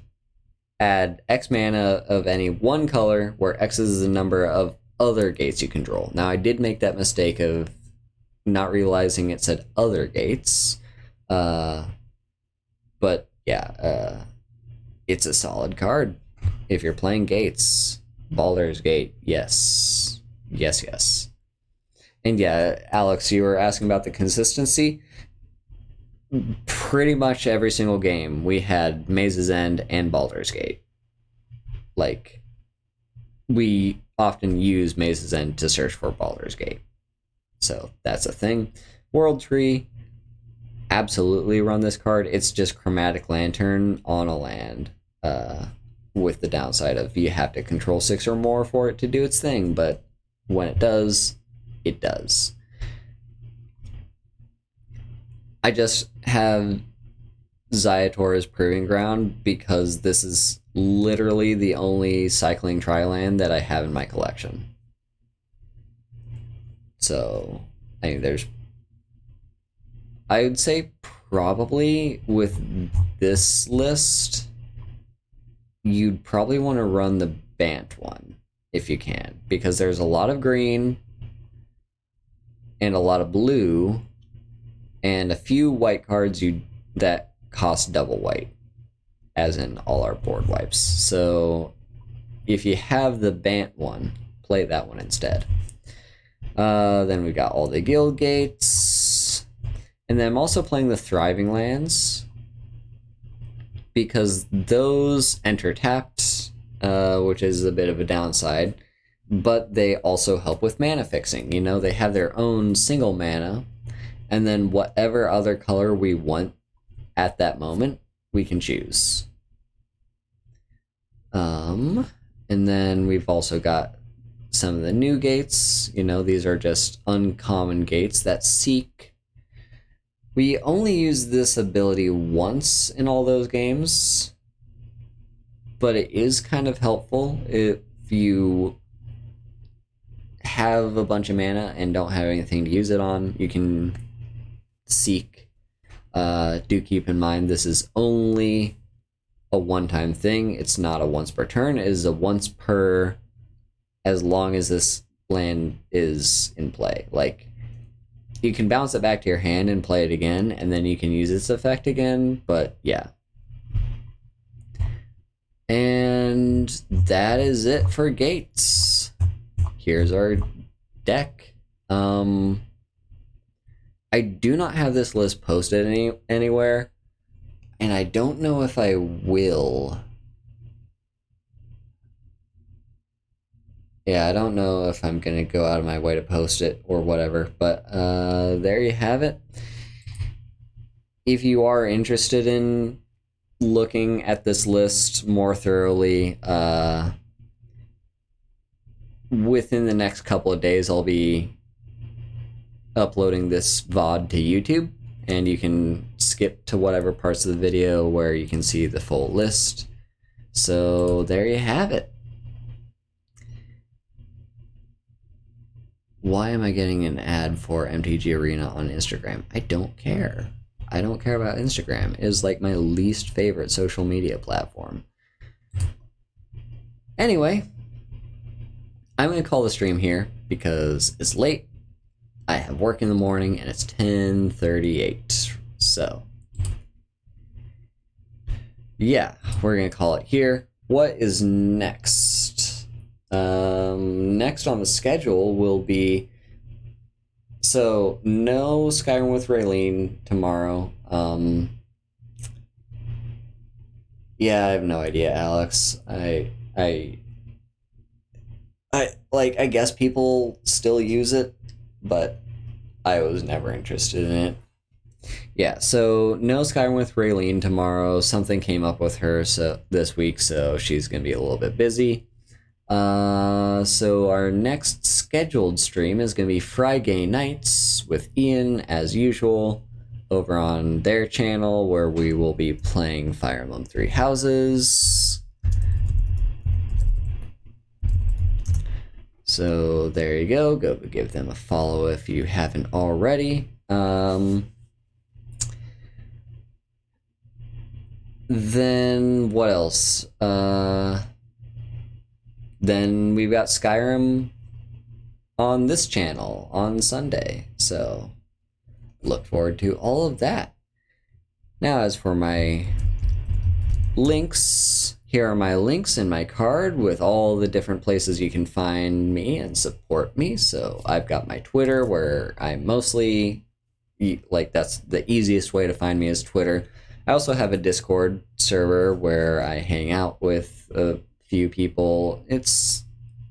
add X mana of any one color, where X is the number of other gates you control. Now, I did make that mistake of not realizing it said other gates. But yeah, it's a solid card. If you're playing gates, Baldur's Gate, yes. Yes, yes. And yeah, Alex, you were asking about the consistency. Pretty much every single game we had Maze's End and Baldur's Gate. Like, we often use Maze's End to search for Baldur's Gate. So that's a thing. World Tree, absolutely run this card. It's just Chromatic Lantern on a land, with the downside of you have to control 6 or more for it to do its thing, but when it does, it does. I just have Ziator as Proving Ground because this is literally the only cycling tri-land that I have in my collection. So, I mean, I would say probably with this list, you'd probably want to run the Bant one if you can, because there's a lot of green and a lot of blue and a few white cards that cost double white, as in all our board wipes. So if you have the Bant one, play that one instead. Then we got all the guild gates, and then I'm also playing the Thriving Lands because those enter tapped, which is a bit of a downside, but they also help with mana fixing. You know, they have their own single mana, and then whatever other color we want at that moment, we can choose. And then we've also got some of the new gates. You know, these are just uncommon gates that seek. We only use this ability once in all those games, but it is kind of helpful if you have a bunch of mana and don't have anything to use it on. You can seek. Do keep in mind this is only a one-time thing. It's not a once per turn. It is a once per, as long as this land is in play. Like, you can bounce it back to your hand and play it again, and then you can use its effect again, but yeah. And that is it for gates. Here's our deck. I do not have this list posted anywhere, and I don't know if I will. Yeah, I don't know if I'm gonna go out of my way to post it or whatever, but there you have it. If you are interested in looking at this list more thoroughly, within the next couple of days, I'll be uploading this VOD to YouTube, and you can skip to whatever parts of the video where you can see the full list. So there you have it. Why am I getting an ad for MTG Arena on Instagram? I don't care. I don't care about Instagram. It is like my least favorite social media platform. Anyway, I'm going to call the stream here because it's late. I have work in the morning and it's 10:38. So, yeah, we're going to call it here. What is next? Next on the schedule will be... So, no Skyrim with Raylene tomorrow. Yeah, I have no idea, Alex. I guess people still use it, but I was never interested in it. Yeah, so no Skyrim with Raylene tomorrow. Something came up with her this week, so she's gonna be a little bit busy. So our next scheduled stream is gonna be Friday nights with Ian, as usual, over on their channel, where we will be playing Fire Emblem Three Houses. So there you go. Go give them a follow if you haven't already. Then what else? Then we've got Skyrim on this channel on Sunday. So look forward to all of that. Now, as for my links, here are my links in my card with all the different places you can find me and support me. So I've got my Twitter, where I mostly, that's the easiest way to find me is Twitter. I also have a Discord server where I hang out with a few people. It's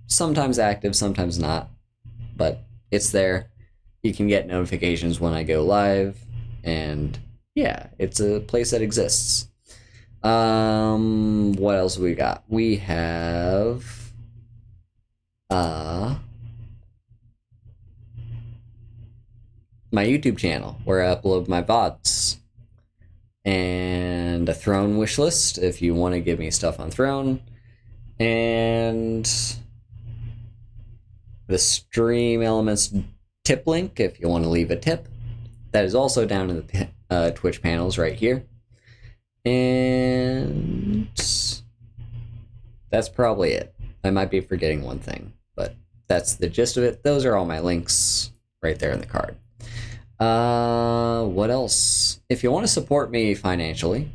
sometimes active, sometimes not, but it's there. You can get notifications when I go live, and yeah, it's a place that exists. What else we got? We have my YouTube channel, where I upload my VODs, and a Throne wish list if you want to give me stuff on Throne, and the Stream Elements tip link if you want to leave a tip. That is also down in the Twitch panels right here. And that's probably it. I might be forgetting one thing, but that's the gist of it. Those are all my links right there in the card. What else? If you want to support me financially,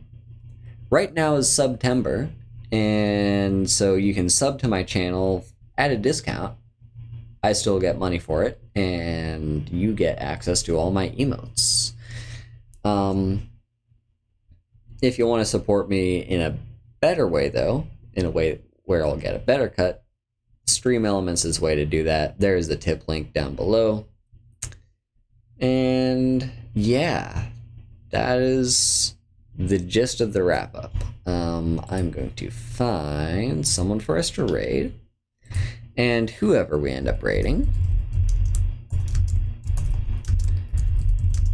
right now is September, and so you can sub to my channel at a discount. I still get money for it, and you get access to all my emotes. If you want to support me in a better way, though, in a way where I'll get a better cut, Stream Elements is the way to do that. There is the tip link down below. And yeah, that is the gist of the wrap-up. I'm going to find someone for us to raid. And whoever we end up raiding,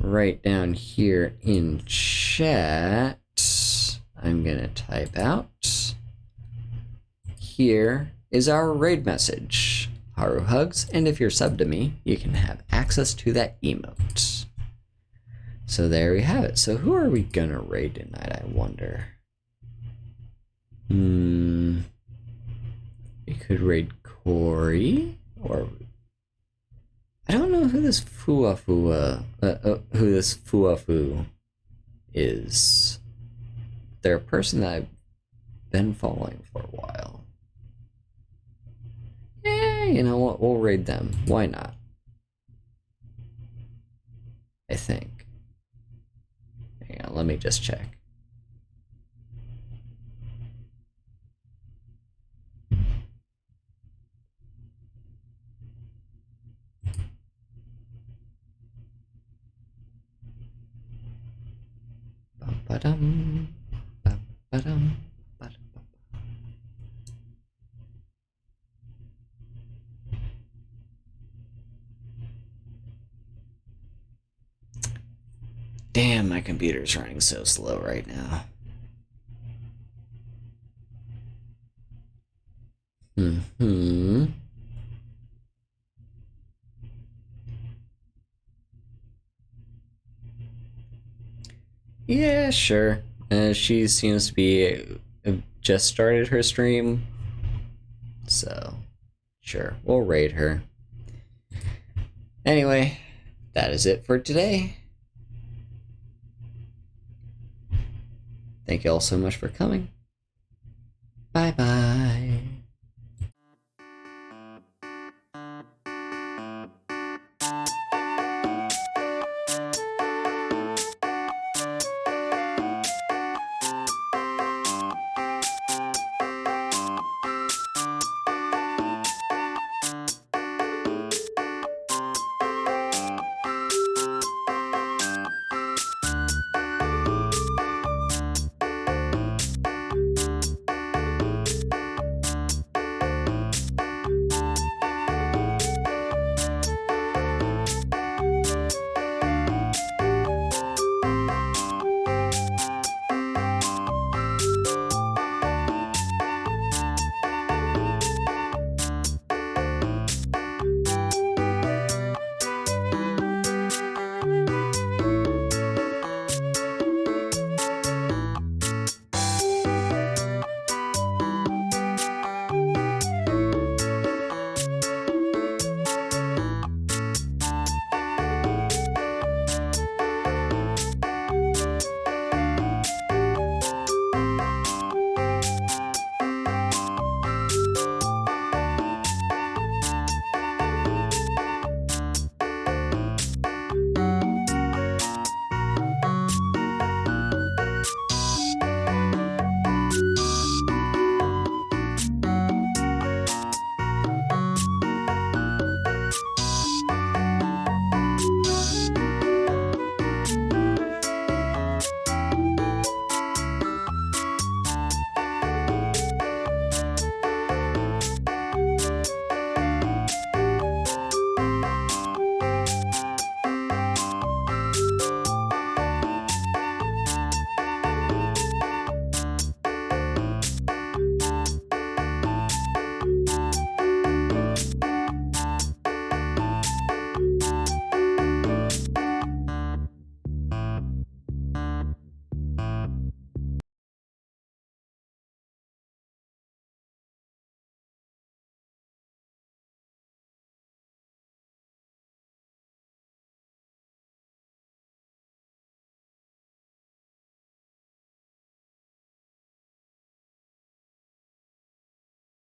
right down here in chat, I'm gonna type out, here is our raid message, Haru Hugs, and if you're subbed to me, you can have access to that emote. So there we have it. So who are we gonna raid tonight, I wonder? We could raid Corey, or I don't know who this Fuafu is. They're a person that I've been following for a while. You know what? We'll raid them. Why not? I think. Hang on, let me just check. Ba-ba-dum, ba-ba-dum, ba-da-ba. Damn, my computer's running so slow right now. Hmm. Yeah, sure. She seems to be just started her stream, so sure, we'll raid her. Anyway, that is it for today. Thank you all so much for coming. Bye bye.